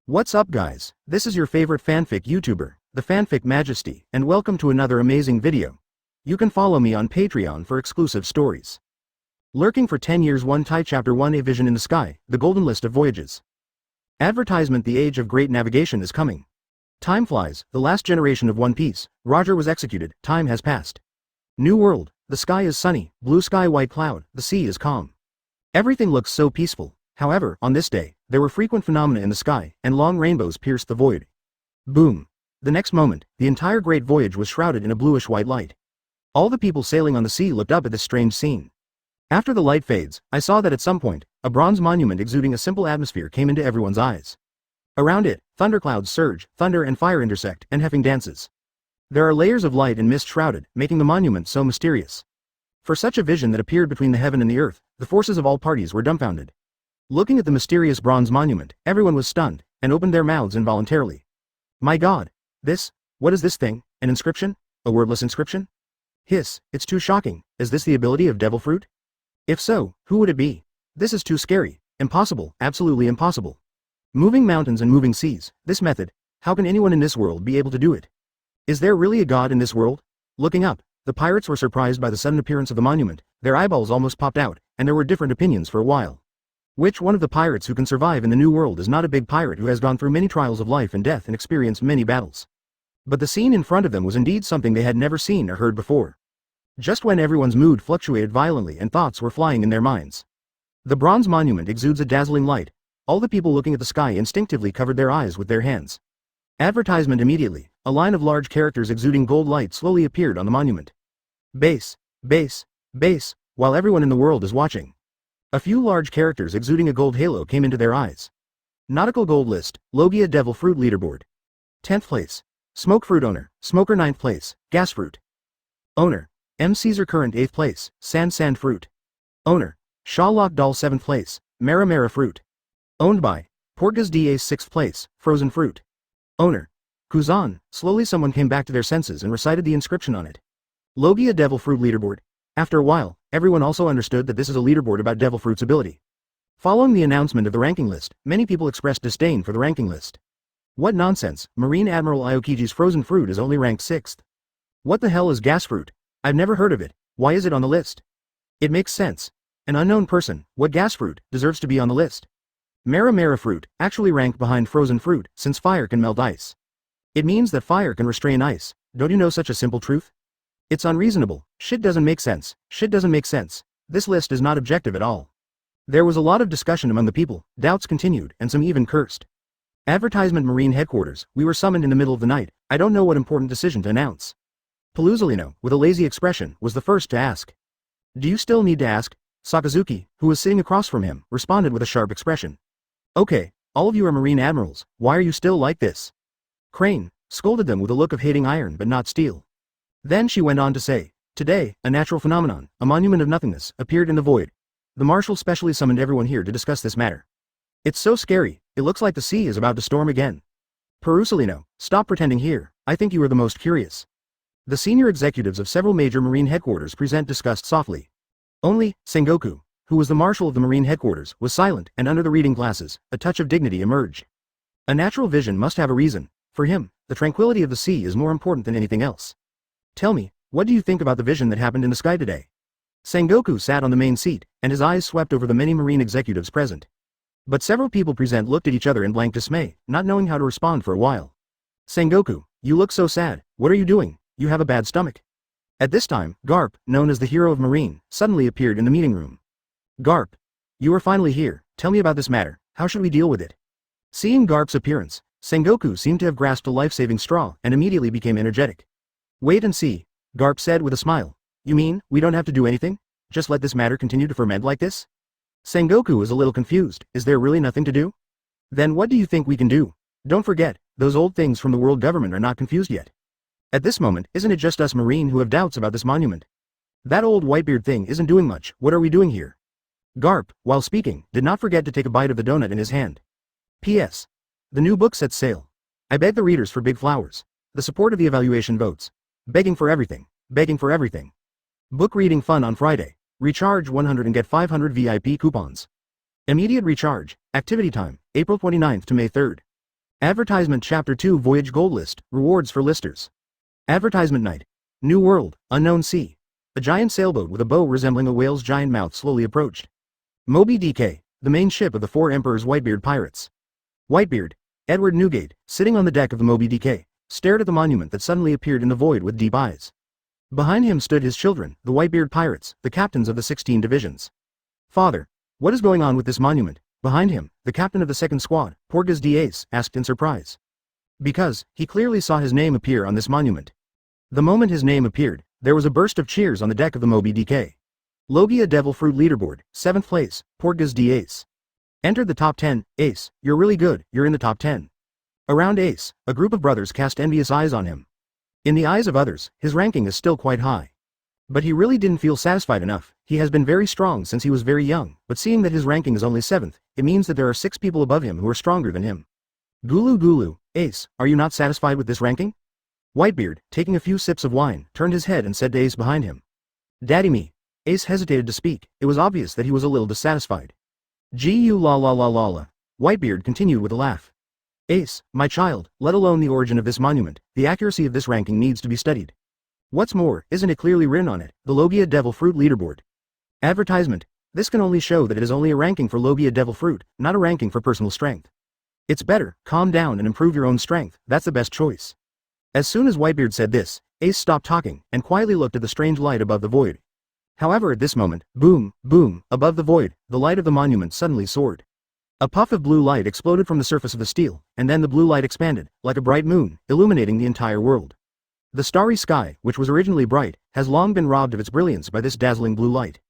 What's up guys, this is your favorite fanfic YouTuber, the Fanfic Majesty, and welcome to another amazing video. You can follow me on Patreon for exclusive stories. Lurking for 10 years 1 Tai Chapter 1 A Vision in the Sky, the Golden List of Voyages. Advertisement The age of great navigation is coming. Time flies, the last generation of One Piece, Roger was executed, time has passed. New world, the sky is sunny, blue sky white cloud, the sea is calm. Everything looks so peaceful. However, on this day, there were frequent phenomena in the sky, and long rainbows pierced the void. Boom. The next moment, the entire great voyage was shrouded in a bluish-white light. All the people sailing on the sea looked up at this strange scene. After the light fades, I saw that at some point, a bronze monument exuding a simple atmosphere came into everyone's eyes. Around it, thunderclouds surge, thunder and fire intersect, and heffing dances. There are layers of light and mist shrouded, making the monument so mysterious. For such a vision that appeared between the heaven and the earth, the forces of all parties were dumbfounded. Looking at the mysterious bronze monument, everyone was stunned, and opened their mouths involuntarily. My god! What is this thing? An inscription? A wordless inscription? Hiss, it's too shocking. Is this the ability of devil fruit? If so, who would it be? This is too scary. Impossible, absolutely impossible. Moving mountains and moving seas, this method, how can anyone in this world be able to do it? Is there really a god in this world? Looking up, the pirates were surprised by the sudden appearance of the monument, their eyeballs almost popped out, and there were different opinions for a while. Which one of the pirates who can survive in the new world is not a big pirate who has gone through many trials of life and death and experienced many battles? But the scene in front of them was indeed something they had never seen or heard before. Just when everyone's mood fluctuated violently and thoughts were flying in their minds. The bronze monument exudes a dazzling light. All the people looking at the sky instinctively covered their eyes with their hands. Advertisement immediately, a line of large characters exuding gold light slowly appeared on the monument. Base, base, base, while everyone in the world is watching. A few large characters exuding a gold halo came into their eyes. Nautical Gold List, Logia Devil Fruit Leaderboard. 10th place. Smoke Fruit Owner, Smoker 9th place, Gas Fruit. Owner, M. Caesar Current 8th place, Sand Fruit. Owner, Shawlock Doll 7th place, Mara Fruit. Owned by, Portgas DA 6th place, Frozen Fruit. Owner, Kuzan. Slowly someone came back to their senses and recited the inscription on it. Logia Devil Fruit Leaderboard. After a while, everyone also understood that this is a leaderboard about Devil Fruit's ability. Following the announcement of the ranking list, many people expressed disdain for the ranking list. What nonsense, Marine Admiral Aokiji's Frozen Fruit is only ranked 6th. What the hell is Gas Fruit? I've never heard of it. Why is it on the list? It makes sense. An unknown person, what Gas Fruit, deserves to be on the list. Mara Fruit, actually ranked behind Frozen Fruit, since fire can melt ice. It means that fire can restrain ice. Don't you know such a simple truth? It's unreasonable. Shit doesn't make sense. Shit doesn't make sense. This list is not objective at all. There was a lot of discussion among the people, doubts continued, and some even cursed. Advertisement Marine Headquarters, we were summoned in the middle of the night, I don't know what important decision to announce. Paluzolino, with a lazy expression, was the first to ask. Do you still need to ask? Sakazuki, who was sitting across from him, responded with a sharp expression. Okay, all of you are Marine Admirals, why are you still like this? Crane scolded them with a look of hating iron but not steel. Then she went on to say, today, a natural phenomenon, a monument of nothingness, appeared in the void. The Marshal specially summoned everyone here to discuss this matter. It's so scary, it looks like the sea is about to storm again. Perusolino, stop pretending here, I think you are the most curious. The senior executives of several major Marine headquarters discussed softly. Only, Sengoku, who was the Marshal of the Marine headquarters, was silent, and under the reading glasses, a touch of dignity emerged. A natural vision must have a reason. For him, the tranquility of the sea is more important than anything else. Tell me, what do you think about the vision that happened in the sky today? Sengoku sat on the main seat, and his eyes swept over the many Marine executives present. But several people present looked at each other in blank dismay, not knowing how to respond for a while. Sengoku, you look so sad, what are you doing? You have a bad stomach. At this time, Garp, known as the hero of Marine, suddenly appeared in the meeting room. Garp, you are finally here, tell me about this matter, how should we deal with it? Seeing Garp's appearance, Sengoku seemed to have grasped a life-saving straw, and immediately became energetic. Wait and see, Garp said with a smile. You mean, we don't have to do anything? Just let this matter continue to ferment like this? Sengoku is a little confused, is there really nothing to do? Then what do you think we can do? Don't forget, those old things from the world government are not confused yet. At this moment, isn't it just us Marine who have doubts about this monument? That old Whitebeard thing isn't doing much, what are we doing here? Garp, while speaking, did not forget to take a bite of the donut in his hand. P.S. The new book sets sail. I beg the readers for big flowers. The support of the evaluation votes. Begging for everything. Begging for everything. Book reading fun on Friday. Recharge 100 and get 500 VIP coupons. Immediate recharge. Activity time, April 29th to May 3rd. Advertisement Chapter 2 Voyage Gold List, Rewards for Listers. Advertisement Night. New World, Unknown Sea. A giant sailboat with a bow resembling a whale's giant mouth slowly approached. Moby DK, the main ship of the four Emperor's Whitebeard pirates. Whitebeard, Edward Newgate, sitting on the deck of the Moby DK, stared at the monument that suddenly appeared in the void with deep eyes. Behind him stood his children, the Whitebeard pirates, the captains of the 16 divisions. Father, what is going on with this monument? Behind him, the captain of the second squad, Portgas d'Ace, asked in surprise. Because, he clearly saw his name appear on this monument. The moment his name appeared, there was a burst of cheers on the deck of the Moby DK. Logia Devil Fruit Leaderboard, 7th place, Portgas d'Ace. Entered the top 10, Ace, you're really good, you're in the top 10. Around Ace, a group of brothers cast envious eyes on him. In the eyes of others, his ranking is still quite high. But he really didn't feel satisfied enough. He has been very strong since he was very young, but seeing that his ranking is only 7th, it means that there are 6 people above him who are stronger than him. Gulu Gulu, Ace, are you not satisfied with this ranking? Whitebeard, taking a few sips of wine, turned his head and said to Ace behind him. Daddy me. Ace hesitated to speak. It was obvious that he was a little dissatisfied. Gu la la la la la. Whitebeard continued with a laugh. Ace, my child, let alone the origin of this monument, the accuracy of this ranking needs to be studied. What's more, isn't it clearly written on it, the Logia Devil Fruit Leaderboard? Advertisement. This can only show that it is only a ranking for Logia Devil Fruit, not a ranking for personal strength. It's better, calm down and improve your own strength, that's the best choice. As soon as Whitebeard said this, Ace stopped talking, and quietly looked at the strange light above the void. However at this moment, boom, boom, above the void, the light of the monument suddenly soared. A puff of blue light exploded from the surface of the steel, and then the blue light expanded, like a bright moon, illuminating the entire world. The starry sky, which was originally bright, has long been robbed of its brilliance by this dazzling blue light.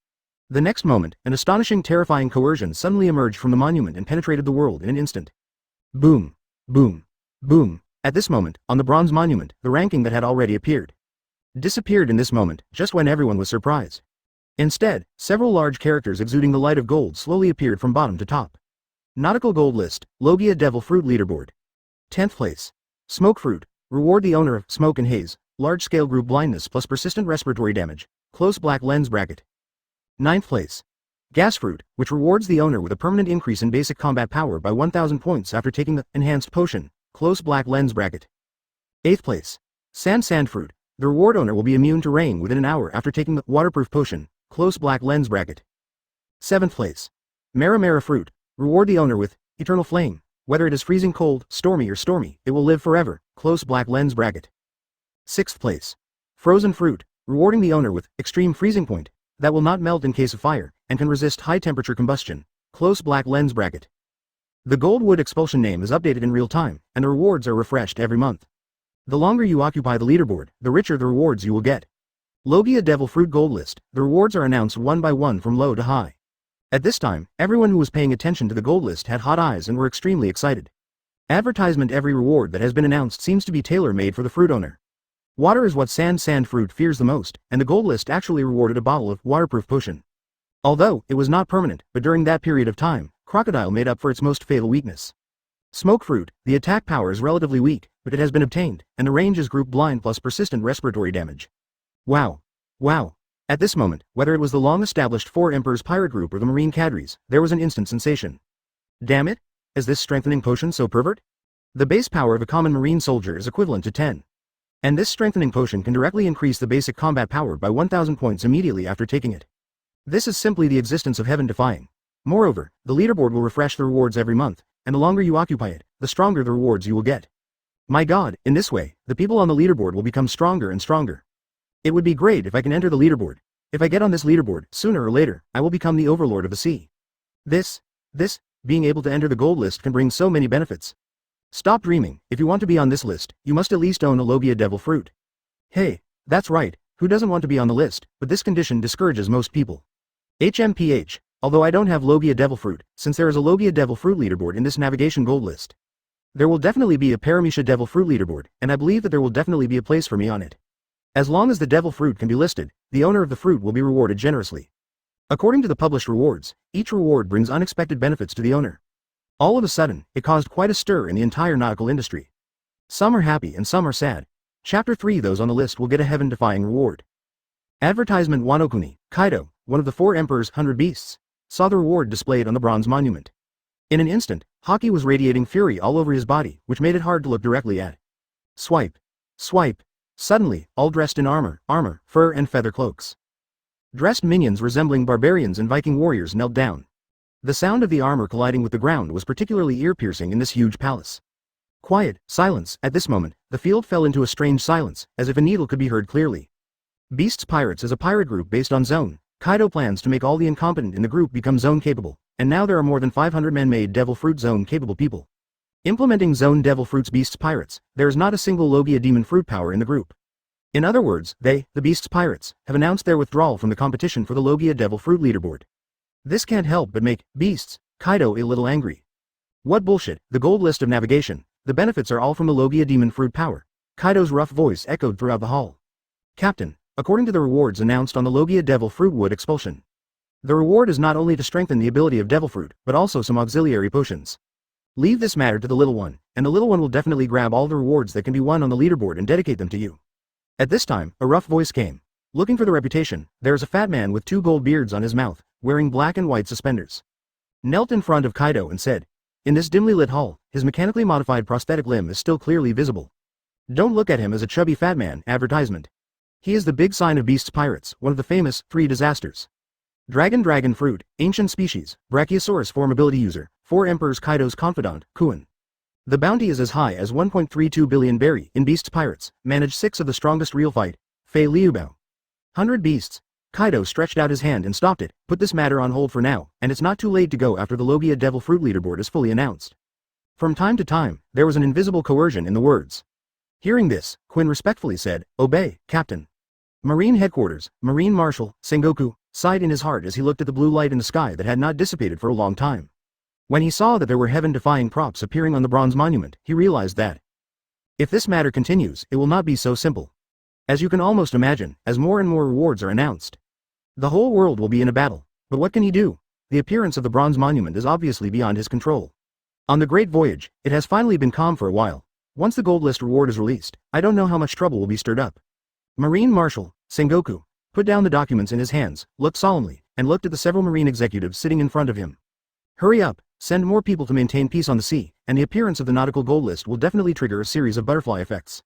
The next moment, an astonishing terrifying coercion suddenly emerged from the monument and penetrated the world in an instant. Boom, boom, boom. At this moment, on the bronze monument, the ranking that had already appeared disappeared in this moment, just when everyone was surprised. Instead, several large characters exuding the light of gold slowly appeared from bottom to top. Nautical Gold List, Logia Devil Fruit Leaderboard. 10th place. Smoke Fruit. Reward the owner of Smoke and Haze, large-scale group blindness plus persistent respiratory damage, close black lens bracket. 9th place. Gas Fruit, which rewards the owner with a permanent increase in basic combat power by 1000 points after taking the enhanced potion, close black lens bracket. 8th place. Sand Fruit. The reward owner will be immune to rain within an hour after taking the waterproof potion, close black lens bracket. 7th place. Mara Fruit. Reward the owner with Eternal Flame. Whether it is freezing cold, stormy or stormy, it will live forever, close black lens bracket. 6th place. Frozen Fruit. Rewarding the owner with Extreme Freezing Point. That will not melt in case of fire, and can resist high temperature combustion, close black lens bracket. The Goldwood Expulsion name is updated in real time, and the rewards are refreshed every month. The longer you occupy the leaderboard, the richer the rewards you will get. Logia Devil Fruit Gold List. The rewards are announced one by one from low to high. At this time, everyone who was paying attention to the gold list had hot eyes and were extremely excited. Advertisement. Every reward that has been announced seems to be tailor-made for the fruit owner. Water is what Sand Fruit fears the most, and the gold list actually rewarded a bottle of waterproof potion. Although, it was not permanent, but during that period of time, Crocodile made up for its most fatal weakness. Smoke Fruit. The attack power is relatively weak, but it has been obtained, and the range is group blind plus persistent respiratory damage. Wow. Wow. At this moment, whether it was the long-established Four Emperors pirate group or the marine cadres, there was an instant sensation. Damn it! Is this strengthening potion so pervert? The base power of a common marine soldier is equivalent to 10. And this strengthening potion can directly increase the basic combat power by 1000 points immediately after taking it. This is simply the existence of heaven-defying. Moreover, the leaderboard will refresh the rewards every month, and the longer you occupy it, the stronger the rewards you will get. My god, in this way, the people on the leaderboard will become stronger and stronger. It would be great if I can enter the leaderboard. If I get on this leaderboard, sooner or later, I will become the overlord of the sea. Being able to enter the gold list can bring so many benefits. Stop dreaming. If you want to be on this list, you must at least own a Logia Devil Fruit. Hey, that's right, who doesn't want to be on the list, but this condition discourages most people. HMPH, although I don't have Logia Devil Fruit, since there is a Logia Devil Fruit leaderboard in this navigation gold list. There will definitely be a Paramecia Devil Fruit leaderboard, and I believe that there will definitely be a place for me on it. As long as the Devil Fruit can be listed, the owner of the fruit will be rewarded generously. According to the published rewards, each reward brings unexpected benefits to the owner. All of a sudden, it caused quite a stir in the entire nautical industry. Some are happy and some are sad. Chapter 3. Those on the list will get a heaven-defying reward. Advertisement. Wanokuni, Kaido, one of the Four Emperors' 100 Beasts, saw the reward displayed on the bronze monument. In an instant, Haki was radiating fury all over his body, which made it hard to look directly at. Swipe. Swipe. Suddenly, all dressed in armor, fur and feather cloaks. Dressed minions resembling barbarians and Viking warriors knelt down. The sound of the armor colliding with the ground was particularly ear-piercing in this huge palace. Quiet, silence. At this moment, the field fell into a strange silence, as if a needle could be heard clearly. Beasts Pirates is a pirate group based on Zone. Kaido plans to make all the incompetent in the group become Zone-capable, and now there are more than 500 man-made Devil Fruit Zone-capable people. Implementing Zone Devil Fruit's Beasts Pirates, there is not a single Logia Demon fruit power in the group. In other words, they, the Beasts Pirates, have announced their withdrawal from the competition for the Logia Devil Fruit leaderboard. This can't help but make Beasts Kaido a little angry. What bullshit, the gold list of navigation, the benefits are all from the Logia Demon fruit power. Kaido's rough voice echoed throughout the hall. Captain, according to the rewards announced on the Logia Devil Fruit Wood expulsion. The reward is not only to strengthen the ability of Devil Fruit, but also some auxiliary potions. Leave this matter to the little one, and the little one will definitely grab all the rewards that can be won on the leaderboard and dedicate them to you. At this time, a rough voice came. Looking for the reputation, there is a fat man with 2 gold beards on his mouth, wearing black and white suspenders. Knelt in front of Kaido and said, in this dimly lit hall, his mechanically modified prosthetic limb is still clearly visible. Don't look at him as a chubby fat man, advertisement. He is the big sign of Beasts Pirates, one of the famous 3 disasters. Dragon Fruit, Ancient Species, Brachiosaurus Form Ability User, 4 Emperors Kaido's Confidant, Kuan. The bounty is as high as 1.32 billion berry in Beasts Pirates, manage 6 of the strongest real fight, Fei Liubao. 100 beasts. Kaido stretched out his hand and stopped it, put this matter on hold for now, and it's not too late to go after the Logia Devil Fruit leaderboard is fully announced. From time to time, there was an invisible coercion in the words. Hearing this, Quinn respectfully said, obey, Captain. Marine Headquarters, Marine Marshal, Sengoku, sighed in his heart as he looked at the blue light in the sky that had not dissipated for a long time. When he saw that there were heaven-defying props appearing on the bronze monument, he realized that if this matter continues, it will not be so simple. As you can almost imagine, as more and more rewards are announced, the whole world will be in a battle. But what can he do? The appearance of the bronze monument is obviously beyond his control. On the Great Voyage, it has finally been calm for a while. Once the gold list reward is released, I don't know how much trouble will be stirred up. Marine Marshal, Sengoku, put down the documents in his hands, looked solemnly, and looked at the several marine executives sitting in front of him. Hurry up, send more people to maintain peace on the sea, and the appearance of the Nautical Gold List will definitely trigger a series of butterfly effects.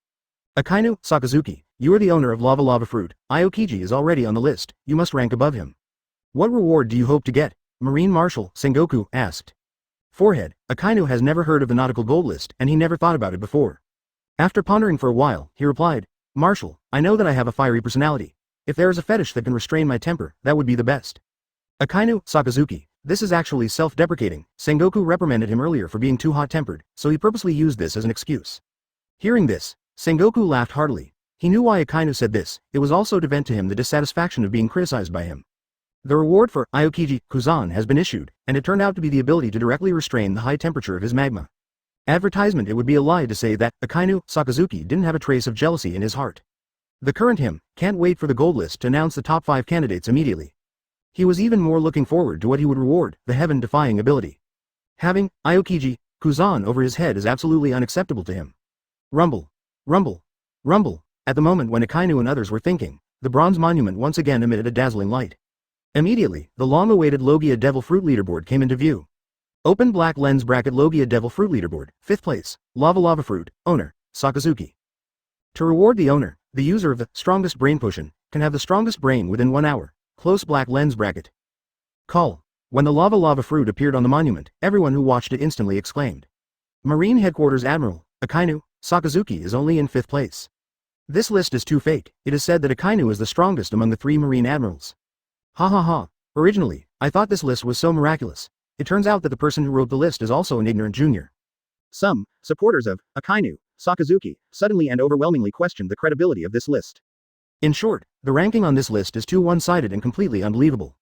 Akainu, Sakazuki, you are the owner of Lava Fruit. Aokiji is already on the list, you must rank above him. What reward do you hope to get? Marine Marshal, Sengoku, asked. Forehead, Akainu has never heard of the Nautical Gold List and he never thought about it before. After pondering for a while, he replied, Marshal, I know that I have a fiery personality. If there is a fetish that can restrain my temper, that would be the best. Akainu, Sakazuki, this is actually self-deprecating. Sengoku reprimanded him earlier for being too hot-tempered, so he purposely used this as an excuse. Hearing this, Sengoku laughed heartily. He knew why Akainu said this, it was also to vent to him the dissatisfaction of being criticized by him. The reward for Aokiji Kuzan has been issued, and it turned out to be the ability to directly restrain the high temperature of his magma. Advertisement. It would be a lie to say that Akainu, Sakazuki didn't have a trace of jealousy in his heart. The current him can't wait for the gold list to announce the top 5 candidates immediately. He was even more looking forward to what he would reward, the heaven-defying ability. Having Aokiji Kuzan over his head is absolutely unacceptable to him. Rumble. Rumble. Rumble. At the moment when Akainu and others were thinking, the bronze monument once again emitted a dazzling light. Immediately, the long-awaited Logia Devil Fruit leaderboard came into view. Open black lens bracket Logia Devil Fruit leaderboard, 5th place, Lava Fruit, owner, Sakazuki. To reward the owner, the user of the strongest brain potion can have the strongest brain within 1 hour, close black lens bracket. Call. When the Lava Fruit appeared on the monument, everyone who watched it instantly exclaimed. Marine Headquarters Admiral, Akainu, Sakazuki is only in 5th place. This list is too fake. It is said that Akainu is the strongest among the 3 Marine Admirals. Ha ha ha. Originally, I thought this list was so miraculous. It turns out that the person who wrote the list is also an ignorant junior. Some supporters of Akainu, Sakazuki, suddenly and overwhelmingly questioned the credibility of this list. In short, the ranking on this list is too one-sided and completely unbelievable.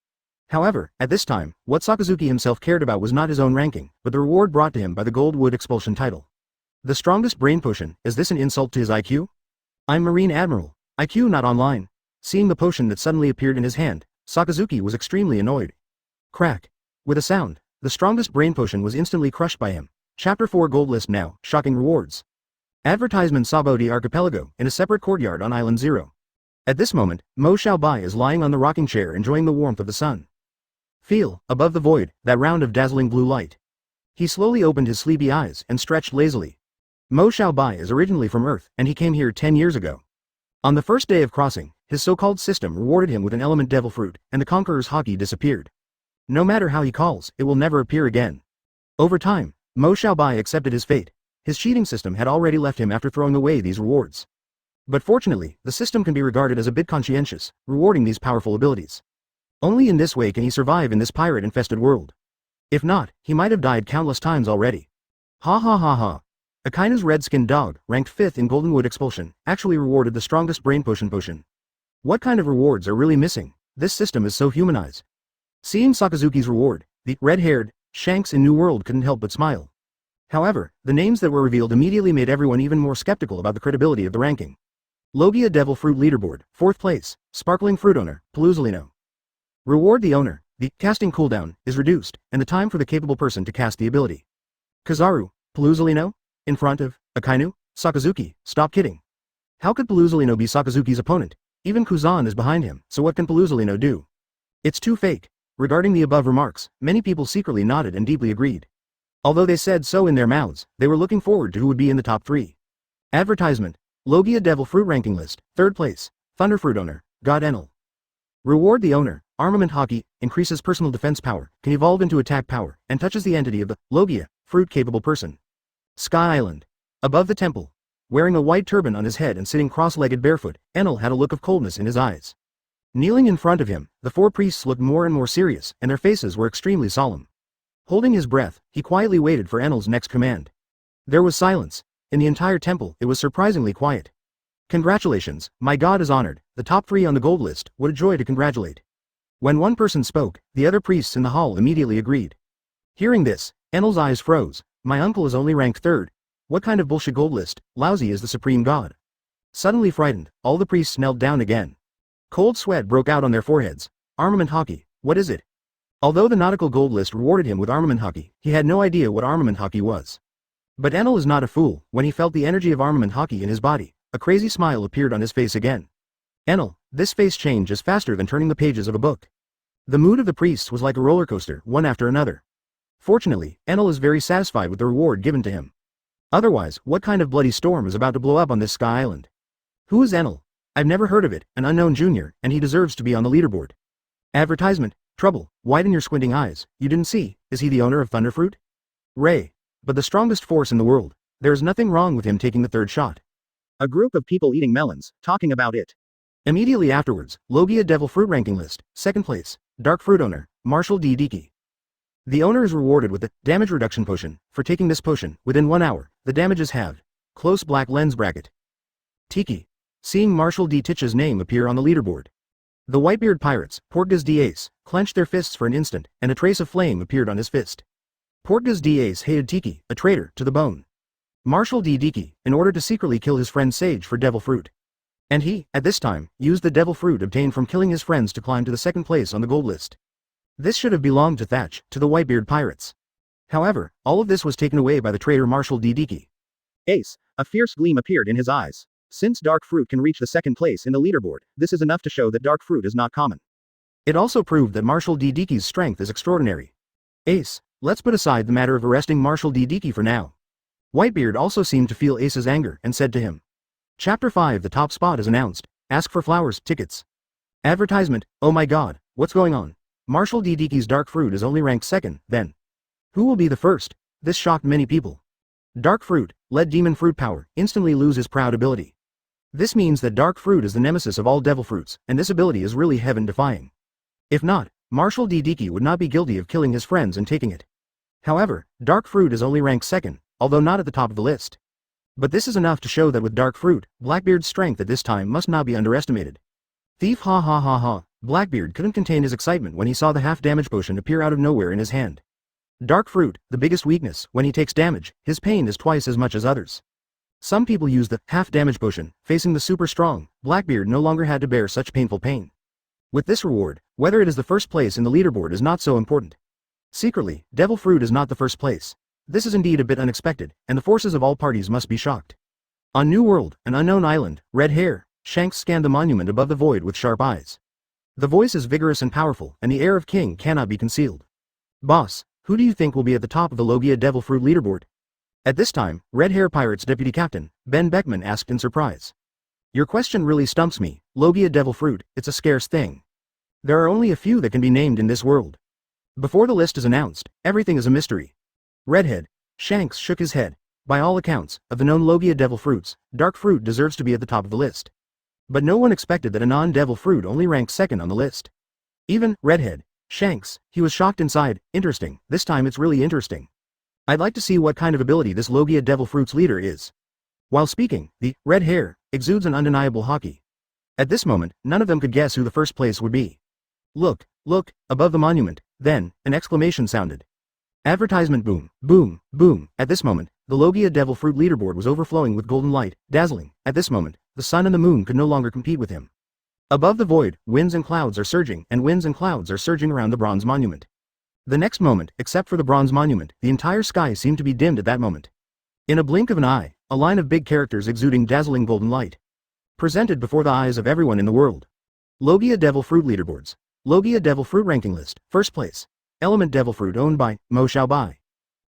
However, at this time, what Sakazuki himself cared about was not his own ranking, but the reward brought to him by the Gold Wood expulsion title. The strongest brain potion, is this an insult to his IQ? I'm Marine Admiral. IQ not online. Seeing the potion that suddenly appeared in his hand, Sakazuki was extremely annoyed. Crack. With a sound, the strongest brain potion was instantly crushed by him. Chapter 4 Gold List now, shocking rewards. Advertisement Sabaody Archipelago, in a separate courtyard on Island 0. At this moment, Xiaobai is lying on the rocking chair enjoying the warmth of the sun. Feel, above the void, that round of dazzling blue light. He slowly opened his sleepy eyes and stretched lazily. Mo Xiaobai is originally from Earth, and he came here 10 years ago. On the first day of crossing, his so-called system rewarded him with an element devil fruit, and the Conqueror's haki disappeared. No matter how he calls, it will never appear again. Over time, Mo Xiaobai accepted his fate. His cheating system had already left him after throwing away these rewards. But fortunately, the system can be regarded as a bit conscientious, rewarding these powerful abilities. Only in this way can he survive in this pirate-infested world. If not, he might have died countless times already. Ha ha ha ha. Akainu's red-skinned dog, ranked 5th in Goldenwood Expulsion, actually rewarded the strongest brain potion. What kind of rewards are really missing? This system is so humanized. Seeing Sakazuki's reward, the red-haired Shanks in New World couldn't help but smile. However, the names that were revealed immediately made everyone even more skeptical about the credibility of the ranking. Logia Devil Fruit Leaderboard, 4th place, Sparkling Fruit Owner, Paluzolino. Reward the owner, the casting cooldown, is reduced, and the time for the capable person to cast the ability. Kazaru, Paluzolino? In front of Akainu, Sakazuki, stop kidding. How could Paluzolino be Sakazuki's opponent? Even Kuzan is behind him, so what can Paluzolino do? It's too fake. Regarding the above remarks, many people secretly nodded and deeply agreed. Although they said so in their mouths, they were looking forward to who would be in the top 3. Advertisement. Logia Devil Fruit Ranking List, 3rd place, Thunderfruit Owner, God Enel. Reward the owner, Armament Haki, increases personal defense power, can evolve into attack power, and touches the entity of the Logia, fruit-capable person. Sky Island. Above the temple. Wearing a white turban on his head and sitting cross-legged barefoot, Enel had a look of coldness in his eyes. Kneeling in front of him, the 4 priests looked more and more serious, and their faces were extremely solemn. Holding his breath, he quietly waited for Enel's next command. There was silence. In the entire temple, it was surprisingly quiet. Congratulations, my god is honored, the top 3 on the gold list, what a joy to congratulate. When one person spoke, the other priests in the hall immediately agreed. Hearing this, Enel's eyes froze. My uncle is only ranked 3rd. What kind of bullshit gold list? Laozi is the supreme god. Suddenly frightened, all the priests knelt down again. Cold sweat broke out on their foreheads. Armament Haki, what is it? Although the Nautical Gold List rewarded him with Armament Haki, he had no idea what Armament Haki was. But Enel is not a fool. When he felt the energy of Armament Haki in his body, a crazy smile appeared on his face again. Enel, this face change is faster than turning the pages of a book. The mood of the priests was like a roller coaster, one after another. Fortunately, Enel is very satisfied with the reward given to him. Otherwise, what kind of bloody storm is about to blow up on this Sky Island? Who is Enel? I've never heard of it, an unknown junior, and he deserves to be on the leaderboard. Advertisement, trouble, widen your squinting eyes, you didn't see, is he the owner of Thunderfruit? Ray. But the strongest force in the world, there is nothing wrong with him taking the 3rd shot. A group of people eating melons, talking about it. Immediately afterwards, Logia Devil Fruit Ranking List, 2nd place, Dark Fruit Owner, Marshall D. Dickey. The owner is rewarded with the damage reduction potion. For taking this potion, within 1 hour, the damage is halved. Close black lens bracket. Tiki. Seeing Marshall D. Titch's name appear on the leaderboard. The Whitebeard pirates, Portgas D. Ace, clenched their fists for an instant, and a trace of flame appeared on his fist. Portgas D. Ace hated Tiki, a traitor, to the bone. Marshall D. Dickey, in order to secretly kill his friend Sage for Devil Fruit. And he, at this time, used the Devil Fruit obtained from killing his friends to climb to the 2nd place on the gold list. This should have belonged to Thatch, to the Whitebeard pirates. However, all of this was taken away by the traitor Marshall D. Dickey. Ace, a fierce gleam appeared in his eyes. Since Dark Fruit can reach the 2nd place in the leaderboard, this is enough to show that Dark Fruit is not common. It also proved that Marshall D. Dickey's strength is extraordinary. Ace, let's put aside the matter of arresting Marshall D. Dickey for now. Whitebeard also seemed to feel Ace's anger and said to him. Chapter 5 The top spot is announced. Ask for flowers, tickets. Advertisement, oh my god, what's going on? Marshall D. Dickey's Dark Fruit is only ranked 2nd, then. Who will be the 1st? This shocked many people. Dark Fruit, let Demon Fruit Power, instantly lose his proud ability. This means that Dark Fruit is the nemesis of all Devil Fruits, and this ability is really heaven-defying. If not, Marshall D. Dickey would not be guilty of killing his friends and taking it. However, Dark Fruit is only ranked 2nd, although not at the top of the list. But this is enough to show that with Dark Fruit, Blackbeard's strength at this time must not be underestimated. Thief ha ha ha ha. Blackbeard couldn't contain his excitement when he saw the half-damage potion appear out of nowhere in his hand. Dark Fruit, the biggest weakness, when he takes damage, his pain is twice as much as others. Some people use the half-damage potion, facing the super strong, Blackbeard no longer had to bear such painful pain. With this reward, whether it is the 1st place in the leaderboard is not so important. Secretly, Devil Fruit is not the 1st place. This is indeed a bit unexpected, and the forces of all parties must be shocked. On New World, an unknown island, red hair, Shanks scanned the monument above the void with sharp eyes. The voice is vigorous and powerful, and the air of king cannot be concealed. Boss, who do you think will be at the top of the Logia Devil Fruit leaderboard? At this time, Red Hair Pirate's deputy captain, Ben Beckman, asked in surprise. Your question really stumps me. Logia Devil Fruit, it's a scarce thing. There are only a few that can be named in this world. Before the list is announced, everything is a mystery. Redhead Shanks shook his head. By all accounts, of the known Logia Devil Fruits, Dark Fruit deserves to be at the top of the list. But no one expected that a non-devil fruit only ranked second on the list. Even Redhead Shanks, he was shocked inside. Interesting, this time it's really interesting. I'd like to see what kind of ability this Logia Devil Fruit's leader is. While speaking, the red hair exudes an undeniable haki. At this moment, none of them could guess who the first place would be. Look, above the monument. Then, an exclamation sounded. Advertisement boom, boom, boom. At this moment, the Logia Devil Fruit leaderboard was overflowing with golden light, dazzling. At this moment, the sun and the moon could no longer compete with him. Above the void, winds and clouds are surging, and winds and clouds are surging around the bronze monument. The next moment, except for the bronze monument, the entire sky seemed to be dimmed at that moment. In a blink of an eye, a line of big characters exuding dazzling golden light. Presented before the eyes of everyone in the world. Logia Devil Fruit leaderboards. Logia Devil Fruit ranking list, first place. Element Devil Fruit owned by Xiaobai.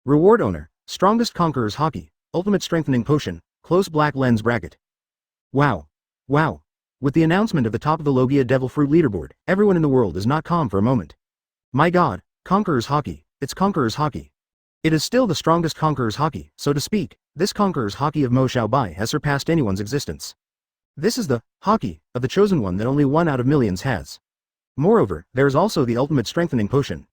Reward owner, Strongest Conqueror's Haki, Ultimate Strengthening Potion, Close Black Lens Bracket. Wow. With the announcement of the top of the Logia Devil Fruit leaderboard, everyone in the world is not calm for a moment. My god, Conqueror's Haki, it's Conqueror's Haki. It is still the strongest Conqueror's Haki, so to speak. This Conqueror's Haki of Xiaobai has surpassed anyone's existence. This is the Haki of the chosen one that only one out of millions has. Moreover, there is also the Ultimate Strengthening Potion.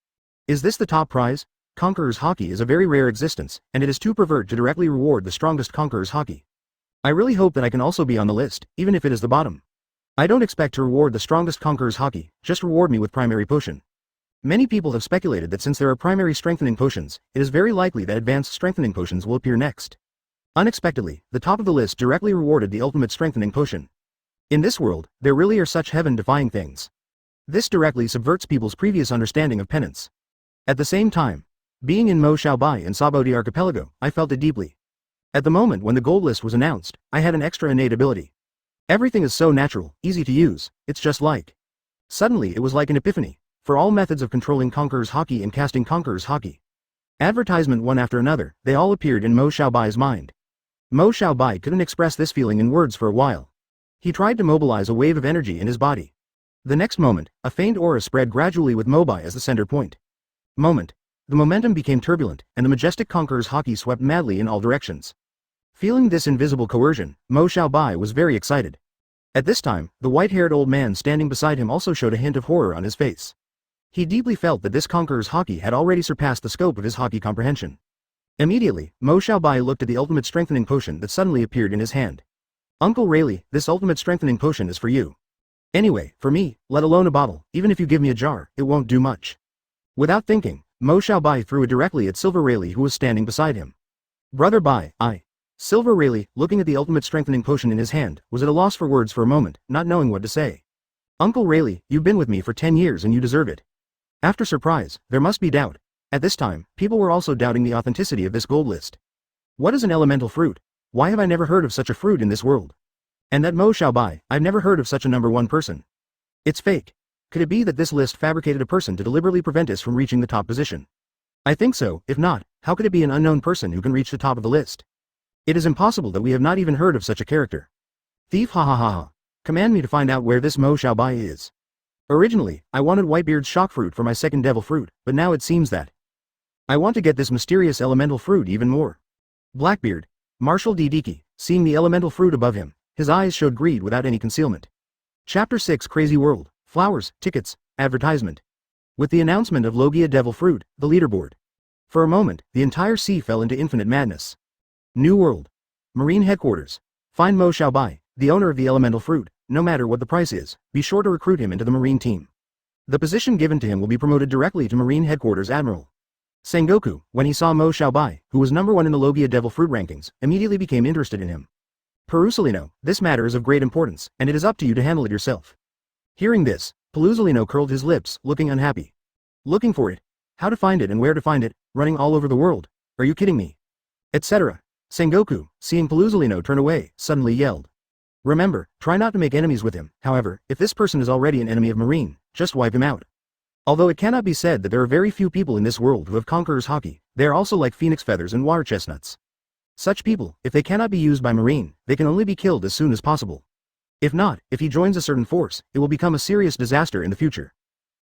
Is this the top prize? Conqueror's Haki is a very rare existence, and it is too pervert to directly reward the strongest Conqueror's Haki. I really hope that I can also be on the list, even if it is the bottom. I don't expect to reward the strongest Conqueror's Haki, just reward me with primary potion. Many people have speculated that since there are primary strengthening potions, it is very likely that advanced strengthening potions will appear next. Unexpectedly, the top of the list directly rewarded the ultimate strengthening potion. In this world, there really are such heaven-defying things. This directly subverts people's previous understanding of penance. At the same time, being in Xiaobai and Sabaody archipelago, I felt it deeply. At the moment when the gold list was announced, I had an extra innate ability. Everything is so natural, easy to use, it's just like. Suddenly it was like an epiphany, for all methods of controlling Conqueror's Haki and casting Conqueror's Haki. Advertisement one after another, they all appeared in Xiaobai's mind. Xiaobai couldn't express this feeling in words for a while. He tried to mobilize a wave of energy in his body. The next moment, a faint aura spread gradually with Mobai as the center point. The momentum became turbulent, and the majestic Conqueror's Haki swept madly in all directions. Feeling this invisible coercion, Xiaobai was very excited. At this time, the white-haired old man standing beside him also showed a hint of horror on his face. He deeply felt that this Conqueror's Haki had already surpassed the scope of his Haki comprehension. Immediately, Xiaobai looked at the ultimate strengthening potion that suddenly appeared in his hand. Uncle Rayleigh, this ultimate strengthening potion is for you. Anyway, for me, let alone a bottle, even if you give me a jar, it won't do much. Without thinking, Xiaobai threw it directly at Silver Rayleigh who was standing beside him. Brother Bai, Silver Rayleigh, looking at the ultimate strengthening potion in his hand, was at a loss for words for a moment, not knowing what to say. Uncle Rayleigh, you've been with me for 10 years and you deserve it. After surprise, there must be doubt. At this time, people were also doubting the authenticity of this gold list. What is an elemental fruit? Why have I never heard of such a fruit in this world? And that Xiaobai, I've never heard of such a number one person. It's fake. Could it be that this list fabricated a person to deliberately prevent us from reaching the top position? I think so. If not, how could it be an unknown person who can reach the top of the list? It is impossible that we have not even heard of such a character. Thief, ha ha ha ha. Command me to find out where this Xiaobai is. Originally, I wanted Whitebeard's shock fruit for my second devil fruit, but now it seems that I want to get this mysterious elemental fruit even more. Blackbeard, Marshal Diki, seeing the elemental fruit above him, his eyes showed greed without any concealment. Chapter 6 Crazy World, Flowers, Tickets, Advertisement. With the announcement of Logia Devil Fruit, the leaderboard. For a moment, the entire sea fell into infinite madness. New World. Marine Headquarters. Find Xiaobai, the owner of the elemental fruit. No matter what the price is, be sure to recruit him into the Marine team. The position given to him will be promoted directly to Marine Headquarters Admiral. Sengoku, when he saw Xiaobai, who was number 1 in the Logia Devil Fruit rankings, immediately became interested in him. Peruzalino, this matter is of great importance, and it is up to you to handle it yourself. Hearing this, Peruzalino curled his lips, looking unhappy. Looking for it? How to find it and where to find it? Running all over the world? Are you kidding me? Etc. Sengoku, seeing Peruzalino turn away, suddenly yelled. Remember, try not to make enemies with him. However, if this person is already an enemy of Marine, just wipe him out. Although it cannot be said that there are very few people in this world who have conqueror's haki, they are also like phoenix feathers and water chestnuts. Such people, if they cannot be used by Marine, they can only be killed as soon as possible. If not, if he joins a certain force, it will become a serious disaster in the future.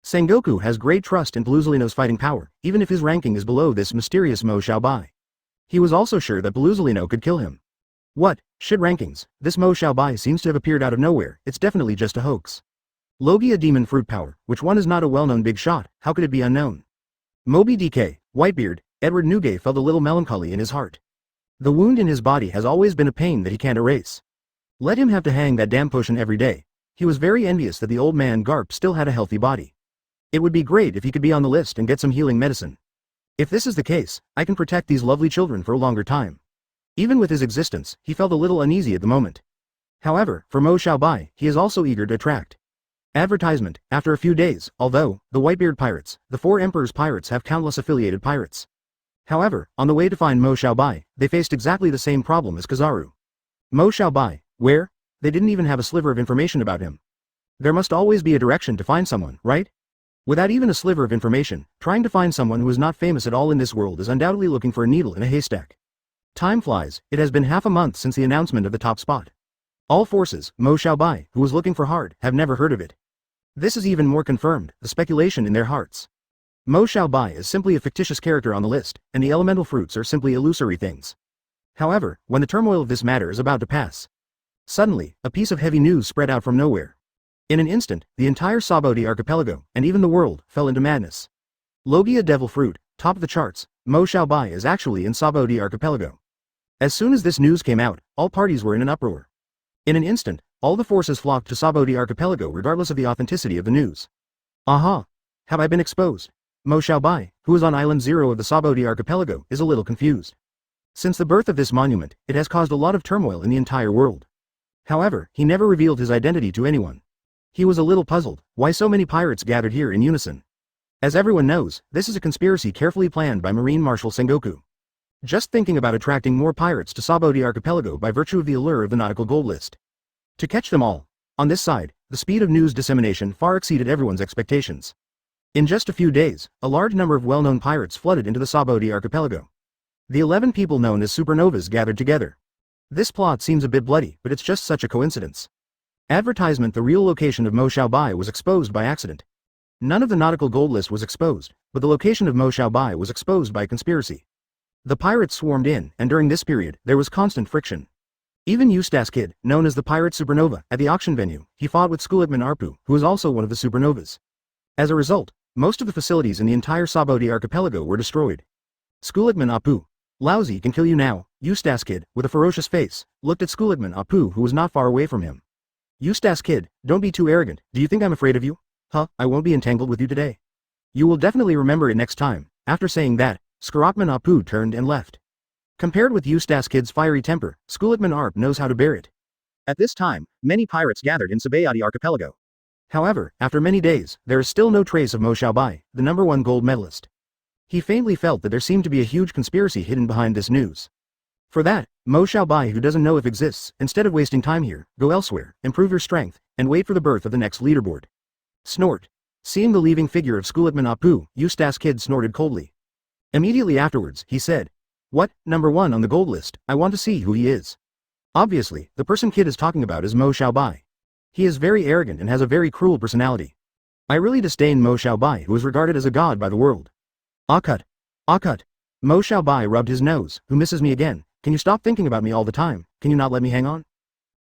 Sengoku has great trust in Bluzolino's fighting power, even if his ranking is below this mysterious Mo Xiaobai. He was also sure that Bluzolino could kill him. What? Shit rankings, this Mo Xiaobai seems to have appeared out of nowhere, it's definitely just a hoax. Logia Demon fruit power, which one is not a well-known big shot, how could it be unknown? Moby DK, Whitebeard, Edward Newgate felt a little melancholy in his heart. The wound in his body has always been a pain that he can't erase. Let him have to hang that damn potion every day. He was very envious that the old man Garp still had a healthy body. It would be great if he could be on the list and get some healing medicine. If this is the case, I can protect these lovely children for a longer time. Even with his existence, he felt a little uneasy at the moment. However, for Mo Xiaobai, he is also eager to attract. Advertisement, after a few days, although, the Whitebeard pirates, the 4 Emperor's pirates have countless affiliated pirates. However, on the way to find Mo Xiaobai, they faced exactly the same problem as Kizaru. Mo Xiaobai, where? They didn't even have a sliver of information about him. There must always be a direction to find someone, right? Without even a sliver of information, trying to find someone who is not famous at all in this world is undoubtedly looking for a needle in a haystack. Time flies, it has been half a month since the announcement of the top spot. All forces, Mo Xiaobai, who was looking for hard, have never heard of it. This is even more confirmed, the speculation in their hearts. Mo Xiaobai is simply a fictitious character on the list, and the elemental fruits are simply illusory things. However, when the turmoil of this matter is about to pass, suddenly, a piece of heavy news spread out from nowhere. In an instant, the entire Sabaody archipelago, and even the world, fell into madness. Logia Devil Fruit, top of the charts, Mo Xiaobai is actually in Sabaody archipelago. As soon as this news came out, all parties were in an uproar. In an instant, all the forces flocked to Sabaody archipelago regardless of the authenticity of the news. Aha! Have I been exposed? Mo Xiaobai, who is on Island 0 of the Sabaody archipelago, is a little confused. Since the birth of this monument, it has caused a lot of turmoil in the entire world. However, he never revealed his identity to anyone. He was a little puzzled, why so many pirates gathered here in unison. As everyone knows, this is a conspiracy carefully planned by Marine Marshal Sengoku. Just thinking about attracting more pirates to Sabaody archipelago by virtue of the allure of the Nautical Gold List. To catch them all. On this side, the speed of news dissemination far exceeded everyone's expectations. In just a few days, a large number of well-known pirates flooded into the Sabaody archipelago. The 11 people known as supernovas gathered together. This plot seems a bit bloody, but it's just such a coincidence. Advertisement: the real location of Mo Xiaobai was exposed by accident. None of the Nautical Gold List was exposed, but the location of Mo Xiaobai was exposed by conspiracy. The pirates swarmed in, and during this period, there was constant friction. Even Eustace Kid, known as the Pirate Supernova, at the auction venue, he fought with Skulikman Arpu, who is also one of the supernovas. As a result, most of the facilities in the entire Sabaody archipelago were destroyed. Skulikman Apu. Laozi can kill you now, Eustace Kid, with a ferocious face, looked at Skulikman Apu, who was not far away from him. Eustace Kid, don't be too arrogant, do you think I'm afraid of you? Huh, I won't be entangled with you today. You will definitely remember it next time. After saying that, Skulikman Apu turned and left. Compared with Eustace Kid's fiery temper, Skulikman Arp knows how to bear it. At this time, many pirates gathered in Sabaody archipelago. However, after many days, there is still no trace of Mo Xiaobai, the #1 gold medalist. He faintly felt that there seemed to be a huge conspiracy hidden behind this news. For that, Mo Xiaobai, who doesn't know if exists, instead of wasting time here, go elsewhere, improve your strength, and wait for the birth of the next leaderboard. Snort. Seeing the leaving figure of Skulikman Apu, Eustace Kid snorted coldly. Immediately afterwards, he said, "What, #1 on the gold list, I want to see who he is." Obviously, the person Kid is talking about is Mo Xiaobai. He is very arrogant and has a very cruel personality. I really disdain Mo Xiaobai, who is regarded as a god by the world. Akut. Akut. Mo Xiaobai rubbed his nose, who misses me again, can you stop thinking about me all the time, can you not let me hang on?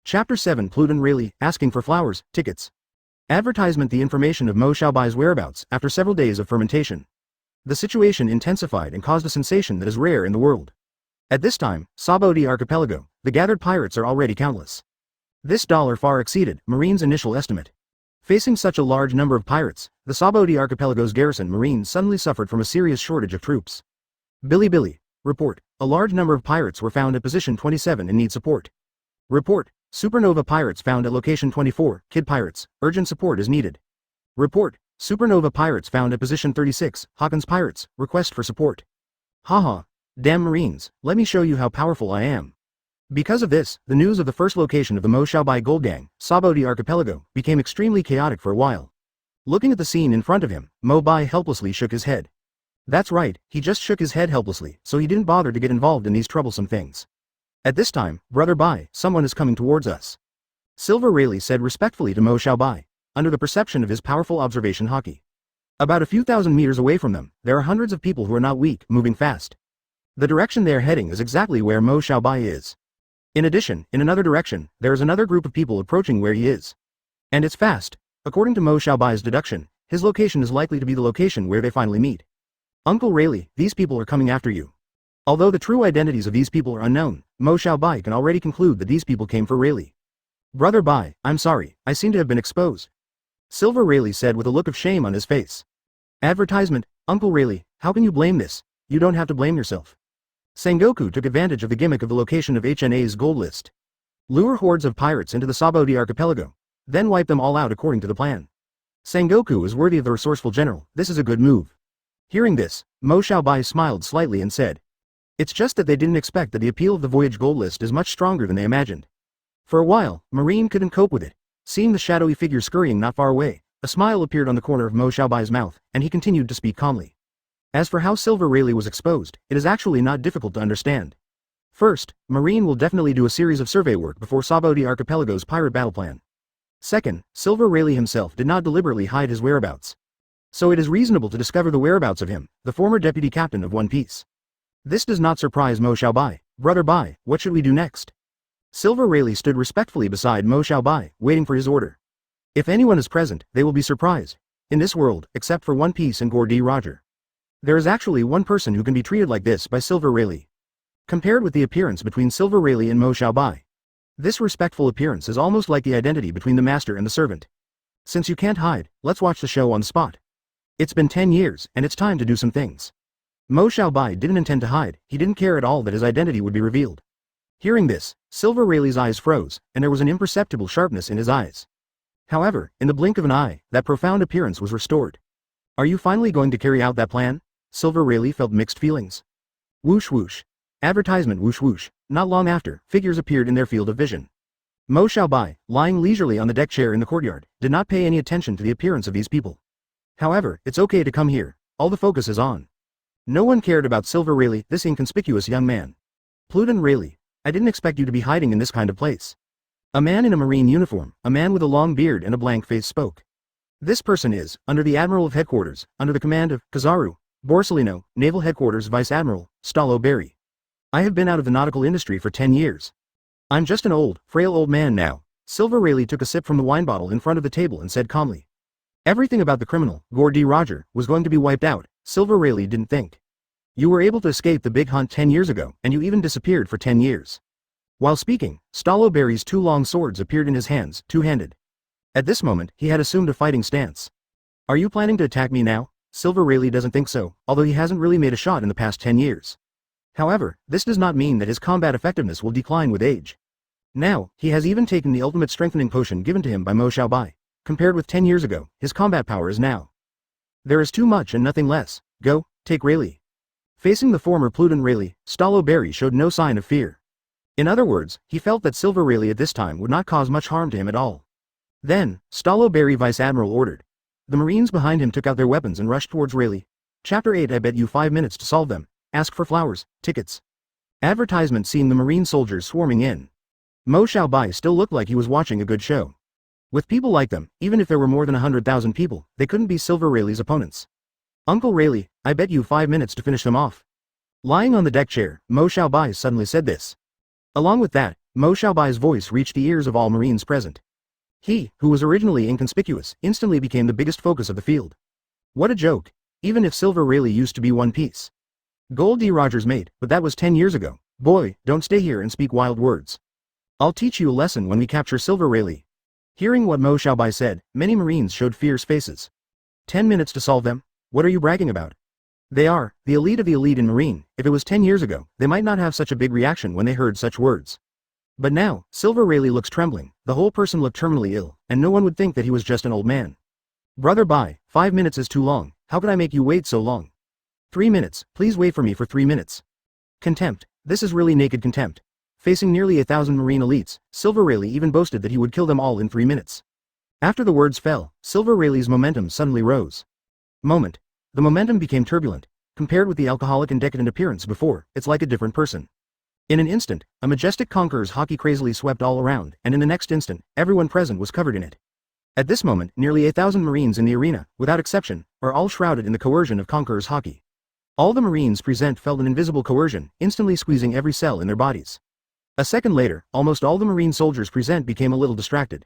Chapter 7 Pluton Rayleigh, asking for flowers, tickets. Advertisement: the information of Mo Xiaobai's whereabouts after several days of fermentation. The situation intensified and caused a sensation that is rare in the world. At this time, Sabaody archipelago, the gathered pirates are already countless. This dollar far exceeded Marine's initial estimate. Facing such a large number of pirates, the Sabaody archipelago's garrison Marines suddenly suffered from a serious shortage of troops. Billy. Report. A large number of pirates were found at position 27 and need support. Report. Supernova pirates found at location 24, Kid pirates, urgent support is needed. Report. Supernova pirates found at position 36, Hawkins pirates, request for support. Haha. Damn Marines, let me show you how powerful I am. Because of this, the news of the first location of the Mo Xiaobai Gold Gang, Sabaody archipelago, became extremely chaotic for a while. Looking at the scene in front of him, Mo Bai helplessly shook his head. That's right, he just shook his head helplessly, so he didn't bother to get involved in these troublesome things. At this time, Brother Bai, someone is coming towards us. Silver Rayleigh said respectfully to Mo Xiaobai, under the perception of his powerful observation haki. About a few thousand meters away from them, there are hundreds of people who are not weak, moving fast. The direction they are heading is exactly where Mo Xiaobai is. In addition, in another direction, there is another group of people approaching where he is. And it's fast. According to Mo Xiaobai's deduction, his location is likely to be the location where they finally meet. Uncle Rayleigh, these people are coming after you. Although the true identities of these people are unknown, Mo Xiaobai can already conclude that these people came for Rayleigh. Brother Bai, I'm sorry, I seem to have been exposed. Silver Rayleigh said with a look of shame on his face. Advertisement, Uncle Rayleigh, how can you blame this? You don't have to blame yourself. Sengoku took advantage of the gimmick of the location of HNA's gold list. Lure hordes of pirates into the Sabaody archipelago, then wipe them all out according to the plan. Sengoku is worthy of the resourceful general, this is a good move. Hearing this, Mo Xiaobai smiled slightly and said. It's just that they didn't expect that the appeal of the Voyage gold list is much stronger than they imagined. For a while, Marine couldn't cope with it. Seeing the shadowy figure scurrying not far away, a smile appeared on the corner of Mo Xiaobai's mouth, and he continued to speak calmly. As for how Silver Rayleigh was exposed, it is actually not difficult to understand. First, Marine will definitely do a series of survey work before Sabaody Archipelago's pirate battle plan. Second, Silver Rayleigh himself did not deliberately hide his whereabouts. So it is reasonable to discover the whereabouts of him, the former deputy captain of One Piece. This does not surprise Mo Xiaobai. Brother Bai, what should we do next? Silver Rayleigh stood respectfully beside Mo Xiaobai, waiting for his order. If anyone is present, they will be surprised. In this world, except for One Piece and Gordy Roger. There is actually one person who can be treated like this by Silver Rayleigh. Compared with the appearance between Silver Rayleigh and Mo Xiaobai, this respectful appearance is almost like the identity between the master and the servant. Since you can't hide, let's watch the show on the spot. It's been 10 years, and it's time to do some things. Mo Xiaobai didn't intend to hide, he didn't care at all that his identity would be revealed. Hearing this, Silver Rayleigh's eyes froze, and there was an imperceptible sharpness in his eyes. However, in the blink of an eye, that profound appearance was restored. Are you finally going to carry out that plan? Silver Rayleigh felt mixed feelings. Whoosh whoosh. Advertisement whoosh whoosh. Not long after, figures appeared in their field of vision. Mo Xiaobai, lying leisurely on the deck chair in the courtyard, did not pay any attention to the appearance of these people. However, it's okay to come here, all the focus is on. No one cared about Silver Rayleigh, this inconspicuous young man. Pluton Rayleigh, I didn't expect you to be hiding in this kind of place. A man in a marine uniform, a man with a long beard and a blank face spoke. This person is, under the Admiral of Headquarters, under the command of, Kizaru, Borsellino, Naval Headquarters Vice Admiral, Xiaobai. I have been out of the nautical industry for 10 years. I'm just an old, frail old man now. Silver Rayleigh took a sip from the wine bottle in front of the table and said calmly. Everything about the criminal, Gordy Roger, was going to be wiped out, Silver Rayleigh didn't think. You were able to escape the big hunt 10 years ago, and you even disappeared for 10 years. While speaking, Xiaobai's two long swords appeared in his hands, two-handed. At this moment, he had assumed a fighting stance. Are you planning to attack me now? Silver Rayleigh doesn't think so, although he hasn't really made a shot in the past 10 years. However, this does not mean that his combat effectiveness will decline with age. Now, he has even taken the ultimate strengthening potion given to him by Mo Xiaobai. Compared with 10 years ago, his combat power is now. There is too much and nothing less. Go, take Rayleigh. Facing the former Pluton Rayleigh, Xiaobai showed no sign of fear. In other words, he felt that Silver Rayleigh at this time would not cause much harm to him at all. Then, Xiaobai Vice Admiral ordered. The Marines behind him took out their weapons and rushed towards Rayleigh. Chapter 8 I bet you 5 minutes to solve them. Ask for flowers, tickets. Advertisement seeing the Marine soldiers swarming in. Mo Xiaobai still looked like he was watching a good show. With people like them, even if there were more than 100,000 people, they couldn't be Silver Rayleigh's opponents. Uncle Rayleigh, I bet you 5 minutes to finish them off. Lying on the deck chair, Mo Xiaobai suddenly said this. Along with that, Mo Xiaobai's voice reached the ears of all Marines present. He, who was originally inconspicuous, instantly became the biggest focus of the field. What a joke, even if Silver Rayleigh used to be One Piece. Goldie Roger's mate, but that was 10 years ago. Boy, don't stay here and speak wild words. I'll teach you a lesson when we capture Silver Rayleigh. Hearing what Mo Xiaobai said, many Marines showed fierce faces. 10 minutes to solve them? What are you bragging about? They are, the elite of the elite in Marine. If it was 10 years ago, they might not have such a big reaction when they heard such words. But now, Silver Rayleigh looks trembling, the whole person looked terminally ill, and no one would think that he was just an old man. Brother Bai, 5 minutes is too long, how could I make you wait so long? 3 minutes, please wait for me for 3 minutes. Contempt, this is really naked contempt. Facing nearly 1,000 Marine elites, Silver Rayleigh even boasted that he would kill them all in 3 minutes. After the words fell, Silver Rayleigh's momentum suddenly rose. Moment. The momentum became turbulent. Compared with the alcoholic and decadent appearance before, it's like a different person. In an instant, a majestic conqueror's haki crazily swept all around, and in the next instant, everyone present was covered in it. At this moment, nearly 8,000 Marines in the arena, without exception, are all shrouded in the coercion of conqueror's haki. All the Marines present felt an invisible coercion, instantly squeezing every cell in their bodies. A second later, almost all the Marine soldiers present became a little distracted.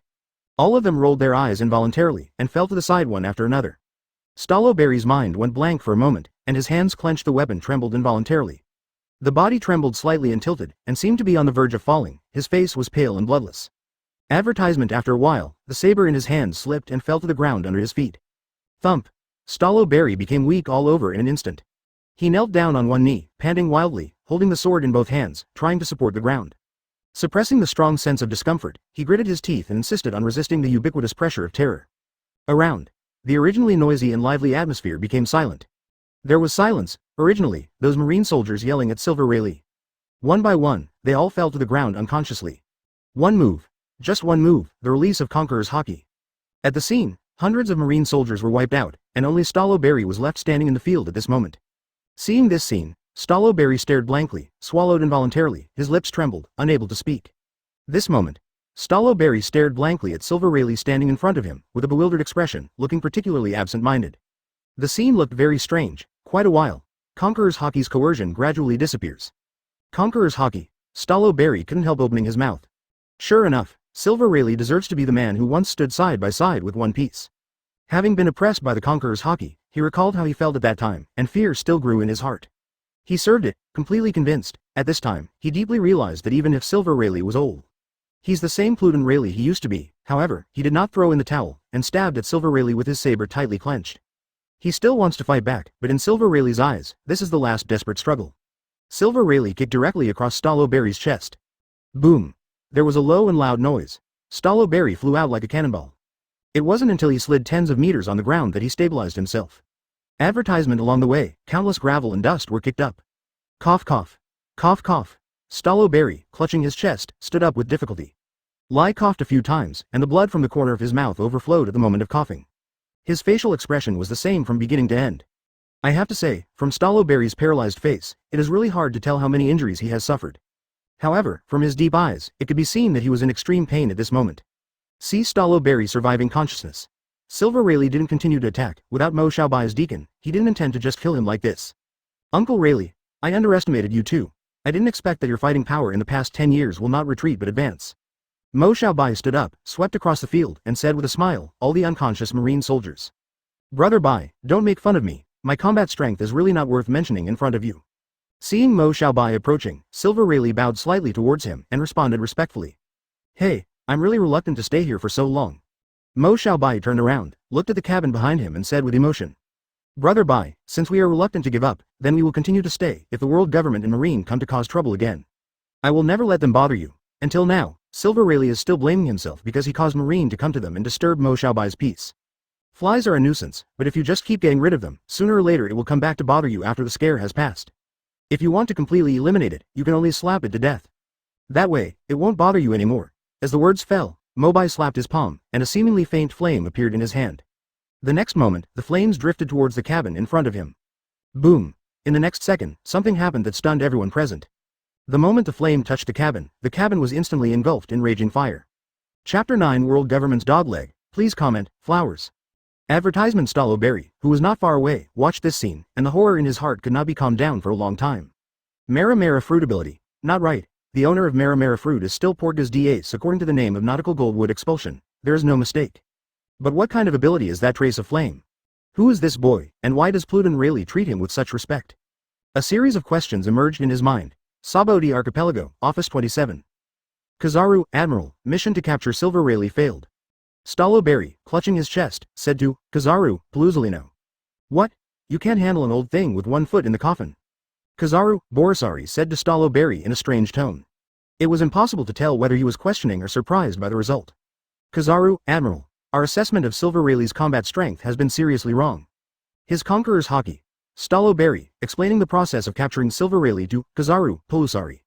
All of them rolled their eyes involuntarily, and fell to the side one after another. Staloberry's mind went blank for a moment, and his hands clenched, the weapon trembled involuntarily. The body trembled slightly and tilted, and seemed to be on the verge of falling. His face was pale and bloodless. Advertisement. After a while, the saber in his hand slipped and fell to the ground under his feet. Thump. Staloberry became weak all over in an instant. He knelt down on one knee, panting wildly, holding the sword in both hands, trying to support the ground. Suppressing the strong sense of discomfort, he gritted his teeth and insisted on resisting the ubiquitous pressure of terror. Around, the originally noisy and lively atmosphere became silent. There was silence, originally, those Marine soldiers yelling at Silver Rayleigh. One by one, they all fell to the ground unconsciously. One move. Just one move, the release of Conqueror's haki. At the scene, hundreds of Marine soldiers were wiped out, and only Staloberry was left standing in the field at this moment. Seeing this scene, Staloberry stared blankly, swallowed involuntarily, his lips trembled, unable to speak. This moment, Staloberry stared blankly at Silver Rayleigh standing in front of him, with a bewildered expression, looking particularly absent-minded. The scene looked very strange. Quite a while. Conqueror's haki's coercion gradually disappears. Conqueror's haki. Staloberry couldn't help opening his mouth. Sure enough, Silver Rayleigh deserves to be the man who once stood side by side with One Piece. Having been oppressed by the Conqueror's haki, he recalled how he felt at that time, and fear still grew in his heart. He served it, completely convinced. At this time, he deeply realized that even if Silver Rayleigh was old, he's the same Pluton Rayleigh he used to be. However, he did not throw in the towel, and stabbed at Silver Rayleigh with his saber tightly clenched. He still wants to fight back, but in Silver Rayleigh's eyes, this is the last desperate struggle. Silver Rayleigh kicked directly across Staloberry's chest. Boom. There was a low and loud noise. Staloberry flew out like a cannonball. It wasn't until he slid tens of meters on the ground that he stabilized himself. Advertisement along the way, countless gravel and dust were kicked up. Cough cough. Cough cough. Staloberry, clutching his chest, stood up with difficulty. Lai coughed a few times, and the blood from the corner of his mouth overflowed at the moment of coughing. His facial expression was the same from beginning to end. I have to say, from Staloberry's paralyzed face, it is really hard to tell how many injuries he has suffered. However, from his deep eyes, it could be seen that he was in extreme pain at this moment. See Staloberry surviving consciousness. Silver Rayleigh didn't continue to attack. Without Mo Xiaobai's deacon, he didn't intend to just kill him like this. Uncle Rayleigh, I underestimated you too. I didn't expect that your fighting power in the past 10 years will not retreat but advance. Mo Xiaobai stood up, swept across the field, and said with a smile, all the unconscious Marine soldiers. Brother Bai, don't make fun of me. My combat strength is really not worth mentioning in front of you. Seeing Mo Xiaobai approaching, Silver Rayleigh bowed slightly towards him and responded respectfully. Hey, I'm really reluctant to stay here for so long. Mo Xiaobai turned around, looked at the cabin behind him and said with emotion. Brother Bai, since we are reluctant to give up, then we will continue to stay if the world government and Marine come to cause trouble again. I will never let them bother you. Until now, Silver Rayleigh is still blaming himself because he caused Marine to come to them and disturb Mo Xiaobai's peace. Flies are a nuisance, but if you just keep getting rid of them, sooner or later it will come back to bother you after the scare has passed. If you want to completely eliminate it, you can only slap it to death. That way, it won't bother you anymore. As the words fell, Mobai slapped his palm, and a seemingly faint flame appeared in his hand. The next moment, the flames drifted towards the cabin in front of him. Boom! In the next second, something happened that stunned everyone present. The moment the flame touched the cabin was instantly engulfed in raging fire. Chapter 9 World Government's Dogleg. Please comment, flowers. Advertisement. Staloberry, who was not far away, watched this scene, and the horror in his heart could not be calmed down for a long time. Mara fruit ability. Not right. The owner of Mara fruit is still Portgas d'Ace according to the name of Nautical Gold Wood Expulsion. There is no mistake. But what kind of ability is that trace of flame? Who is this boy, and why does Pluton Rayleigh treat him with such respect? A series of questions emerged in his mind. Sabaody Archipelago, Office 27. Kizaru, Admiral, mission to capture Silver Rayleigh failed. Staloberry, clutching his chest, said to Kizaru, Paluzolino. What? You can't handle an old thing with one foot in the coffin. Kizaru, Borisari said to Staloberry in a strange tone. It was impossible to tell whether he was questioning or surprised by the result. Kizaru, Admiral, our assessment of Silver Rayleigh's combat strength has been seriously wrong. His conqueror's haki. Staloberry, explaining the process of capturing Silver Rayleigh to Kizaru, Palusari.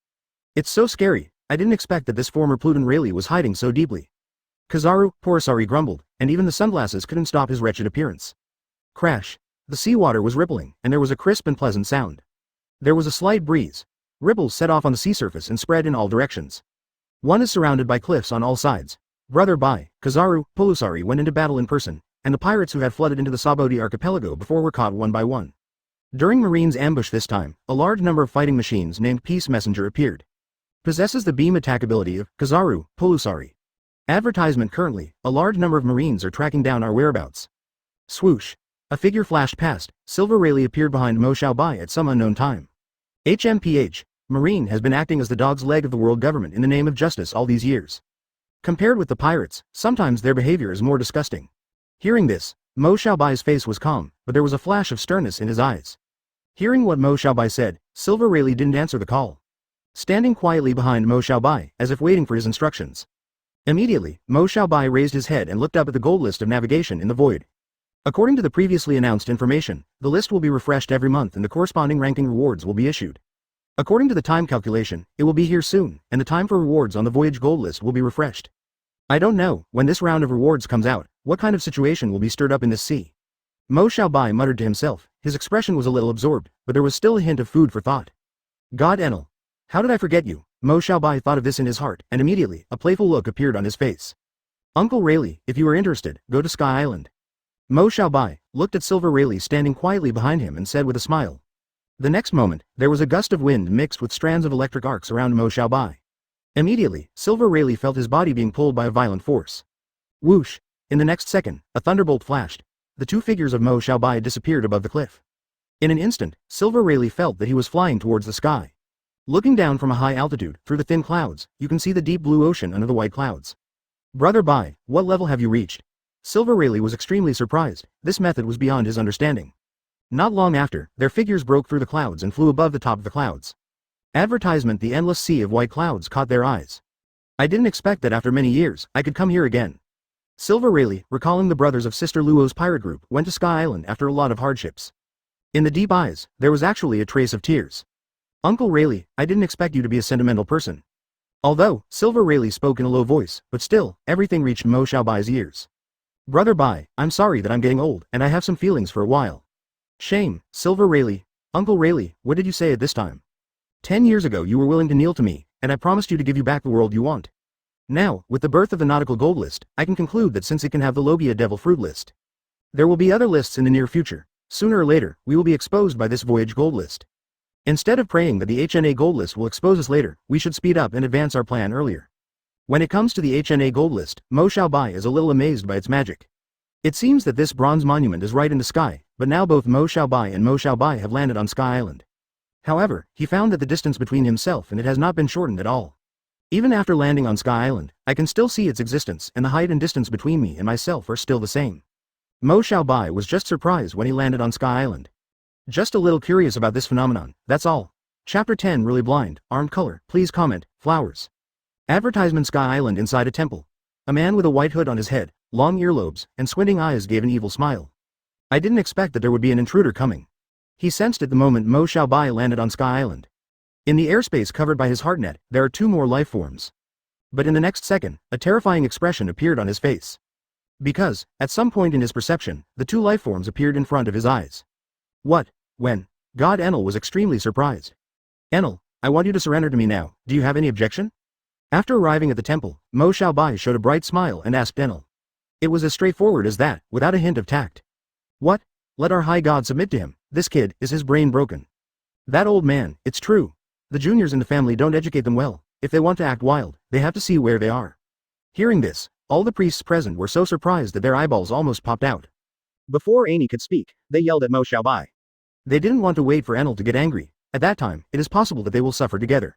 It's so scary, I didn't expect that this former Pluton Rayleigh was hiding so deeply. Kizaru, Porosari grumbled, and even the sunglasses couldn't stop his wretched appearance. Crash. The seawater was rippling, and there was a crisp and pleasant sound. There was a slight breeze. Ripples set off on the sea surface and spread in all directions. One is surrounded by cliffs on all sides. Brother Bai, Kizaru, Polusari went into battle in person, and the pirates who had flooded into the Sabaody archipelago before were caught one by one. During Marine's ambush this time, a large number of fighting machines named Peace Messenger appeared. Possesses the beam attack ability of Kizaru, Polusari. Advertisement currently, a large number of Marines are tracking down our whereabouts. Swoosh. A figure flashed past. Silver Rayleigh appeared behind Mo Xiaobai at some unknown time. HMPH. Marine has been acting as the dog's leg of the world government in the name of justice all these years. Compared with the pirates, sometimes their behavior is more disgusting. Hearing this, Mo Xiaobai's face was calm, but there was a flash of sternness in his eyes. Hearing what Mo Xiaobai said, Silver Rayleigh didn't answer the call. Standing quietly behind Mo Xiaobai, as if waiting for his instructions. Immediately, Mo Xiaobai raised his head and looked up at the gold list of navigation in the void. According to the previously announced information, the list will be refreshed every month and the corresponding ranking rewards will be issued. According to the time calculation, it will be here soon, and the time for rewards on the Voyage gold list will be refreshed. I don't know, when this round of rewards comes out, what kind of situation will be stirred up in this sea. Mo Xiaobai muttered to himself. His expression was a little absorbed, but there was still a hint of food for thought. God Enel. How did I forget you? Mo Xiaobai thought of this in his heart, and immediately, a playful look appeared on his face. Uncle Rayleigh, if you are interested, go to Sky Island. Mo Xiaobai looked at Silver Rayleigh standing quietly behind him and said with a smile. The next moment, there was a gust of wind mixed with strands of electric arcs around Mo Xiaobai. Immediately, Silver Rayleigh felt his body being pulled by a violent force. Whoosh! In the next second, a thunderbolt flashed. The two figures of Mo Xiaobai disappeared above the cliff. In an instant, Silver Rayleigh felt that he was flying towards the sky. Looking down from a high altitude, through the thin clouds, you can see the deep blue ocean under the white clouds. Brother Bai, what level have you reached? Silver Rayleigh was extremely surprised. This method was beyond his understanding. Not long after, their figures broke through the clouds and flew above the top of the clouds. Advertisement: the endless sea of white clouds caught their eyes. I didn't expect that after many years, I could come here again. Silver Rayleigh, recalling the brothers of Sister Luo's pirate group, went to Sky Island after a lot of hardships. In the deep eyes, there was actually a trace of tears. Uncle Rayleigh, I didn't expect you to be a sentimental person. Although, Silver Rayleigh spoke in a low voice, but still, everything reached Mo Xiaobai's ears. Brother Bai, I'm sorry that I'm getting old, and I have some feelings for a while. Shame, Silver Rayleigh. Uncle Rayleigh, what did you say at this time? 10 years ago you were willing to kneel to me, and I promised you to give you back the world you want. Now, with the birth of the Nautical Gold List, I can conclude that since it can have the Logia Devil Fruit List, there will be other lists in the near future. Sooner or later, we will be exposed by this Voyage Gold List. Instead of praying that the HNA Gold List will expose us later, we should speed up and advance our plan earlier. When it comes to the HNA Gold List, Mo Xiaobai is a little amazed by its magic. It seems that this bronze monument is right in the sky, but now both Mo Xiaobai and Mo Xiaobai have landed on Sky Island. However, he found that the distance between himself and it has not been shortened at all. Even after landing on Sky Island, I can still see its existence, and the height and distance between me and myself are still the same. Mo Xiaobai was just surprised when he landed on Sky Island. Just a little curious about this phenomenon, that's all. Chapter 10 Really Blind, Armed Color, please comment, flowers. Advertisement: Sky Island inside a temple. A man with a white hood on his head, long earlobes, and squinting eyes gave an evil smile. I didn't expect that there would be an intruder coming. He sensed it the moment Mo Xiaobai landed on Sky Island. In the airspace covered by his heartnet, there are two more life forms. But in the next second, a terrifying expression appeared on his face. Because, at some point in his perception, the two life forms appeared in front of his eyes. What? When? God Enel was extremely surprised. Enel, I want you to surrender to me now, do you have any objection? After arriving at the temple, Mo Xiaobai showed a bright smile and asked Enel. It was as straightforward as that, without a hint of tact. What? Let our high god submit to him. This kid, is his brain broken? That old man, it's true. The juniors in the family don't educate them well. If they want to act wild, they have to see where they are. Hearing this, all the priests present were so surprised that their eyeballs almost popped out. Before Annie could speak, they yelled at Mo Xiaobai. They didn't want to wait for Enel to get angry. At that time, it is possible that they will suffer together.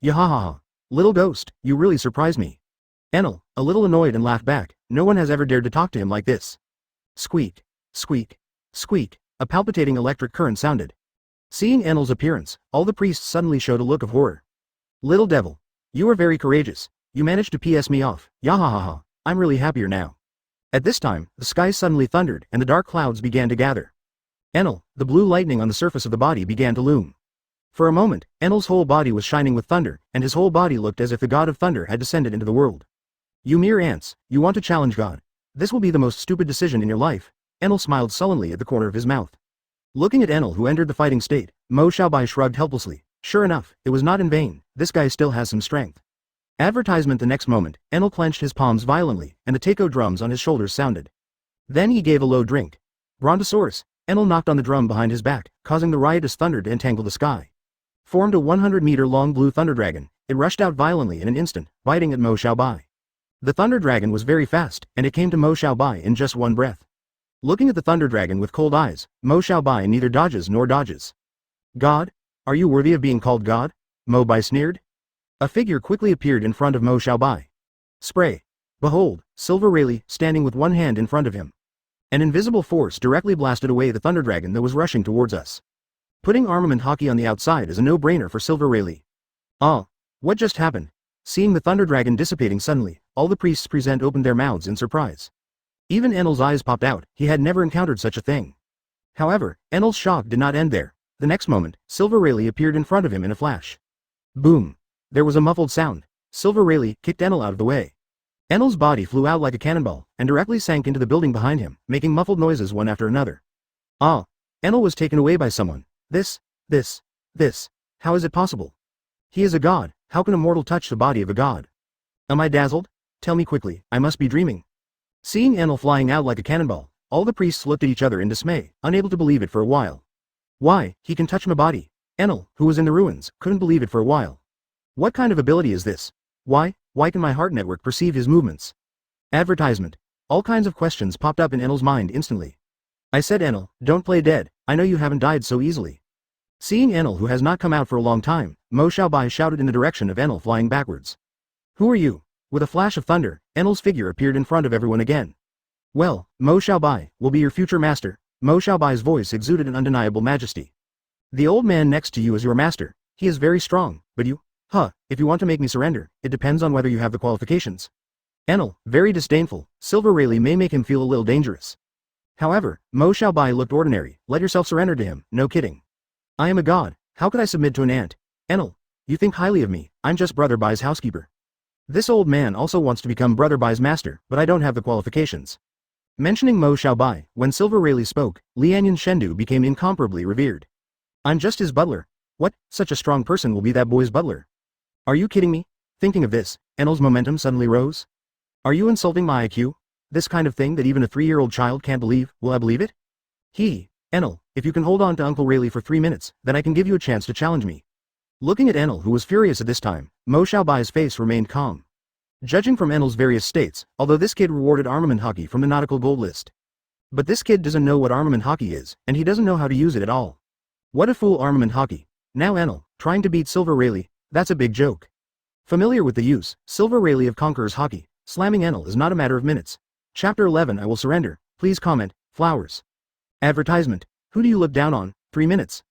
Yahahaha. Little ghost, you really surprised me. Enel, a little annoyed and laughed back. No one has ever dared to talk to him like this. Squeak. Squeak. Squeak. A palpitating electric current sounded. Seeing Enel's appearance, all the priests suddenly showed a look of horror. Little devil. You are very courageous. You managed to PS me off. Yahahaha. I'm really happier now. At this time, the sky suddenly thundered and the dark clouds began to gather. Enel, the blue lightning on the surface of the body began to loom. For a moment, Enel's whole body was shining with thunder, and his whole body looked as if the god of thunder had descended into the world. You mere ants, you want to challenge God. This will be the most stupid decision in your life. Enel smiled sullenly at the corner of his mouth. Looking at Enel, who entered the fighting state, Xiaobai shrugged helplessly. Sure enough, it was not in vain, this guy still has some strength. Advertisement. The next moment, Enel clenched his palms violently, and the taiko drums on his shoulders sounded. Then he gave a low drink. Brontosaurus. Enel knocked on the drum behind his back, causing the riotous thunder to entangle the sky. Formed a 100-meter-long blue thunder dragon, it rushed out violently in an instant, biting at Xiaobai. The thunder dragon was very fast, and it came to Xiaobai in just one breath. Looking at the thunder dragon with cold eyes, Xiaobai neither dodges nor dodges. God? Are you worthy of being called God? Xiaobai sneered. A figure quickly appeared in front of Xiaobai. Spray. Behold, Silver Rayleigh, standing with one hand in front of him. An invisible force directly blasted away the thunder dragon that was rushing towards us. Putting armament hockey on the outside is a no-brainer for Silver Rayleigh. Ah, what just happened? Seeing the thunder dragon dissipating suddenly, all the priests present opened their mouths in surprise. Even Enel's eyes popped out, he had never encountered such a thing. However, Enel's shock did not end there. The next moment, Silver Rayleigh appeared in front of him in a flash. Boom! There was a muffled sound. Silver Rayleigh kicked Enel out of the way. Enel's body flew out like a cannonball, and directly sank into the building behind him, making muffled noises one after another. Ah! Enel was taken away by someone. This. How is it possible? He is a god, how can a mortal touch the body of a god? Am I dazzled? Tell me quickly, I must be dreaming. Seeing Enel flying out like a cannonball, all the priests looked at each other in dismay, unable to believe it for a while. Why, he can touch my body. Enel, who was in the ruins, couldn't believe it for a while. What kind of ability is this? Why can my heart network perceive his movements? Advertisement. All kinds of questions popped up in Enel's mind instantly. I said, Enel, don't play dead, I know you haven't died so easily. Seeing Enel, who has not come out for a long time, Xiaobai shouted in the direction of Enel, flying backwards. Who are you? With a flash of thunder, Enel's figure appeared in front of everyone again. Well, Xiaobai will be your future master. Xiaobai's voice exuded an undeniable majesty. The old man next to you is your master. He is very strong, but you? If you want to make me surrender, it depends on whether you have the qualifications. Enel, very disdainful, Silver Rayleigh may make him feel a little dangerous. However, Xiaobai looked ordinary. Let yourself surrender to him, no kidding. I am a god, how could I submit to an ant? Enel, you think highly of me, I'm just Brother Bai's housekeeper. This old man also wants to become Brother Bai's master, but I don't have the qualifications. Mentioning Xiaobai, when Silver Rayleigh spoke, Lianyan Shendu became incomparably revered. I'm just his butler. What, such a strong person will be that boy's butler? Are you kidding me? Thinking of this, Enel's momentum suddenly rose. Are you insulting my IQ? This kind of thing that even a 3-year-old child can't believe, will I believe it? Enel, if you can hold on to Uncle Rayleigh for 3 minutes, then I can give you a chance to challenge me. Looking at Enel, who was furious at this time, Xiaobai's face remained calm. Judging from Enel's various states, although this kid rewarded armament hockey from the Nautical Gold List. But this kid doesn't know what armament hockey is, and he doesn't know how to use it at all. What a fool armament hockey. Now Enel, trying to beat Silver Rayleigh, that's a big joke. Familiar with the use, Silver Rayleigh of Conqueror's hockey, slamming Enel is not a matter of minutes. Chapter 11 I will surrender, please comment, flowers. Advertisement. Who do you look down on? 3 minutes.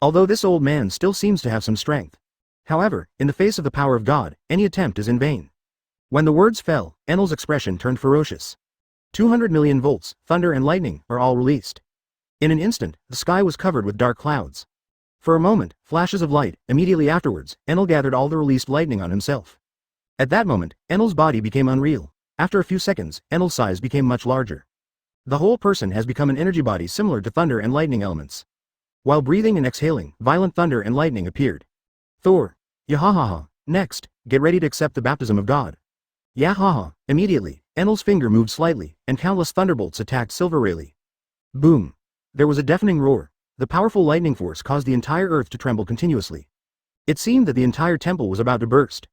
Although this old man still seems to have some strength. However, in the face of the power of God, any attempt is in vain. When the words fell, Enel's expression turned ferocious. 200 million volts, thunder and lightning, are all released. In an instant, the sky was covered with dark clouds. For a moment, flashes of light, immediately afterwards, Enel gathered all the released lightning on himself. At that moment, Enel's body became unreal. After a few seconds, Enel's size became much larger. The whole person has become an energy body similar to thunder and lightning elements. While breathing and exhaling, violent thunder and lightning appeared. Thor. Yahahaha. Next, get ready to accept the baptism of God. Yahaha. Immediately, Enel's finger moved slightly, and countless thunderbolts attacked Silver Rayleigh. Boom. There was a deafening roar. The powerful lightning force caused the entire earth to tremble continuously. It seemed that the entire temple was about to burst.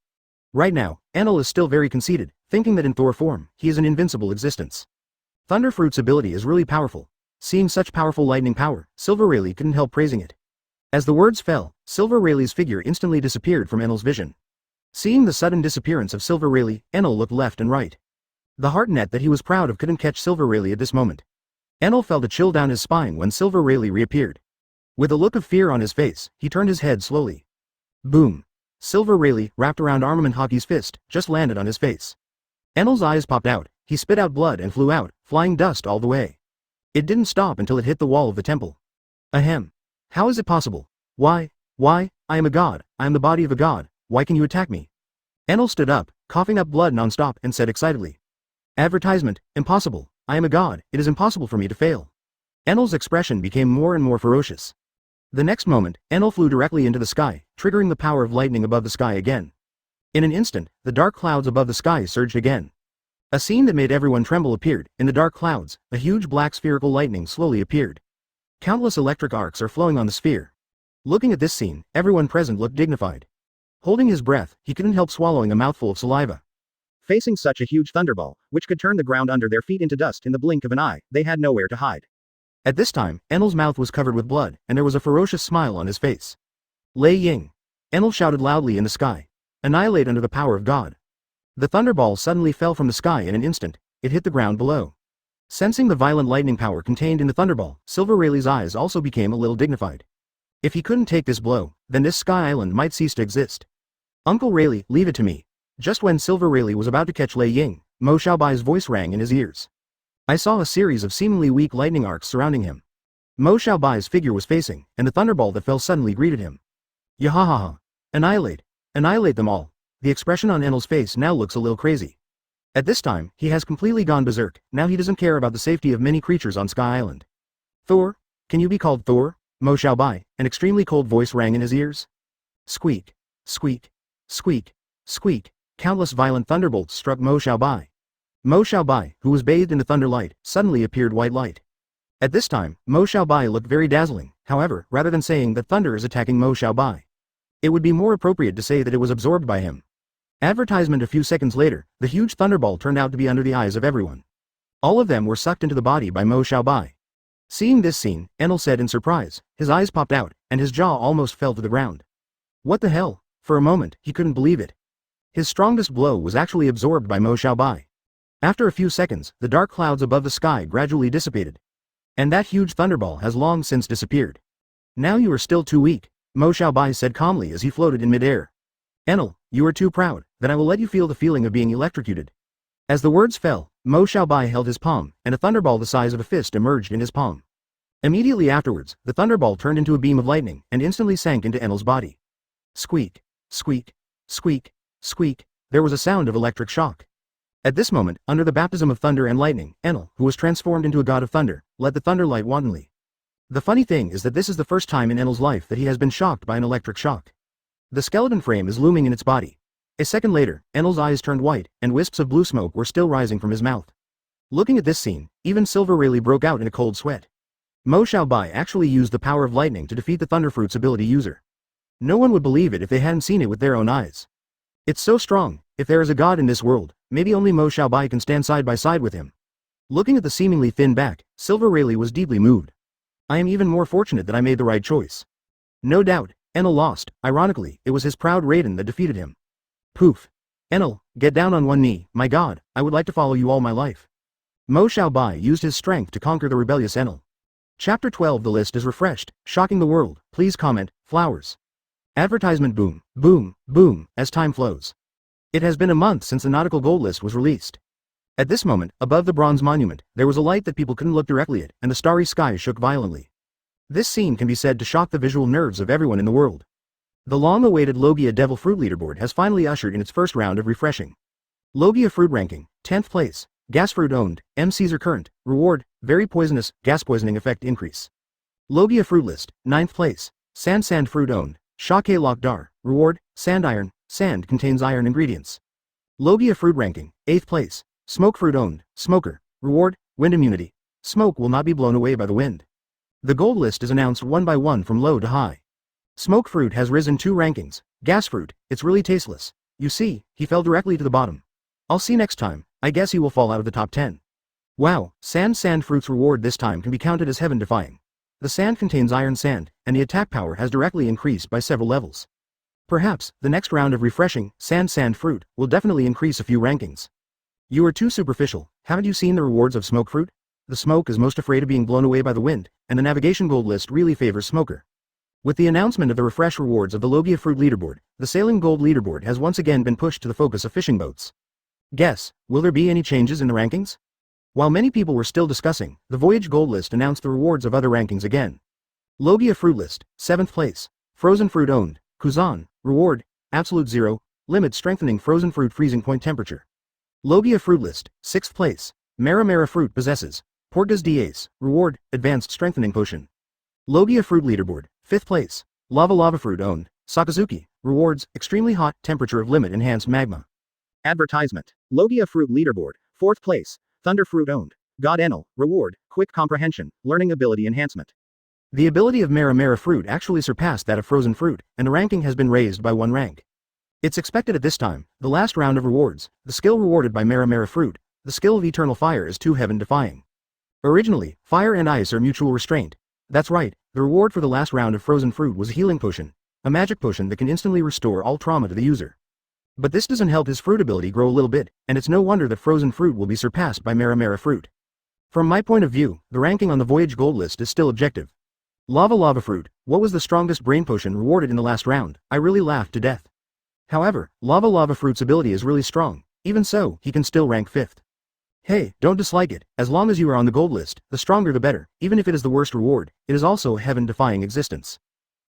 Right now, Enel is still very conceited, thinking that in Thor form, he is an invincible existence. Thunderfruit's ability is really powerful. Seeing such powerful lightning power, Silver Rayleigh couldn't help praising it. As the words fell, Silver Rayleigh's figure instantly disappeared from Enel's vision. Seeing the sudden disappearance of Silver Rayleigh, Enel looked left and right. The heart net that he was proud of couldn't catch Silver Rayleigh at this moment. Enel felt a chill down his spine when Silver Rayleigh reappeared. With a look of fear on his face, he turned his head slowly. Boom. Silver Rayleigh, wrapped around armament hockey's fist, just landed on his face. Enel's eyes popped out, he spit out blood and flew out, flying dust all the way. It didn't stop until it hit the wall of the temple. Ahem. How is it possible? Why, I am a god, I am the body of a god, why can you attack me? Enel stood up, coughing up blood non-stop, and said excitedly. Advertisement, impossible. I am a god, it is impossible for me to fail. Enel's expression became more and more ferocious. The next moment, Enel flew directly into the sky, triggering the power of lightning above the sky again. In an instant, the dark clouds above the sky surged again. A scene that made everyone tremble appeared. In the dark clouds, a huge black spherical lightning slowly appeared. Countless electric arcs are flowing on the sphere. Looking at this scene, everyone present looked dignified. Holding his breath, he couldn't help swallowing a mouthful of saliva. Facing such a huge thunderball, which could turn the ground under their feet into dust in the blink of an eye, they had nowhere to hide. At this time, Enel's mouth was covered with blood, and there was a ferocious smile on his face. Lei Ying! Enel shouted loudly in the sky. Annihilate under the power of God. The thunderball suddenly fell from the sky in an instant. It hit the ground below. Sensing the violent lightning power contained in the thunderball, Silver Rayleigh's eyes also became a little dignified. If he couldn't take this blow, then this sky island might cease to exist. Uncle Rayleigh, leave it to me. Just when Silver Rayleigh was about to catch Lei Ying, Mo Xiaobai's voice rang in his ears. I saw a series of seemingly weak lightning arcs surrounding him. Mo Xiaobai's figure was facing, and the thunderball that fell suddenly greeted him. Yahahaha. Annihilate. Annihilate them all. The expression on Enel's face now looks a little crazy. At this time, he has completely gone berserk. Now he doesn't care about the safety of many creatures on Sky Island. Thor? Can you be called Thor? Mo Xiaobai, an extremely cold voice rang in his ears. Squeak. Squeak. Squeak. Squeak. Countless violent thunderbolts struck Mo Xiaobai. Mo Xiaobai, who was bathed in the thunder light, suddenly appeared white light. At this time, Mo Xiaobai looked very dazzling. However, rather than saying that thunder is attacking Mo Xiaobai, it would be more appropriate to say that it was absorbed by him. Advertisement. A few seconds later, the huge thunderball turned out to be under the eyes of everyone. All of them were sucked into the body by Mo Xiaobai. Seeing this scene, Enel said in surprise. His eyes popped out, and his jaw almost fell to the ground. What the hell? For a moment, he couldn't believe it. His strongest blow was actually absorbed by Mo Xiaobai. After a few seconds, the dark clouds above the sky gradually dissipated. And that huge thunderball has long since disappeared. Now you are still too weak, Mo Xiaobai said calmly as he floated in midair. Enel, you are too proud, then I will let you feel the feeling of being electrocuted. As the words fell, Mo Xiaobai held his palm, and a thunderball the size of a fist emerged in his palm. Immediately afterwards, the thunderball turned into a beam of lightning, and instantly sank into Enel's body. Squeak, squeak, squeak, squeak, there was a sound of electric shock. At this moment, under the baptism of thunder and lightning, Enel, who was transformed into a god of thunder, led the thunderlight wantonly. The funny thing is that this is the first time in Enel's life that he has been shocked by an electric shock. The skeleton frame is looming in its body. A second later, Enel's eyes turned white, and wisps of blue smoke were still rising from his mouth. Looking at this scene, even Silver Rayleigh broke out in a cold sweat. Mo Xiaobai actually used the power of lightning to defeat the Thunderfruit's ability user. No one would believe it if they hadn't seen it with their own eyes. It's so strong. If there is a god in this world, maybe only Mo Xiaobai can stand side by side with him. Looking at the seemingly thin back, Silver Rayleigh was deeply moved. I am even more fortunate that I made the right choice. No doubt, Enel lost. Ironically, it was his proud Raiden that defeated him. Poof. Enel, get down on one knee. My god, I would like to follow you all my life. Mo Xiaobai used his strength to conquer the rebellious Enel. Chapter 12. The list is refreshed, shocking the world. Please comment, flowers. Advertisement. Boom, boom, boom, as time flows. It has been a month since the Nautical Gold List was released. At this moment, above the bronze monument, there was a light that people couldn't look directly at, and the starry sky shook violently. This scene can be said to shock the visual nerves of everyone in the world. The long-awaited Logia Devil Fruit Leaderboard has finally ushered in its first round of refreshing. Logia Fruit Ranking, 10th place. Gas Fruit Owned, M. Caesar Current, Reward, Very Poisonous, Gas Poisoning Effect Increase. Logia Fruit List, 9th place. Sand Fruit Owned, Shake Lock Dar, Reward, Sand Iron, Sand contains iron ingredients. Logia Fruit Ranking, 8th place. Smoke Fruit Owned, Smoker, Reward, Wind Immunity. Smoke will not be blown away by the wind. The gold list is announced one by one from low to high. Smoke Fruit has risen 2 rankings. Gas Fruit, it's really tasteless. You see, he fell directly to the bottom. I'll see next time, I guess he will fall out of the top 10. Wow, Sand Fruit's reward this time can be counted as heaven-defying. The sand contains iron sand, and the attack power has directly increased by several levels. Perhaps, the next round of refreshing, Sand Fruit, will definitely increase a few rankings. You are too superficial. Haven't you seen the rewards of Smoke Fruit? The smoke is most afraid of being blown away by the wind, and the navigation gold list really favors Smoker. With the announcement of the refresh rewards of the Logia Fruit Leaderboard, the Sailing Gold Leaderboard has once again been pushed to the focus of fishing boats. Guess, will there be any changes in the rankings? While many people were still discussing, the Voyage Gold List announced the rewards of other rankings again. Logia Fruit List, 7th place. Frozen Fruit Owned, Kuzan, Reward, Absolute 0, limit strengthening frozen fruit freezing point temperature. Logia fruit list, 6th place. Paramecia fruit possesses. Portas d'Ace, reward, advanced strengthening potion. Logia fruit leaderboard, 5th place. Lava fruit owned. Sakazuki, rewards, extremely hot temperature of limit enhanced magma. Advertisement. Logia fruit leaderboard, 4th place. Thunder fruit owned. God Enel, reward, quick comprehension, learning ability enhancement. The ability of Paramecia fruit actually surpassed that of frozen fruit, and the ranking has been raised by 1 rank. It's expected at this time, the last round of rewards, the skill rewarded by Paramecia fruit, the skill of eternal fire is too heaven defying. Originally, fire and ice are mutual restraint. That's right, the reward for the last round of frozen fruit was a healing potion, a magic potion that can instantly restore all trauma to the user. But this doesn't help his fruit ability grow a little bit, and it's no wonder that frozen fruit will be surpassed by Paramecia fruit. From my point of view, the ranking on the Voyage Gold List is still objective. Lava fruit, what was the strongest brain potion rewarded in the last round? I really laughed to death. However, lava fruit's ability is really strong, even so, he can still rank 5th. Hey, don't dislike it, as long as you are on the gold list, the stronger the better, even if it is the worst reward, it is also a heaven-defying existence.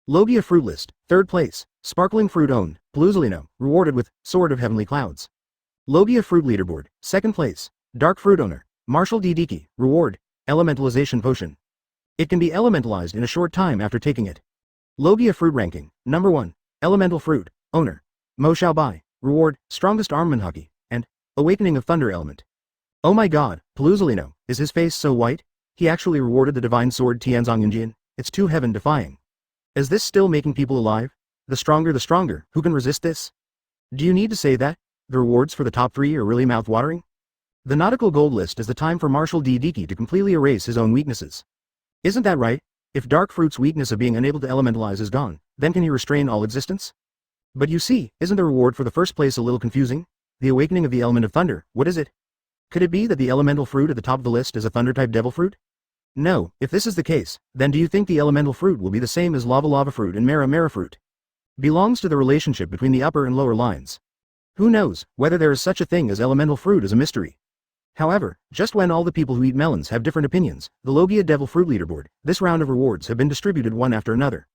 Logia fruit list, 3rd place, sparkling fruit owned, Paluzolino, rewarded with, sword of heavenly clouds. Logia fruit leaderboard, 2nd place, dark fruit owner, Marshall D. Diki, reward, elementalization potion. It can be elementalized in a short time after taking it. Logia fruit ranking, number 1, elemental fruit, owner, Xiaobai, reward, strongest armament hockey, and, awakening of thunder element. Oh my god, Paluzolino, is his face so white? He actually rewarded the divine sword Tianzong Yunjian, it's too heaven defying. Is this still making people alive? The stronger, who can resist this? Do you need to say that? The rewards for the top 3 are really mouth-watering? The Nautical Gold List is the time for Marshall D. Diki to completely erase his own weaknesses. Isn't that right? If Dark Fruit's weakness of being unable to elementalize is gone, then can he restrain all existence? But you see, isn't the reward for the first place a little confusing? The awakening of the element of thunder, what is it? Could it be that the elemental fruit at the top of the list is a thunder-type devil fruit? No, if this is the case, then do you think the elemental fruit will be the same as lava fruit and Paramecia fruit? Belongs to the relationship between the upper and lower lines. Who knows, whether there is such a thing as elemental fruit is a mystery. However, just when all the people who eat melons have different opinions, the Logia Devil Fruit Leaderboard, this round of rewards have been distributed one after another.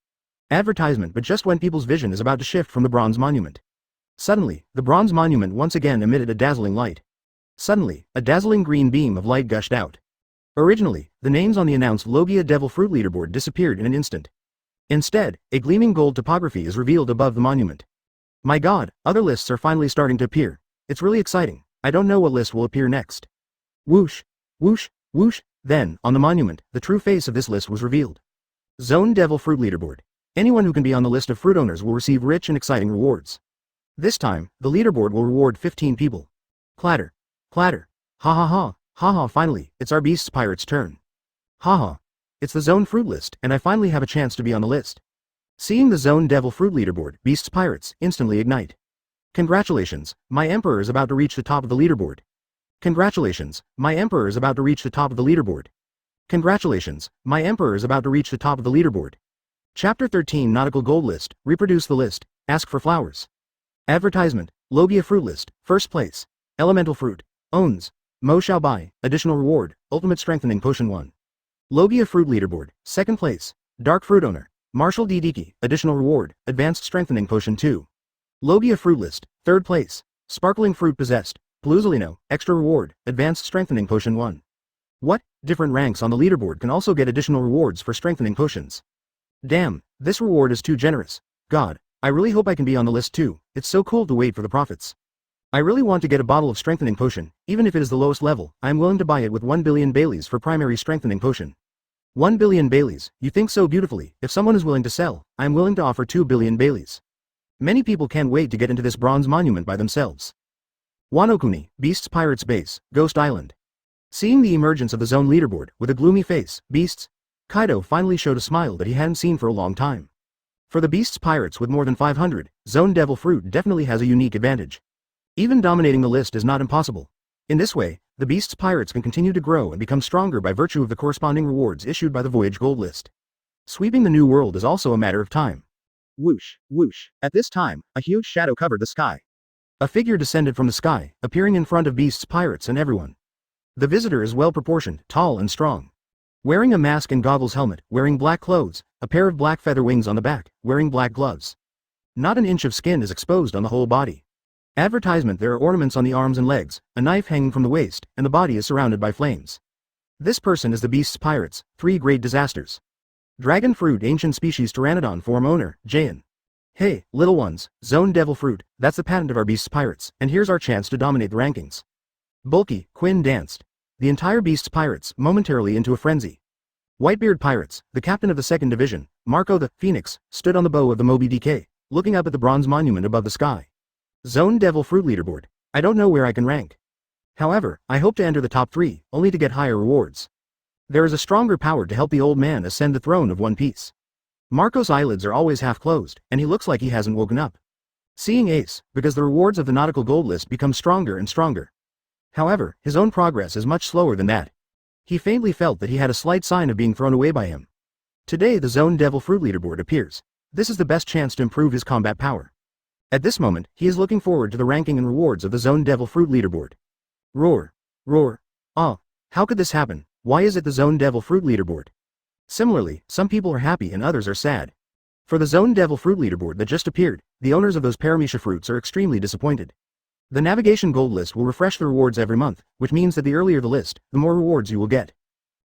Advertisement, but just when people's vision is about to shift from the bronze monument. Suddenly, the bronze monument once again emitted a dazzling light. Suddenly, a dazzling green beam of light gushed out. Originally, the names on the announced Logia Devil Fruit Leaderboard disappeared in an instant. Instead, a gleaming gold topography is revealed above the monument. My god, other lists are finally starting to appear. It's really exciting. I don't know what list will appear next. Whoosh, whoosh, whoosh. Then, on the monument, the true face of this list was revealed. Zone Devil Fruit Leaderboard. Anyone who can be on the list of fruit owners will receive rich and exciting rewards. This time, the leaderboard will reward 15 people. Clatter. Clatter. Ha ha ha. Ha ha, finally, it's our Beasts Pirates' turn. Ha ha. It's the Zone Fruit list, and I finally have a chance to be on the list. Seeing the Zone Devil Fruit Leaderboard, Beasts Pirates instantly ignite. Congratulations, my Emperor is about to reach the top of the leaderboard. Congratulations, my Emperor is about to reach the top of the leaderboard. Congratulations, my Emperor is about to reach the top of the leaderboard. Chapter 13 Nautical Gold List, reproduce the list, ask for flowers. Advertisement, Logia Fruit List, first place. Elemental Fruit, owns. Xiaobai, additional reward, ultimate strengthening potion 1. Logia Fruit Leaderboard, second place. Dark Fruit Owner, Marshall D. Diki, additional reward, advanced strengthening potion 2. Logia Fruit List, third place. Sparkling Fruit Possessed, Paluzolino, extra reward, advanced strengthening potion 1. What? Different ranks on the leaderboard can also get additional rewards for strengthening potions. Damn, this reward is too generous. God, I really hope I can be on the list too. It's so cool to wait for the profits. I really want to get a bottle of strengthening potion, even if it is the lowest level. I am willing to buy it with 1 billion Baileys for primary strengthening potion. 1 billion Baileys, you think so beautifully. If someone is willing to sell, I am willing to offer 2 billion Baileys. Many people can't wait to get into this bronze monument by themselves. Wanokuni, Beasts Pirates Base, Ghost Island. Seeing the emergence of the zone leaderboard, with a gloomy face, Beasts, Kaido finally showed a smile that he hadn't seen for a long time. For the Beasts Pirates with more than 500, Zone Devil Fruit definitely has a unique advantage. Even dominating the list is not impossible. In this way, the Beasts Pirates can continue to grow and become stronger by virtue of the corresponding rewards issued by the Voyage Gold List. Sweeping the new world is also a matter of time. Whoosh, whoosh. At this time, a huge shadow covered the sky. A figure descended from the sky, appearing in front of Beasts Pirates and everyone. The visitor is well proportioned, tall and strong. Wearing a mask and goggles helmet, wearing black clothes, a pair of black feather wings on the back, wearing black gloves. Not an inch of skin is exposed on the whole body. Advertisement: there are ornaments on the arms and legs, a knife hanging from the waist, and the body is surrounded by flames. This person is the beast's pirates, 3 great disasters. Dragon fruit, ancient species, pteranodon form, owner, Jayan. Hey, little ones, zone devil fruit, that's the patent of our beast's pirates, and here's our chance to dominate the rankings. Bulky, Quinn danced. The entire beast's pirates, momentarily into a frenzy. Whitebeard pirates, the captain of the 2nd division, Marco the Phoenix, stood on the bow of the Moby DK, looking up at the bronze monument above the sky. Zone devil fruit leaderboard. I don't know where I can rank. However, I hope to enter the top 3, only to get higher rewards. There is a stronger power to help the old man ascend the throne of One Piece. Marco's eyelids are always half closed, and he looks like he hasn't woken up. Seeing Ace, because the rewards of the Nautical Gold List become stronger and stronger. However, his own progress is much slower than that. He faintly felt that he had a slight sign of being thrown away by him. Today the Zone Devil Fruit leaderboard appears. This is the best chance to improve his combat power. At this moment, he is looking forward to the ranking and rewards of the Zone Devil Fruit leaderboard. Roar. Roar. Ah. How could this happen? Why is it the Zone Devil Fruit leaderboard? Similarly, some people are happy and others are sad. For the Zone Devil Fruit leaderboard that just appeared, the owners of those Paramecia fruits are extremely disappointed. The Navigation Gold List will refresh the rewards every month, which means that the earlier the list, the more rewards you will get.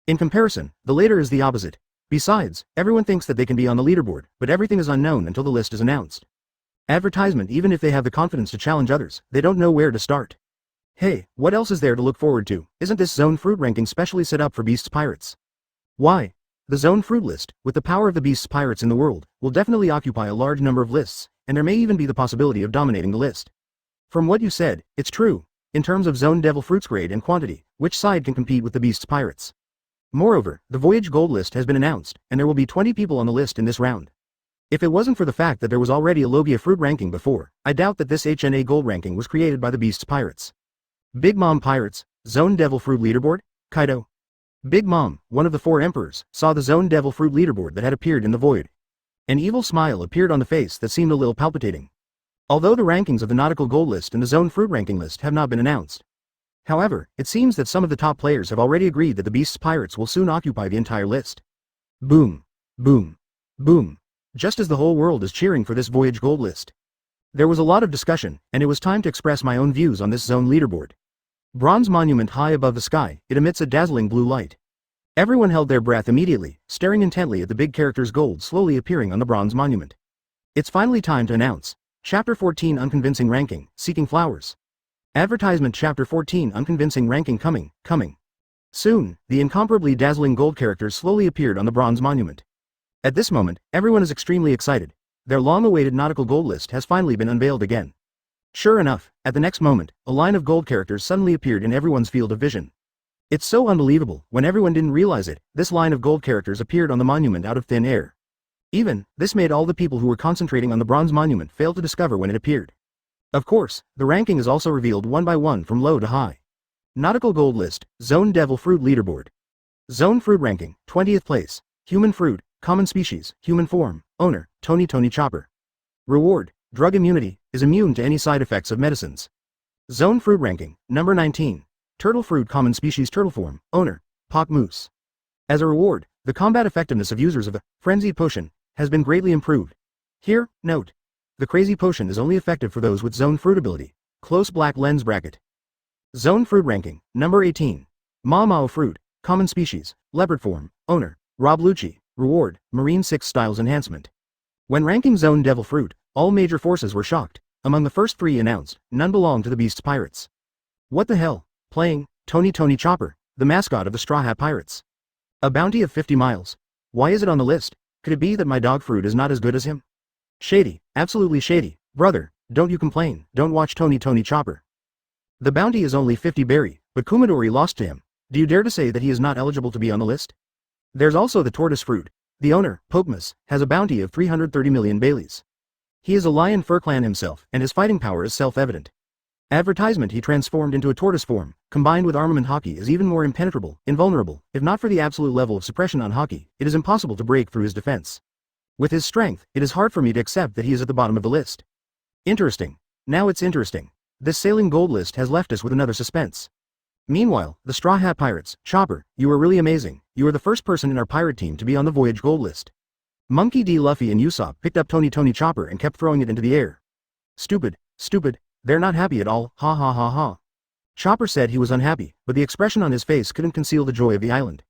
In comparison, the later is the opposite. Besides, everyone thinks that they can be on the leaderboard, but everything is unknown until the list is announced. Advertisement: even if they have the confidence to challenge others, they don't know where to start. Hey, what else is there to look forward to? Isn't this Zone Fruit ranking specially set up for Beast's Pirates? Why? The Zone Fruit list, with the power of the Beast's Pirates in the world, will definitely occupy a large number of lists, and there may even be the possibility of dominating the list. From what you said, it's true. In terms of Zone Devil Fruit's grade and quantity, which side can compete with the Beast's Pirates? Moreover, the Voyage Gold List has been announced, and there will be 20 people on the list in this round. If it wasn't for the fact that there was already a Logia Fruit ranking before, I doubt that this HNA Gold ranking was created by the Beast's Pirates. Big Mom Pirates, Zone Devil Fruit leaderboard, Kaido. Big Mom, one of the 4 emperors, saw the Zone Devil Fruit leaderboard that had appeared in the void. An evil smile appeared on the face that seemed a little palpitating. Although the rankings of the Nautical Gold List and the Zone Fruit ranking list have not been announced. However, it seems that some of the top players have already agreed that the Beast's Pirates will soon occupy the entire list. Boom. Boom. Boom. Just as the whole world is cheering for this Voyage Gold List. There was a lot of discussion, and it was time to express my own views on this Zone leaderboard. Bronze monument high above the sky, it emits a dazzling blue light. Everyone held their breath immediately, staring intently at the big characters gold slowly appearing on the bronze monument. It's finally time to announce. Chapter 14 Unconvincing Ranking, Seeking Flowers. Advertisement: Chapter 14 Unconvincing Ranking coming. Soon, the incomparably dazzling gold characters slowly appeared on the bronze monument. At this moment, everyone is extremely excited. Their long-awaited Nautical Gold List has finally been unveiled again. Sure enough, at the next moment, a line of gold characters suddenly appeared in everyone's field of vision. It's so unbelievable, when everyone didn't realize it, this line of gold characters appeared on the monument out of thin air. This made all the people who were concentrating on the bronze monument fail to discover when it appeared. Of course, the ranking is also revealed one by one from low to high. Nautical Gold List, Zone Devil Fruit leaderboard. Zone Fruit ranking, 20th place, Human Fruit, Common Species, Human Form, Owner, Tony Chopper. Reward, Drug Immunity, is immune to any side effects of medicines. Zone Fruit ranking, number 19. Turtle Fruit, Common Species, Turtle Form, Owner, Pak Moose. As a reward, the combat effectiveness of users of the Frenzied Potion has been greatly improved. Here, note. The Crazy Potion is only effective for those with Zone Fruit ability. Close black lens bracket. Zone Fruit ranking, number 18. Mao Fruit, Common Species, Leopard Form, Owner, Rob Lucci. Reward, Marine 6 Styles Enhancement. When ranking Zone Devil Fruit, all major forces were shocked. Among the first 3 announced, none belonged to the Beast's Pirates. What the hell? Playing Tony Chopper, the mascot of the Straw Hat Pirates. A bounty of 50 miles. Why is it on the list? Could it be that my dog fruit is not as good as him? Shady, absolutely shady. Brother, don't you complain, don't watch Tony Chopper. The bounty is only 50 berry, but Kumadori lost to him. Do you dare to say that he is not eligible to be on the list? There's also the Tortoise Fruit. The owner, Pokmas, has a bounty of 330 million Baileys. He is a Lion Fur Clan himself, and his fighting power is self-evident. Advertisement: he transformed into a tortoise form, combined with armament Haki is even more impenetrable, invulnerable. If not for the absolute level of suppression on Haki, it is impossible to break through his defense. With his strength, it is hard for me to accept that he is at the bottom of the list. Interesting. Now it's interesting. This Sailing Gold List has left us with another suspense. Meanwhile, the Straw Hat Pirates, Chopper, you are really amazing. You are the first person in our pirate team to be on the Voyage Gold List. Monkey D. Luffy and Usopp picked up Tony Chopper and kept throwing it into the air. Stupid. They're not happy at all, ha ha ha ha. Chopper said he was unhappy, but the expression on his face couldn't conceal the joy of the island.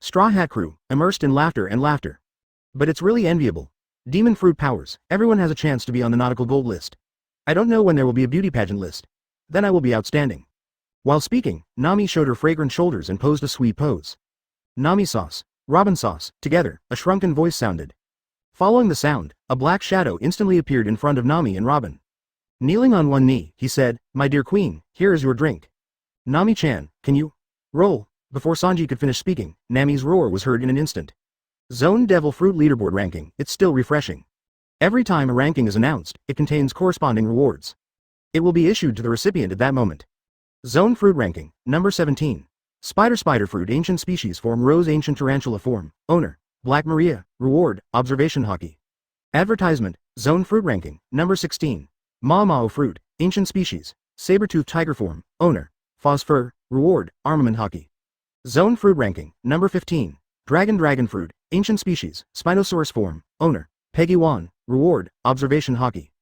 Straw Hat Crew, immersed in laughter and laughter. But it's really enviable. Demon fruit powers, everyone has a chance to be on the Nautical Gold List. I don't know when there will be a beauty pageant list. Then I will be outstanding. While speaking, Nami showed her fragrant shoulders and posed a sweet pose. Nami sauce, Robin sauce, together, a shrunken voice sounded. Following the sound, a black shadow instantly appeared in front of Nami and Robin. Kneeling on one knee, he said, "My dear queen, here is your drink." Nami-chan, can you roll? Before Sanji could finish speaking, Nami's roar was heard in an instant. Zone Devil Fruit Leaderboard Ranking, it's still refreshing. Every time a ranking is announced, it contains corresponding rewards. It will be issued to the recipient at that moment. Zone Fruit Ranking, number 17. Spider Fruit Ancient Species Form Rose Ancient Tarantula Form, Owner, Black Maria, Reward, Observation Hockey. Advertisement, Zone Fruit Ranking, number 16. Mao Fruit, Ancient Species, Saber-Tooth Tiger Form, Owner, Phosphor, Reward, Armament Hockey. Zone Fruit Ranking, number 15. Dragon Fruit, Ancient Species, Spinosaurus Form, Owner, Peggy Wan, Reward, Observation Hockey.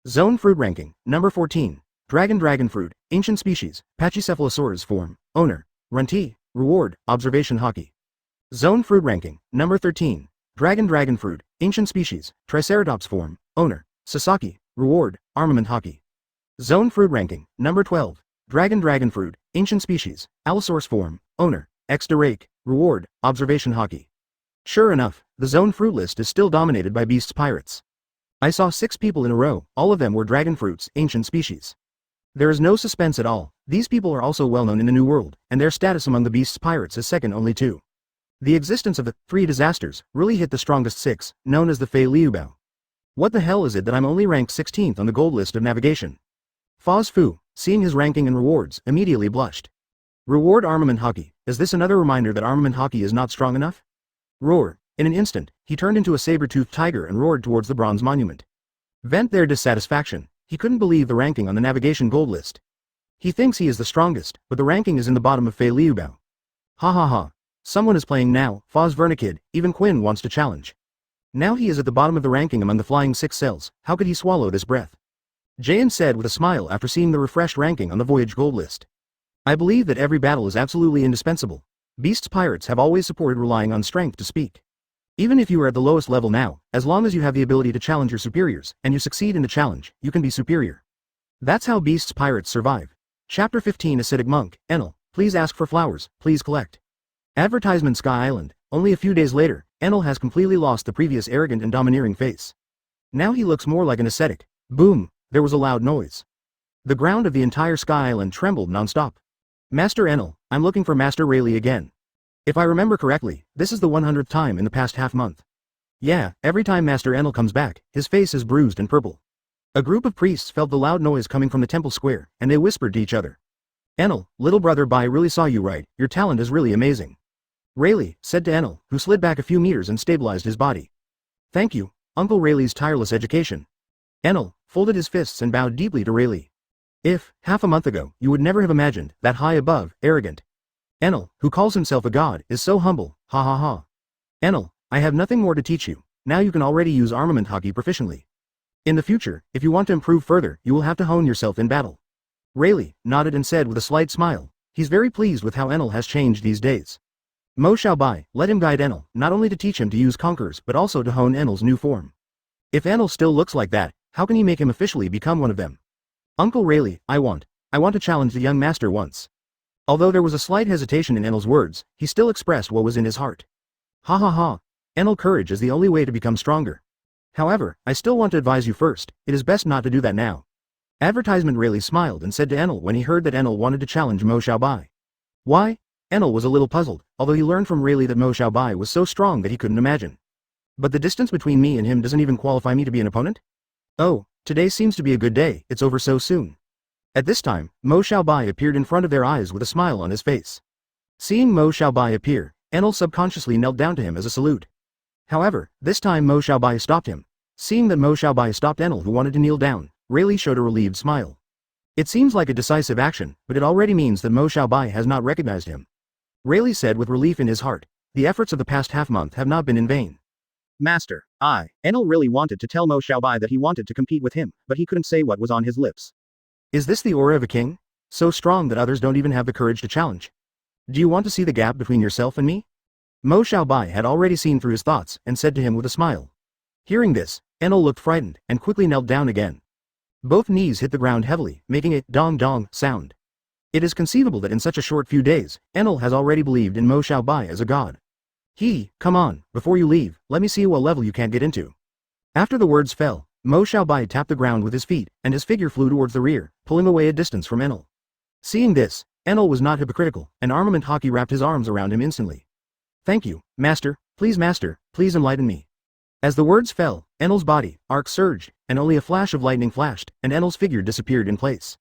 Zone Fruit Ranking, number 14. Dragon Fruit, Ancient Species, Pachycephalosaurus Form, Owner, Runty, Reward, Observation Hockey. Zone Fruit Ranking, number 13. Dragon Fruit, Ancient Species, Triceratops Form, Owner, Sasaki, Reward, Armament Hockey. Zone Fruit Ranking, number 12. Dragon Fruit, Ancient Species, Allosaurus Form, Owner, X-Drake, Reward, Observation Hockey. Sure enough, the Zone Fruit list is still dominated by Beasts Pirates. I saw 6 people in a row, all of them were Dragon Fruits, Ancient Species. There is no suspense at all, these people are also well known in the New World, and their status among the Beasts Pirates is second only to the existence of the 3 disasters really hit the strongest 6, known as the Fei Liubao. What the hell is it that I'm only ranked 16th on the gold list of navigation? Foz Fu, seeing his ranking and rewards, immediately blushed. Reward Armament Hockey, is this another reminder that Armament Hockey is not strong enough? Roar. In an instant, he turned into a saber-toothed tiger and roared towards the bronze monument. Vent their dissatisfaction. He couldn't believe the ranking on the navigation gold list. He thinks he is the strongest, but the ranking is in the bottom of Fei Liubao. Ha ha ha. Someone is playing now, Foz Vernikid, even Quinn wants to challenge. Now he is at the bottom of the ranking among the Flying Six Cells, how could he swallow this breath? Jayan said with a smile after seeing the refreshed ranking on the Voyage gold list. I believe that every battle is absolutely indispensable. Beasts Pirates have always supported relying on strength to speak. Even if you are at the lowest level now, as long as you have the ability to challenge your superiors, and you succeed in the challenge, you can be superior. That's how Beasts Pirates survive. Chapter 15 Acidic Monk, Enel, please ask for flowers, please collect. Advertisement Sky Island, only a few days later, Enel has completely lost the previous arrogant and domineering face. Now he looks more like an ascetic. Boom, there was a loud noise. The ground of the entire Sky Island trembled non-stop. Master Enel, I'm looking for Master Rayleigh again. If I remember correctly, this is the 100th time in the past half-month. Yeah, every time Master Enel comes back, his face is bruised and purple. A group of priests felt the loud noise coming from the temple square, and they whispered to each other. Enel, little brother Bai really saw you right, your talent is really amazing. Rayleigh said to Enel, who slid back a few meters and stabilized his body. Thank you, Uncle Rayleigh's tireless education. Enel folded his fists and bowed deeply to Rayleigh. If, half a month ago, you would never have imagined, that high above, arrogant Enel, who calls himself a god, is so humble, ha ha ha. Enel, I have nothing more to teach you, now you can already use armament hockey proficiently. In the future, if you want to improve further, you will have to hone yourself in battle. Rayleigh nodded and said with a slight smile, he's very pleased with how Enel has changed these days. Xiaobai, let him guide Enel, not only to teach him to use conquerors but also to hone Enel's new form. If Enel still looks like that, how can he make him officially become one of them? Uncle Rayleigh, I want to challenge the young master once. Although there was a slight hesitation in Enel's words, he still expressed what was in his heart. Ha ha ha. Enel, courage is the only way to become stronger. However, I still want to advise you first, it is best not to do that now. Advertisement Rayleigh smiled and said to Enel when he heard that Enel wanted to challenge Xiaobai. Why? Enel was a little puzzled, although he learned from Rayleigh that Xiaobai was so strong that he couldn't imagine. But the distance between me and him doesn't even qualify me to be an opponent? Oh, today seems to be a good day, it's over so soon. At this time, Xiaobai appeared in front of their eyes with a smile on his face. Seeing Xiaobai appear, Enel subconsciously knelt down to him as a salute. However, this time Xiaobai stopped him. Seeing that Xiaobai stopped Enel who wanted to kneel down, Rayleigh showed a relieved smile. It seems like a decisive action, but it already means that Xiaobai has not recognized him. Rayleigh said with relief in his heart, the efforts of the past half-month have not been in vain. Master, Enel really wanted to tell Xiaobai that he wanted to compete with him, but he couldn't say what was on his lips. Is this the aura of a king? So strong that others don't even have the courage to challenge. Do you want to see the gap between yourself and me? Mo Xiaobai had already seen through his thoughts and said to him with a smile. Hearing this, Enel looked frightened and quickly knelt down again. Both knees hit the ground heavily, making a dong-dong sound. It is conceivable that in such a short few days, Enel has already believed in Mo Xiaobai as a god. Come on, before you leave, let me see what level you can't get into. After the words fell, Mo Xiaobai tapped the ground with his feet, and his figure flew towards the rear, pulling away a distance from Enel. Seeing this, Enel was not hypocritical, and armament hockey wrapped his arms around him instantly. Thank you, master, please enlighten me. As the words fell, Enel's body, arc surged, and only a flash of lightning flashed, and Enel's figure disappeared in place.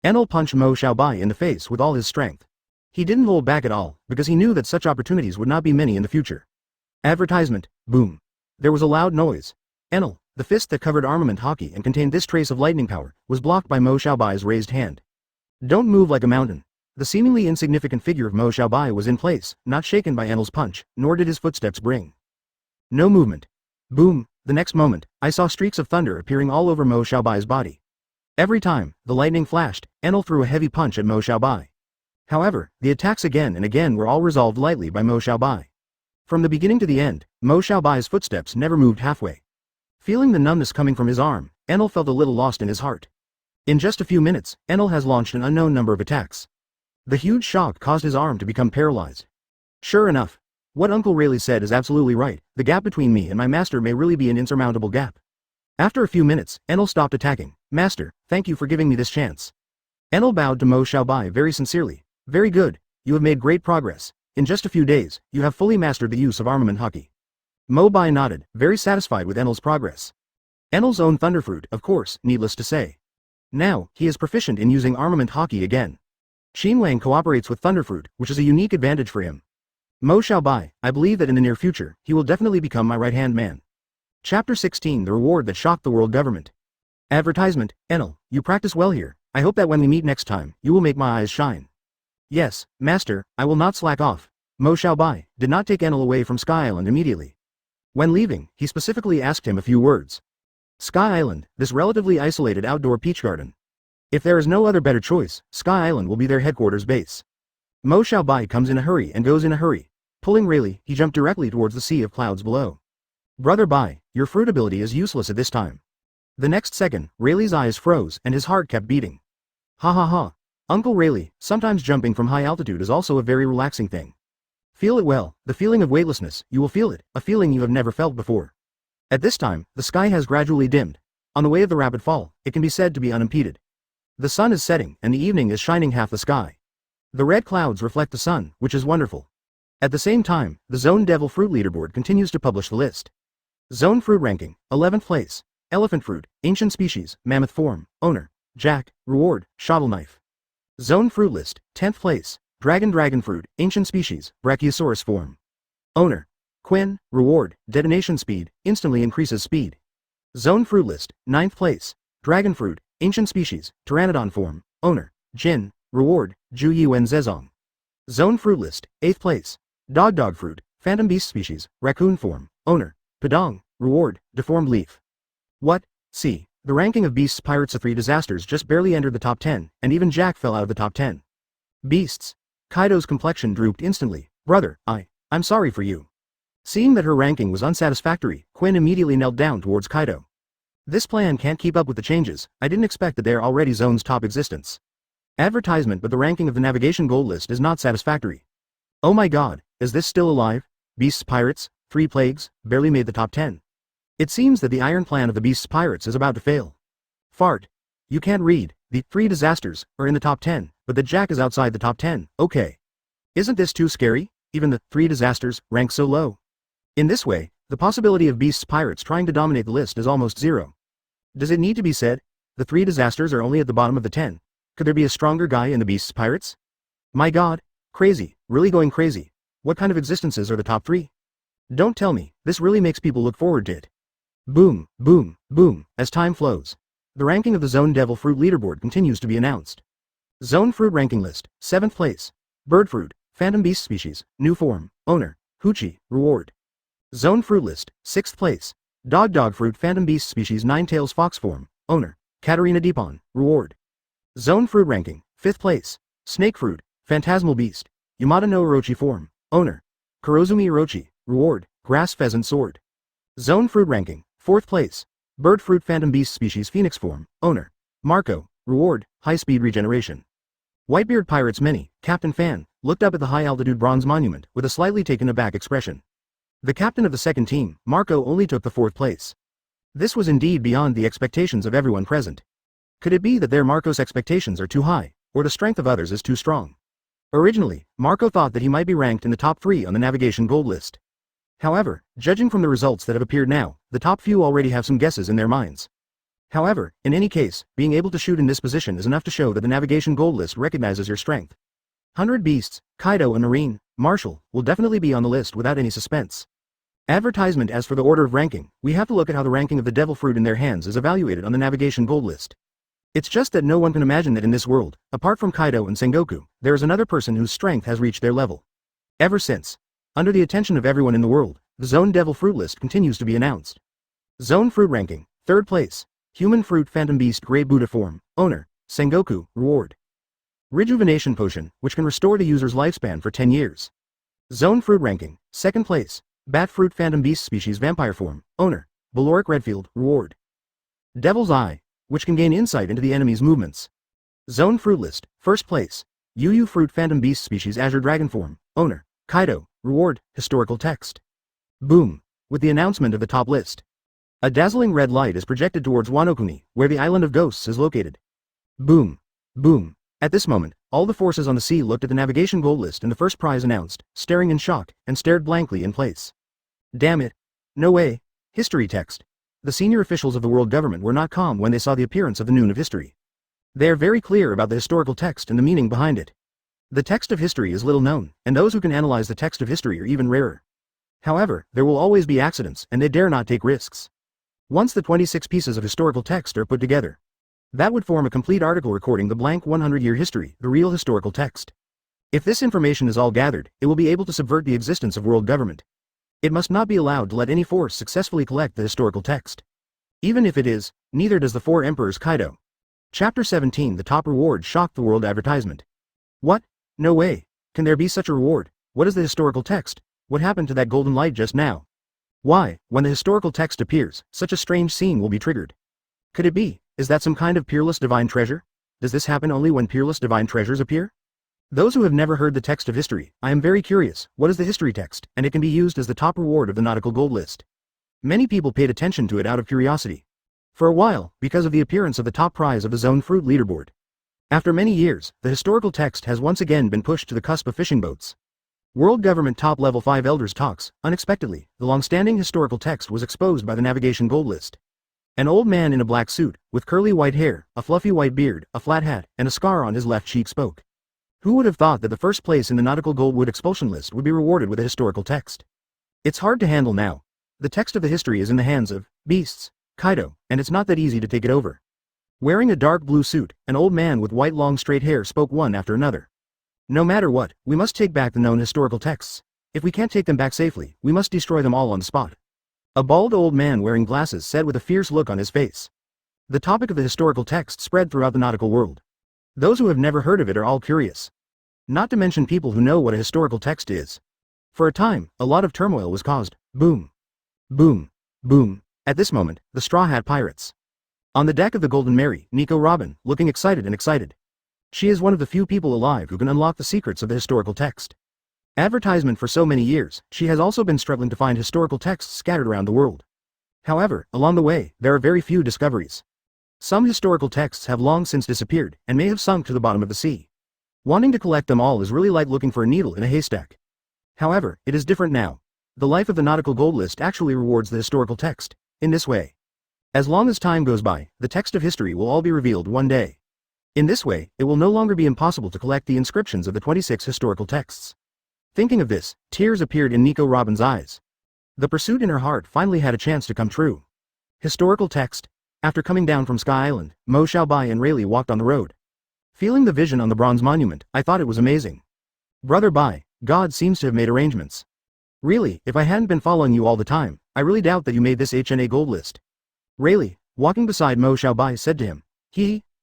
Enel punched Mo Xiaobai in the face with all his strength. He didn't hold back at all, because he knew that such opportunities would not be many in the future. Advertisement, boom. There was a loud noise. Enel, the fist that covered armament hockey and contained this trace of lightning power, was blocked by Mo Xiaobai's raised hand. Don't move like a mountain. The seemingly insignificant figure of Mo Xiaobai was in place, not shaken by Enel's punch, nor did his footsteps bring. No movement. Boom, the next moment, I saw streaks of thunder appearing all over Mo Xiaobai's body. Every time the lightning flashed, Enel threw a heavy punch at Mo Xiaobai. However, the attacks again and again were all resolved lightly by Mo Xiaobai. From the beginning to the end, Mo Xiaobai's footsteps never moved halfway. Feeling the numbness coming from his arm, Enel felt a little lost in his heart. In just a few minutes, Enel has launched an unknown number of attacks. The huge shock caused his arm to become paralyzed. Sure enough, what Uncle Rayleigh said is absolutely right, the gap between me and my master may really be an insurmountable gap. After a few minutes, Enel stopped attacking. Master, thank you for giving me this chance. Enel bowed to Mo Xiaobai very sincerely. Very good, you have made great progress. In just a few days, you have fully mastered the use of armament hockey. Mo Bai nodded, very satisfied with Enel's progress. Enel's own thunderfruit, of course, needless to say. Now, he is proficient in using armament hockey again. Xinwang cooperates with thunderfruit, which is a unique advantage for him. Mo Xiaobai, I believe that in the near future, he will definitely become my right-hand man. Chapter 16 The Reward That Shocked the World Government. Advertisement, Enel, you practice well here. I hope that when we meet next time, you will make my eyes shine. Yes, master, I will not slack off. Mo Xiaobai did not take Enel away from Sky Island immediately. When leaving, he specifically asked him a few words. Sky Island, this relatively isolated outdoor peach garden. If there is no other better choice, Sky Island will be their headquarters base. Mo Xiaobai comes in a hurry and goes in a hurry. Pulling Rayleigh, he jumped directly towards the sea of clouds below. Brother Bai, your fruit ability is useless at this time. The next second, Rayleigh's eyes froze and his heart kept beating. Ha ha ha. Uncle Rayleigh, sometimes jumping from high altitude is also a very relaxing thing. Feel it well, the feeling of weightlessness, you will feel it, a feeling you have never felt before. At this time, the sky has gradually dimmed. On the way of the rapid fall, it can be said to be unimpeded. The sun is setting and the evening is shining half the sky. The red clouds reflect the sun, which is wonderful. At the same time, the Zone Devil Fruit Leaderboard continues to publish the list. Zone Fruit Ranking, 11th place, Elephant Fruit, Ancient Species, Mammoth Form, Owner, Jack, Reward, Shuttle Knife. Zone Fruit List, 10th place, Dragon Fruit, Ancient Species, Brachiosaurus Form. Owner, Quinn, Reward, Detonation Speed, instantly increases speed. Zone Fruit List, 9th place, Dragon Fruit, Ancient Species, Pteranodon Form, Owner, Jin, Reward, Ju Yuen Zezong. Zone Fruit List, 8th place, Dog Fruit, Phantom Beast Species, Raccoon Form, Owner, Padong, Reward, Deformed Leaf. What? See, the ranking of Beasts Pirates of 3 Disasters just barely entered the top 10, and even Jack fell out of the top 10. Beasts. Kaido's complexion drooped instantly. Brother, I'm sorry for you. Seeing that her ranking was unsatisfactory, Quinn immediately knelt down towards Kaido. This plan can't keep up with the changes, I didn't expect that they are already Zone's top existence. Advertisement but the ranking of the Navigation Gold List is not satisfactory. Oh my god, is this still alive? Beasts Pirates, 3 Plagues, barely made the top 10. It seems that the iron plan of the Beasts Pirates is about to fail. Fart. You can't read, the 3 Disasters are in the top 10, but the Jack is outside the top 10, okay. Isn't this too scary? Even the 3 Disasters rank so low. In this way, the possibility of Beasts Pirates trying to dominate the list is almost zero. Does it need to be said? The 3 Disasters are only at the bottom of the 10. Could there be a stronger guy in the Beasts Pirates? My god, crazy, really going crazy. What kind of existences are the top 3? Don't tell me, this really makes people look forward to it. Boom, boom, boom, as time flows. The ranking of the Zone Devil Fruit Leaderboard continues to be announced. Zone Fruit Ranking List, 7th place. Bird Fruit, Phantom Beast Species, New Form, Owner, Hoochie, Reward. Zone Fruit List, 6th place. Dog Fruit Phantom Beast Species Ninetails Fox Form, Owner, Katarina Deepon, Reward. Zone Fruit Ranking, 5th place. Snake Fruit, Phantasmal Beast. Yamada no Orochi Form. Owner. Kurozumi Orochi. Reward, Grass Pheasant Sword. Zone Fruit Ranking, 4th place. Bird Fruit Phantom Beast Species Phoenix Form. Owner. Marco. Reward, High Speed Regeneration. Whitebeard Pirates Mini, Captain Fan, looked up at the high-altitude bronze monument with a slightly taken-aback expression. The captain of the second team, Marco, only took the 4th place. This was indeed beyond the expectations of everyone present. Could it be that Marco's expectations are too high, or the strength of others is too strong? Originally, Marco thought that he might be ranked in the top 3 on the Navigation Gold List. However, judging from the results that have appeared now, the top few already have some guesses in their minds. However, in any case, being able to shoot in this position is enough to show that the Navigation Gold List recognizes your strength. 100 Beasts, Kaido and Marine, Marshall, will definitely be on the list without any suspense. Advertisement. As for the order of ranking, we have to look at how the ranking of the Devil Fruit in their hands is evaluated on the Navigation Gold List. It's just that no one can imagine that in this world, apart from Kaido and Sengoku, there is another person whose strength has reached their level. Ever since, under the attention of everyone in the world, the Zone Devil Fruit list continues to be announced. Zone Fruit Ranking, 3rd place. Human Fruit Phantom Beast Grey Buddha Form. Owner, Sengoku. Reward, Rejuvenation Potion, which can restore the user's lifespan for 10 years. Zone Fruit Ranking, 2nd place. Bat Fruit Phantom Beast Species Vampire Form. Owner, Valoric Redfield. Reward, Devil's Eye, which can gain insight into the enemy's movements. Zone Fruit List, 1st place. Yu Fruit Phantom Beast Species Azure Dragon Form. Owner, Kaido. Reward, Historical Text. Boom. With the announcement of the top list, a dazzling red light is projected towards Wano-kuni, where the Island of Ghosts is located. Boom. Boom. At this moment, all the forces on the sea looked at the Navigation Gold List and the first prize announced, staring in shock, and stared blankly in place. Damn it. No way. History text. The senior officials of the world government were not calm when they saw the appearance of the Noon of History. They are very clear about the historical text and the meaning behind it. The text of history is little known, and those who can analyze the text of history are even rarer. However, there will always be accidents, and they dare not take risks. Once the 26 pieces of historical text are put together, that would form a complete article recording the blank 100-year history, the real historical text. If this information is all gathered, it will be able to subvert the existence of world government. It must not be allowed to let any force successfully collect the historical text. Even if it is, neither does the 4 Emperors Kaido. Chapter 17. The top reward shocked the world advertisement. What? No way. Can there be such a reward? What is the historical text? What happened to that golden light just now? Why, when the historical text appears, such a strange scene will be triggered? Could it be? Is that some kind of peerless divine treasure? Does this happen only when peerless divine treasures appear? Those who have never heard the text of history, I am very curious, what is the history text, and it can be used as the top reward of the Nautical Gold List. Many people paid attention to it out of curiosity. For a while, because of the appearance of the top prize of the Zone Fruit leaderboard. After many years, the historical text has once again been pushed to the cusp of fishing boats. World Government Top Level 5 Elders talks. Unexpectedly, the long-standing historical text was exposed by the Navigation Gold List. An old man in a black suit, with curly white hair, a fluffy white beard, a flat hat, and a scar on his left cheek spoke. Who would have thought that the first place in the Nautical Gold Wood expulsion list would be rewarded with a historical text? It's hard to handle now. The text of the history is in the hands of beasts, Kaido, and it's not that easy to take it over. Wearing a dark blue suit, an old man with white long straight hair spoke one after another. No matter what, we must take back the known historical texts. If we can't take them back safely, we must destroy them all on the spot. A bald old man wearing glasses said with a fierce look on his face. The topic of the historical text spread throughout the nautical world. Those who have never heard of it are all curious. Not to mention people who know what a historical text is. For a time, a lot of turmoil was caused. Boom. Boom. Boom. At this moment, the Straw Hat Pirates. On the deck of the Golden Mary, Nico Robin, looking excited and excited. She is one of the few people alive who can unlock the secrets of the historical text. Advertisement for so many years, she has also been struggling to find historical texts scattered around the world. However, along the way, there are very few discoveries. Some historical texts have long since disappeared, and may have sunk to the bottom of the sea. Wanting to collect them all is really like looking for a needle in a haystack. However, it is different now. The life of the Nautical Gold List actually rewards the historical text, in this way. As long as time goes by, the text of history will all be revealed one day. In this way, it will no longer be impossible to collect the inscriptions of the 26 historical texts. Thinking of this, tears appeared in Nico Robin's eyes. The pursuit in her heart finally had a chance to come true. Historical text. After coming down from Sky Island, Mo Xiaobai and Rayleigh walked on the road. Feeling the vision on the bronze monument, I thought it was amazing. Brother Bai, God seems to have made arrangements. Really, if I hadn't been following you all the time, I really doubt that you made this HNA gold list. Rayleigh, walking beside Mo Xiaobai, said to him.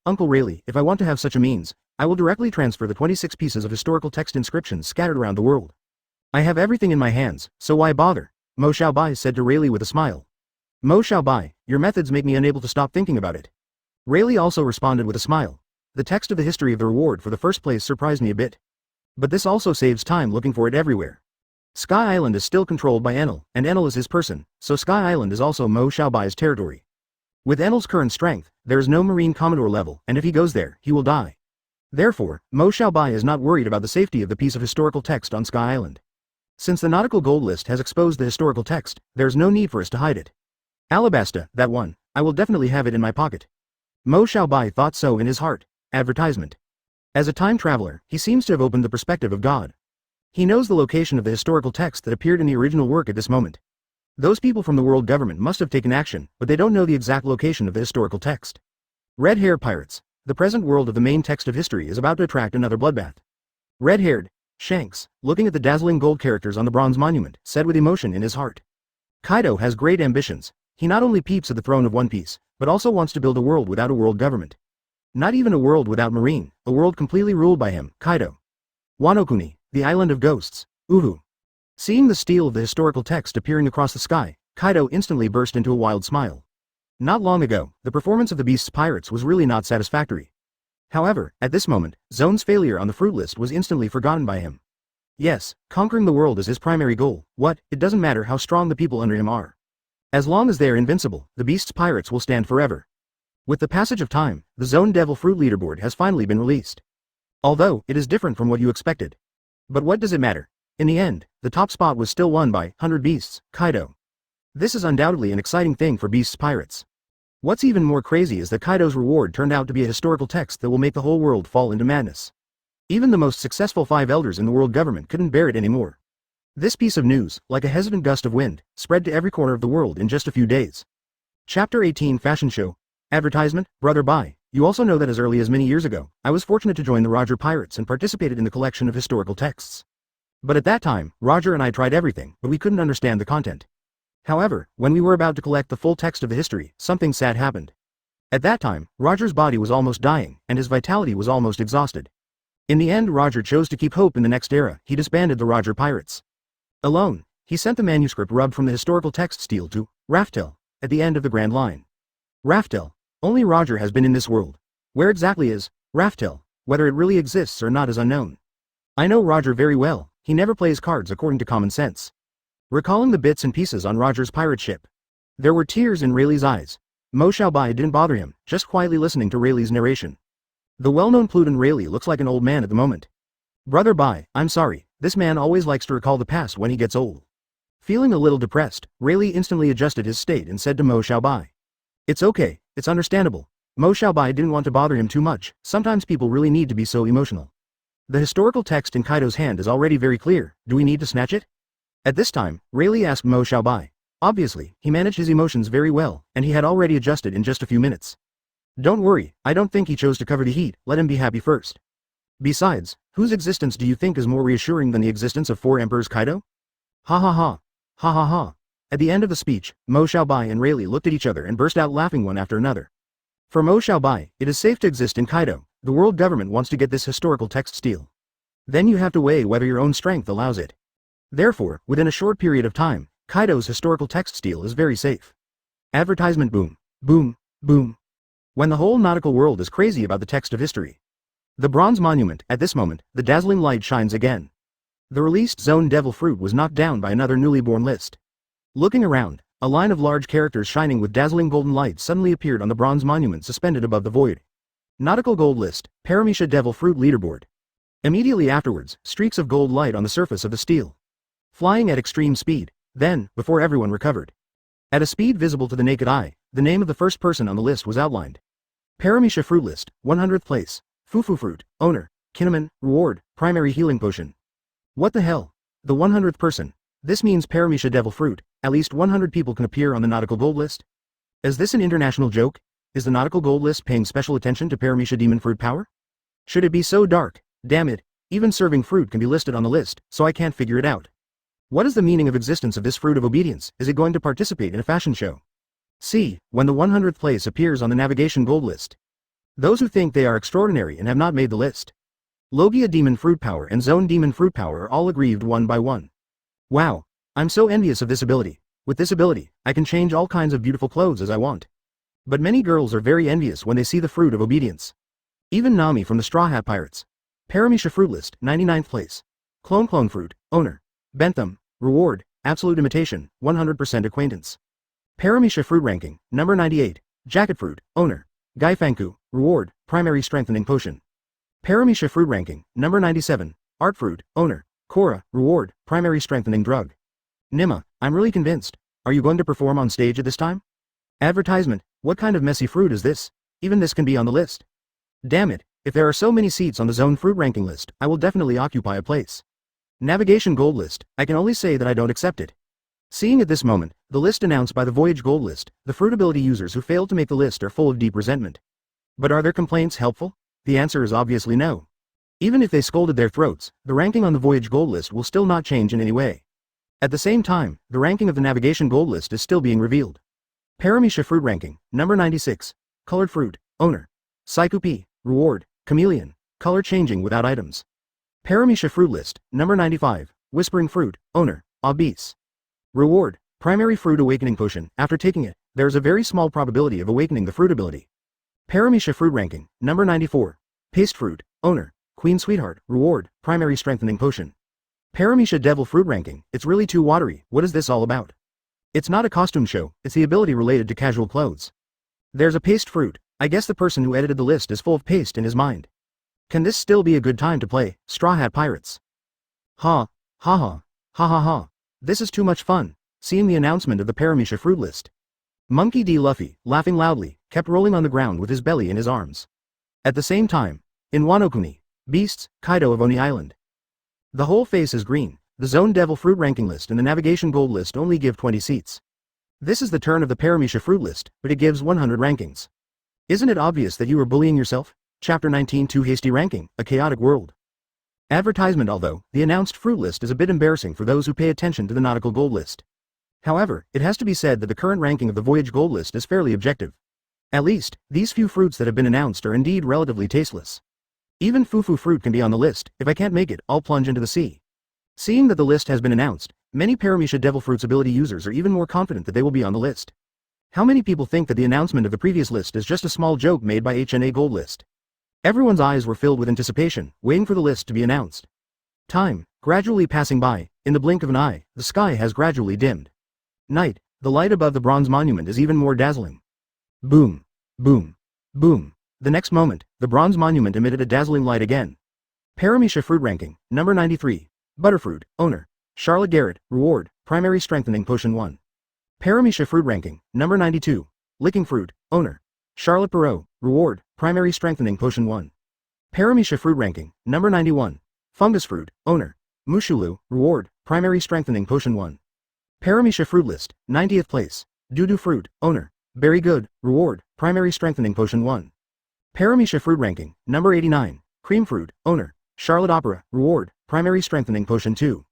Uncle Rayleigh, if I want to have such a means, I will directly transfer the 26 pieces of historical text inscriptions scattered around the world. I have everything in my hands, so why bother? Mo Xiaobai said to Rayleigh with a smile. Mo Xiaobai, your methods make me unable to stop thinking about it. Rayleigh also responded with a smile. The text of the history of the reward for the first place surprised me a bit. But this also saves time looking for it everywhere. Sky Island is still controlled by Enel, and Enel is his person, so Sky Island is also Mo Xiaobai's territory. With Enel's current strength, there is no Marine Commodore level, and if he goes there, he will die. Therefore, Mo Xiaobai is not worried about the safety of the piece of historical text on Sky Island. Since the Nautical Gold List has exposed the historical text, there is no need for us to hide it. Alabasta, that one, I will definitely have it in my pocket. Mo Xiaobai thought so in his heart. Advertisement. As a time traveler, he seems to have opened the perspective of God. He knows the location of the historical text that appeared in the original work at this moment. Those people from the world government must have taken action, but they don't know the exact location of the historical text. Red-haired pirates. The present world of the main text of history is about to attract another bloodbath. Red-haired Shanks, looking at the dazzling gold characters on the bronze monument, said with emotion in his heart. Kaido has great ambitions. He not only peeps at the throne of One Piece, but also wants to build a world without a world government. Not even a world without marine, a world completely ruled by him, Kaido. Wanokuni, the island of ghosts. Uhu. Seeing the steel of the historical text appearing across the sky, Kaido instantly burst into a wild smile. Not long ago, the performance of the Beast's pirates was really not satisfactory. However, at this moment, Zone's failure on the fruit list was instantly forgotten by him. Yes, conquering the world is his primary goal. It doesn't matter how strong the people under him are. As long as they are invincible, the Beast's pirates will stand forever. With the passage of time, the Zone Devil Fruit leaderboard has finally been released. Although, it is different from what you expected. But what does it matter? In the end, the top spot was still won by 100 Beasts, Kaido. This is undoubtedly an exciting thing for Beast's pirates. What's even more crazy is that Kaido's reward turned out to be a historical text that will make the whole world fall into madness. Even the most successful 5 elders in the world government couldn't bear it anymore. This piece of news, like a hesitant gust of wind, spread to every corner of the world in just a few days. Chapter 18 Fashion Show. Advertisement, Brother Bai. You also know that as early as many years ago, I was fortunate to join the Roger Pirates and participated in the collection of historical texts. But at that time, Roger and I tried everything, but we couldn't understand the content. However, when we were about to collect the full text of the history, something sad happened. At that time, Roger's body was almost dying, and his vitality was almost exhausted. In the end, Roger chose to keep hope in the next era. He disbanded the Roger Pirates. Alone, he sent the manuscript rubbed from the historical text stele to Raftel, at the end of the Grand Line. Raftel. Only Roger has been in this world. Where exactly is Raftel? Whether it really exists or not is unknown. I know Roger very well. He never plays cards according to common sense. Recalling the bits and pieces on Roger's pirate ship, there were tears in Rayleigh's eyes. Mo Xiaobai didn't bother him, just quietly listening to Rayleigh's narration. The well-known Pluton Rayleigh looks like an old man at the moment. Brother Bai, I'm sorry, this man always likes to recall the past when he gets old. Feeling a little depressed, Rayleigh instantly adjusted his state and said to Mo Xiaobai. It's okay, it's understandable. Mo Xiaobai didn't want to bother him too much. Sometimes people really need to be so emotional. The historical text in Kaido's hand is already very clear. Do we need to snatch it? At this time, Rayleigh asked Mo Xiaobai. Obviously, he managed his emotions very well, and he had already adjusted in just a few minutes. Don't worry, I don't think he chose to cover the heat, let him be happy first. Besides, whose existence do you think is more reassuring than the existence of 4 emperors, Kaido? Ha ha ha. Ha ha ha. At the end of the speech, Mo Xiaobai and Rayleigh looked at each other and burst out laughing one after another. For Mo Xiaobai, it is safe to exist in Kaido. The world government wants to get this historical text stele. Then you have to weigh whether your own strength allows it. Therefore, within a short period of time, Kaido's historical text stele is very safe. Advertisement boom. Boom. Boom. When the whole nautical world is crazy about the text of history. The bronze monument, at this moment, the dazzling light shines again. The released Zone Devil Fruit was knocked down by another newly born list. Looking around, a line of large characters shining with dazzling golden light suddenly appeared on the bronze monument suspended above the void. Nautical Gold List, Paramecia Devil Fruit Leaderboard. Immediately afterwards, streaks of gold light on the surface of the stele. Flying at extreme speed, then, before everyone recovered. At a speed visible to the naked eye, the name of the first person on the list was outlined. Paramecia Fruit List, 100th place. Fufu Fruit, Owner, Kinemon, Reward, Primary Healing Potion. What the hell? The 100th person. This means Paramecia Devil Fruit, at least 100 people can appear on the Nautical Gold List? Is this an international joke? Is the Nautical Gold List paying special attention to Paramecia Demon Fruit power? Should it be so dark? Damn it, even serving fruit can be listed on the list, so I can't figure it out. What is the meaning of existence of this fruit of obedience? Is it going to participate in a fashion show? See, when the 100th place appears on the Navigation Gold List. Those who think they are extraordinary and have not made the list. Logia Demon Fruit Power and Zone Demon Fruit Power are all aggrieved one by one. Wow. I'm so envious of this ability. With this ability, I can change all kinds of beautiful clothes as I want. But many girls are very envious when they see the fruit of obedience. Even Nami from the Straw Hat Pirates. Paramecia Fruit List, 99th place. Clone Fruit, Owner. Bentham, Reward, Absolute Imitation, 100% Acquaintance. Paramecia Fruit Ranking, number 98. Jacket Fruit, Owner. Gaifanku, Reward, Primary Strengthening Potion. Paramecia Fruit Ranking, number 97. Art Fruit, Owner. Cora, Reward, Primary Strengthening Drug. Nima, I'm really convinced. Are you going to perform on stage at this time? Advertisement, what kind of messy fruit is this? Even this can be on the list. Damn it, if there are so many seats on the Zone Fruit Ranking list, I will definitely occupy a place. Navigation Gold List, I can only say that I don't accept it. Seeing at this moment, the list announced by the Voyage Gold List, the fruit ability users who failed to make the list are full of deep resentment. But are their complaints helpful? The answer is obviously no. Even if they scolded their throats, the ranking on the Voyage Gold List will still not change in any way. At the same time, the ranking of the Navigation Gold List is still being revealed. Paramecia Fruit Ranking, number 96. Colored Fruit, Owner. Psycho-P, Reward, Chameleon, Color Changing without items. Paramecia Fruit List, number 95. Whispering Fruit, Owner. Obese. Reward, Primary Fruit Awakening Potion. After taking it, there is a very small probability of awakening the fruit ability. Paramecia Fruit Ranking, number 94. Paste Fruit, Owner. Queen Sweetheart, Reward, Primary Strengthening Potion. Paramecia Devil Fruit Ranking, it's really too watery. What is this all about? It's not a costume show, it's the ability related to casual clothes. There's a paste fruit. I guess the person who edited the list is full of paste in his mind. Can this still be a good time to play Straw Hat Pirates? Ha, ha ha, ha ha ha. This is too much fun, seeing the announcement of the Paramecia Fruit List. Monkey D. Luffy, laughing loudly, kept rolling on the ground with his belly in his arms. At the same time, in Wano-Kuni, Beasts, Kaido of Oni Island. The whole face is green. The Zone Devil Fruit Ranking List and the Navigation Gold List only give 20 seats. This is the turn of the Paramecia Fruit List, but it gives 100 rankings. Isn't it obvious that you are bullying yourself? Chapter 19 Too Hasty Ranking, A Chaotic World. Advertisement. Although the announced fruit list is a bit embarrassing for those who pay attention to the Nautical Gold List. However, it has to be said that the current ranking of the Voyage Gold List is fairly objective. At least, these few fruits that have been announced are indeed relatively tasteless. Even Fufu fruit can be on the list. If I can't make it, I'll plunge into the sea. Seeing that the list has been announced, many Paramecia Devil Fruits ability users are even more confident that they will be on the list. How many people think that the announcement of the previous list is just a small joke made by HNA Gold List? Everyone's eyes were filled with anticipation, waiting for the list to be announced. Time, gradually passing by, in the blink of an eye, the sky has gradually dimmed. Night, the light above the bronze monument is even more dazzling. Boom, boom, boom. The next moment, the bronze monument emitted a dazzling light again. Paramecia Fruit Ranking, number 93. Butterfruit, Owner. Charlotte Garrett, Reward, Primary Strengthening Potion 1. Paramecia Fruit Ranking, number 92. Licking Fruit, Owner. Charlotte Perot, Reward, Primary Strengthening Potion 1. Paramecia Fruit Ranking, number 91. Fungus Fruit, Owner. Mushulu, Reward, Primary Strengthening Potion 1. Paramecia Fruit List, 90th place. Doo-Doo Fruit, Owner. Berry Good, Reward, Primary Strengthening Potion 1. Paramecia Fruit Ranking, number 89. Cream Fruit, Owner. Charlotte Opera, Reward, Primary Strengthening Potion 2.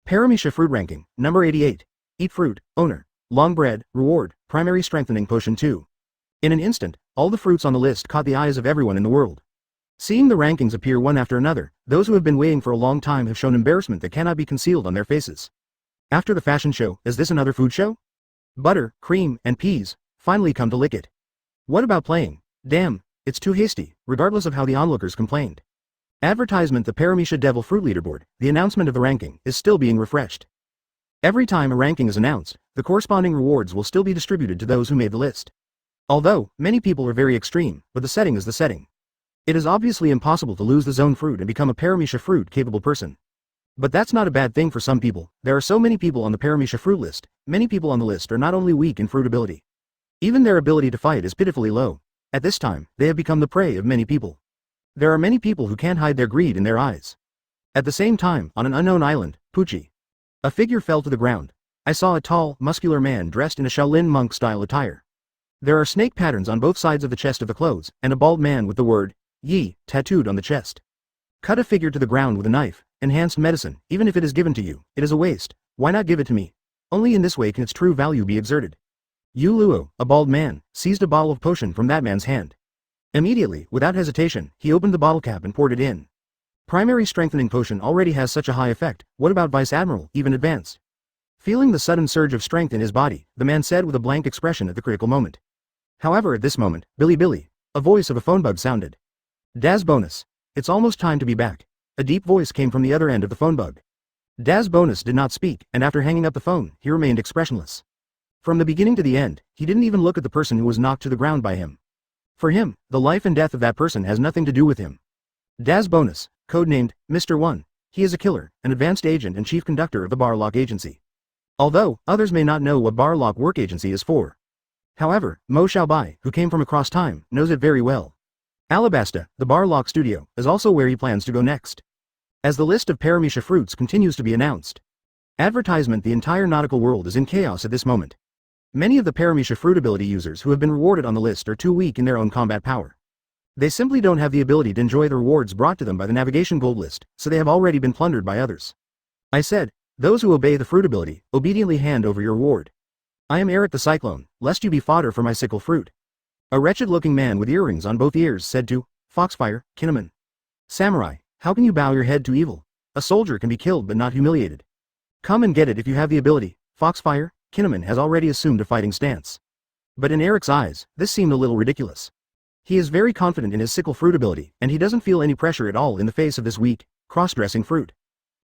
Paramecia Fruit Ranking, number 88. Eat Fruit, Owner. Long Bread, Reward, Primary Strengthening Potion 2. In an instant, all the fruits on the list caught the eyes of everyone in the world. Seeing the rankings appear one after another, those who have been waiting for a long time have shown embarrassment that cannot be concealed on their faces. After the fashion show, is this another food show? Butter, cream, and peas, finally come to lick it. What about playing? Damn, it's too hasty, regardless of how the onlookers complained. Advertisement. The Paramecia Devil Fruit Leaderboard, the announcement of the ranking, is still being refreshed. Every time a ranking is announced, the corresponding rewards will still be distributed to those who made the list. Although, many people are very extreme, but the setting is the setting. It is obviously impossible to lose the zone fruit and become a Paramecia Fruit capable person. But that's not a bad thing for some people. There are so many people on the Paramecia Fruit list. Many people on the list are not only weak in fruit ability. Even their ability to fight is pitifully low. At this time, they have become the prey of many people. There are many people who can't hide their greed in their eyes. At the same time, on an unknown island, Pucci, a figure fell to the ground. I saw a tall, muscular man dressed in a Shaolin monk-style attire. There are snake patterns on both sides of the chest of the clothes, and a bald man with the word, Yi, tattooed on the chest. Cut a figure to the ground with a knife. Enhanced medicine, even if it is given to you, it is a waste. Why not give it to me? Only in this way can its true value be exerted. Yu Luo, a bald man, seized a bottle of potion from that man's hand. Immediately, without hesitation, he opened the bottle cap and poured it in. Primary strengthening potion already has such a high effect, what about Vice Admiral, even advanced? Feeling the sudden surge of strength in his body, the man said with a blank expression at the critical moment. However, at this moment, Billy, a voice of a phone bug sounded. Daz Bonus. It's almost time to be back. A deep voice came from the other end of the phone bug. Daz Bonus did not speak, and after hanging up the phone, he remained expressionless. From the beginning to the end, he didn't even look at the person who was knocked to the ground by him. For him, the life and death of that person has nothing to do with him. Daz Bonus, codenamed Mr. 1, he is a killer, an advanced agent and chief conductor of the Barlock Agency. Although, others may not know what Barlock Work Agency is for. However, Mo Xiaobai, who came from across time, knows it very well. Alabasta, the Barlock studio, is also where he plans to go next. As the list of Paramecia fruits continues to be announced. Advertisement: the entire nautical world is in chaos at this moment. Many of the Paramecia fruit ability users who have been rewarded on the list are too weak in their own combat power. They simply don't have the ability to enjoy the rewards brought to them by the Navigation Gold List, so they have already been plundered by others. I said, those who obey the fruit ability, obediently hand over your reward. I am Eric the Cyclone, lest you be fodder for my sickle fruit. A wretched-looking man with earrings on both ears said to Foxfire, Kinemon. Samurai, how can you bow your head to evil? A soldier can be killed but not humiliated. Come and get it if you have the ability. Foxfire, Kinemon has already assumed a fighting stance. But in Eric's eyes, this seemed a little ridiculous. He is very confident in his sickle fruit ability, and he doesn't feel any pressure at all in the face of this weak, cross-dressing fruit.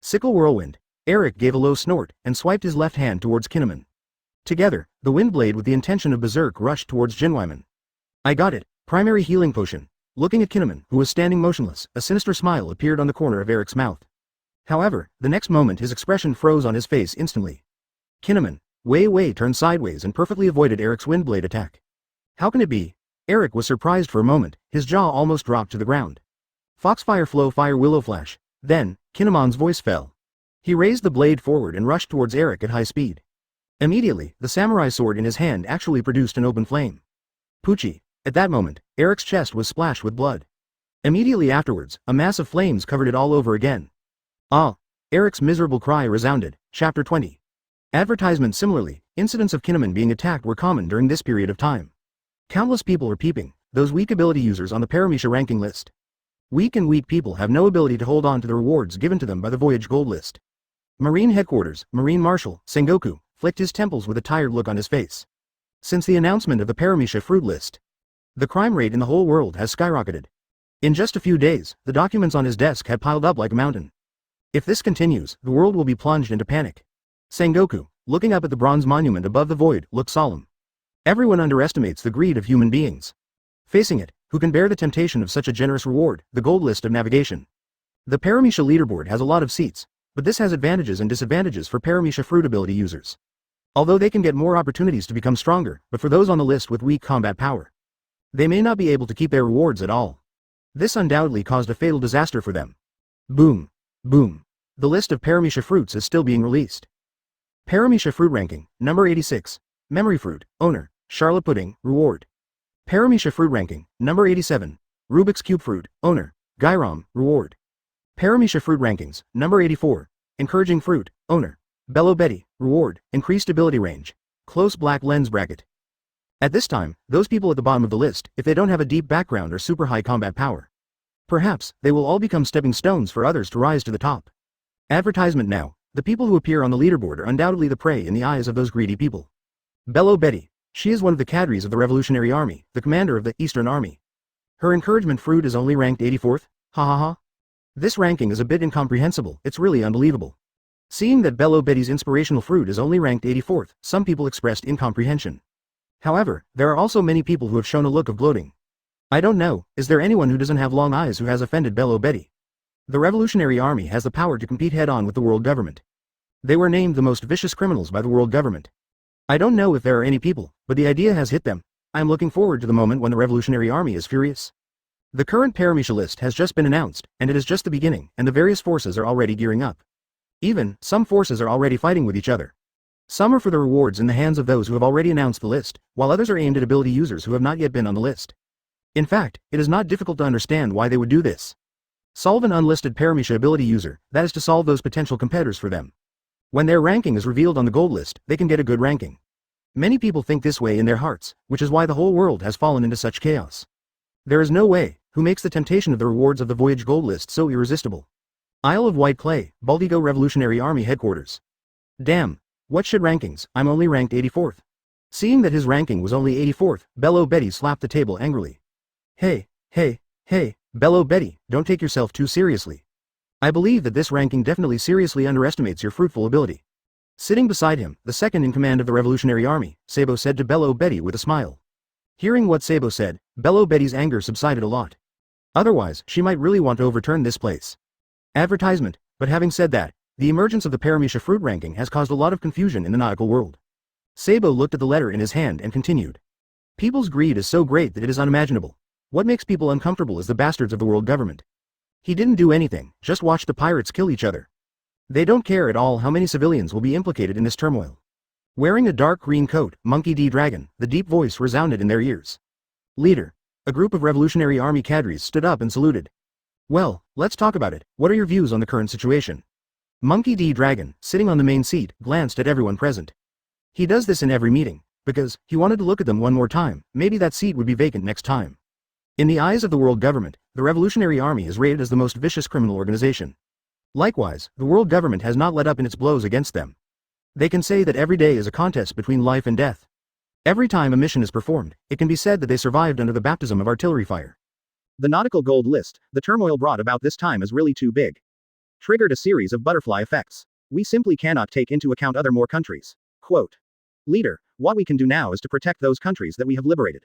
Sickle Whirlwind. Eric gave a low snort, and swiped his left hand towards Kinemon. Together, the wind blade with the intention of berserk rushed towards Jinwaiman. I got it, primary healing potion. Looking at Kinemon, who was standing motionless, a sinister smile appeared on the corner of Eric's mouth. However, the next moment his expression froze on his face instantly. Kinemon, Wei turned sideways and perfectly avoided Eric's wind blade attack. How can it be? Eric was surprised for a moment, his jaw almost dropped to the ground. Foxfire Flow Fire Willow Flash. Then, Kinemon's voice fell. He raised the blade forward and rushed towards Eric at high speed. Immediately, the samurai sword in his hand actually produced an open flame. Poochie. At that moment, Eric's chest was splashed with blood. Immediately afterwards, a mass of flames covered it all over again. Ah! Eric's miserable cry resounded. Chapter 20. Advertisement. Similarly, incidents of Kinemon being attacked were common during this period of time. Countless people are peeping, those weak ability users on the Paramecia ranking list. Weak people have no ability to hold on to the rewards given to them by the Voyage Gold List. Marine Headquarters, Marine Marshal, Sengoku, flicked his temples with a tired look on his face. Since the announcement of the Paramecia fruit list, the crime rate in the whole world has skyrocketed. In just a few days, the documents on his desk had piled up like a mountain. If this continues, the world will be plunged into panic. Sengoku, looking up at the bronze monument above the void, looked solemn. Everyone underestimates the greed of human beings. Facing it, who can bear the temptation of such a generous reward, the gold list of navigation? The Paramecia leaderboard has a lot of seats, but this has advantages and disadvantages for Paramecia fruit ability users. Although they can get more opportunities to become stronger, but for those on the list with weak combat power, they may not be able to keep their rewards at all. This undoubtedly caused a fatal disaster for them. Boom. Boom. The list of Paramecia fruits is still being released. Paramecia fruit ranking, number 86. Memory fruit, owner, Charlotte Pudding, reward. Paramecia fruit ranking, number 87. Rubik's Cube fruit, owner, Gairam, reward. Paramecia fruit rankings, number 84. Encouraging fruit, owner, Bello Betty, reward, increased ability range, close black lens bracket. At this time, those people at the bottom of the list, if they don't have a deep background or super high combat power, perhaps, they will all become stepping stones for others to rise to the top. Advertisement now, the people who appear on the leaderboard are undoubtedly the prey in the eyes of those greedy people. Bello Betty, she is one of the cadres of the Revolutionary Army, the commander of the Eastern Army. Her encouragement fruit is only ranked 84th, ha ha ha. This ranking is a bit incomprehensible, it's really unbelievable. Seeing that Bello Betty's inspirational fruit is only ranked 84th, some people expressed incomprehension. However, there are also many people who have shown a look of gloating. I don't know, is there anyone who doesn't have long eyes who has offended Bello Betty? The Revolutionary Army has the power to compete head-on with the world government. They were named the most vicious criminals by the world government. I don't know if there are any people, but the idea has hit them. I am looking forward to the moment when the Revolutionary Army is furious. The current Paramecia list has just been announced, and it is just the beginning, and the various forces are already gearing up. Even, some forces are already fighting with each other. Some are for the rewards in the hands of those who have already announced the list, while others are aimed at ability users who have not yet been on the list. In fact, it is not difficult to understand why they would do this. Solve an unlisted Paramecia ability user, that is to solve those potential competitors for them. When their ranking is revealed on the gold list, they can get a good ranking. Many people think this way in their hearts, which is why the whole world has fallen into such chaos. There is no way, who makes the temptation of the rewards of the Voyage Gold List so irresistible. Isle of White Clay, Baltigo Revolutionary Army Headquarters. Damn. What shit rankings, I'm only ranked 84th. Seeing that his ranking was only 84th, Bello Betty slapped the table angrily. Hey, Bello Betty, don't take yourself too seriously. I believe that this ranking definitely seriously underestimates your fruitful ability. Sitting beside him, the second in command of the Revolutionary Army, Sabo said to Bello Betty with a smile. Hearing what Sabo said, Bello Betty's anger subsided a lot. Otherwise, she might really want to overturn this place. Advertisement, but having said that, the emergence of the Paramecia fruit ranking has caused a lot of confusion in the nautical world. Sabo looked at the letter in his hand and continued. People's greed is so great that it is unimaginable. What makes people uncomfortable is the bastards of the world government. He didn't do anything, just watch the pirates kill each other. They don't care at all how many civilians will be implicated in this turmoil. Wearing a dark green coat, Monkey D. Dragon, the deep voice resounded in their ears. Leader. A group of Revolutionary Army cadres stood up and saluted. Well, let's talk about it. What are your views on the current situation? Monkey D. Dragon, sitting on the main seat, glanced at everyone present. He does this in every meeting, because he wanted to look at them one more time, maybe that seat would be vacant next time. In the eyes of the world government, the Revolutionary Army is rated as the most vicious criminal organization. Likewise, the world government has not let up in its blows against them. They can say that every day is a contest between life and death. Every time a mission is performed, it can be said that they survived under the baptism of artillery fire. The Nautical Gold List, the turmoil brought about this time is really too big. Triggered a series of butterfly effects. We simply cannot take into account other more countries. Quote. Leader, what we can do now is to protect those countries that we have liberated.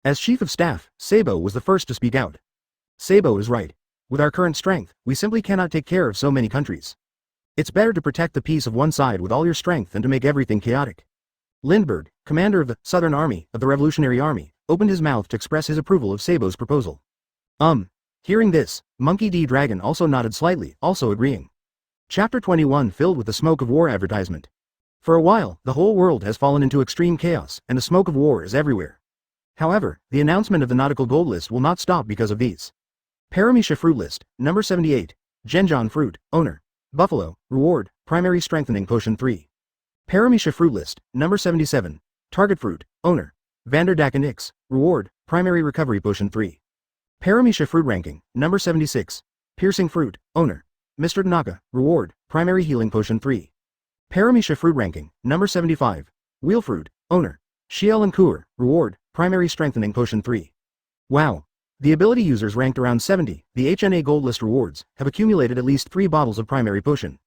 As Chief of Staff, Sabo was the first to speak out. Sabo is right. With our current strength, we simply cannot take care of so many countries. It's better to protect the peace of one side with all your strength than to make everything chaotic. Lindbergh, commander of the Southern Army of the Revolutionary Army, opened his mouth to express his approval of Sabo's proposal. Hearing this, Monkey D. Dragon also nodded slightly, also agreeing. Chapter 21 filled with the smoke of war advertisement. For a while, the whole world has fallen into extreme chaos, and the smoke of war is everywhere. However, the announcement of the Nautical Gold List will not stop because of these. Paramecia Fruit List, number 78. Genjon Fruit, Owner. Buffalo, Reward, Primary Strengthening Potion 3. Paramecia Fruit List, number 77. Target Fruit, Owner. Vanderdaken X, Reward, Primary Recovery Potion 3. Paramecia Fruit Ranking, number 76. Piercing Fruit, Owner. Mr. Tanaka, Reward, Primary Healing Potion 3. Paramecia Fruit Ranking, number 75. Wheel Fruit, Owner. Shiel and Kur, Reward, Primary Strengthening Potion 3. Wow. The ability users ranked around 70, the HNA Gold List rewards, have accumulated at least 3 bottles of primary potion.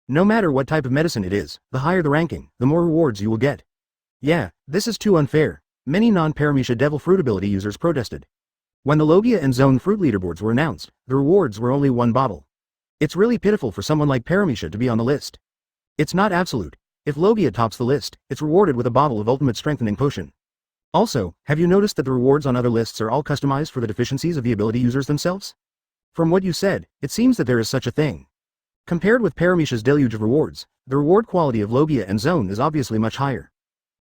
No matter what type of medicine it is, the higher the ranking, the more rewards you will get. Yeah, this is too unfair. Many non-Paramecia Devil Fruit ability users protested. When the Logia and Zone Fruit leaderboards were announced, the rewards were only 1 bottle. It's really pitiful for someone like Paramecia to be on the list. It's not absolute. If Logia tops the list, it's rewarded with a bottle of Ultimate Strengthening Potion. Also, have you noticed that the rewards on other lists are all customized for the deficiencies of the ability users themselves? From what you said, it seems that there is such a thing. Compared with Paramecia's deluge of rewards, the reward quality of Logia and Zone is obviously much higher.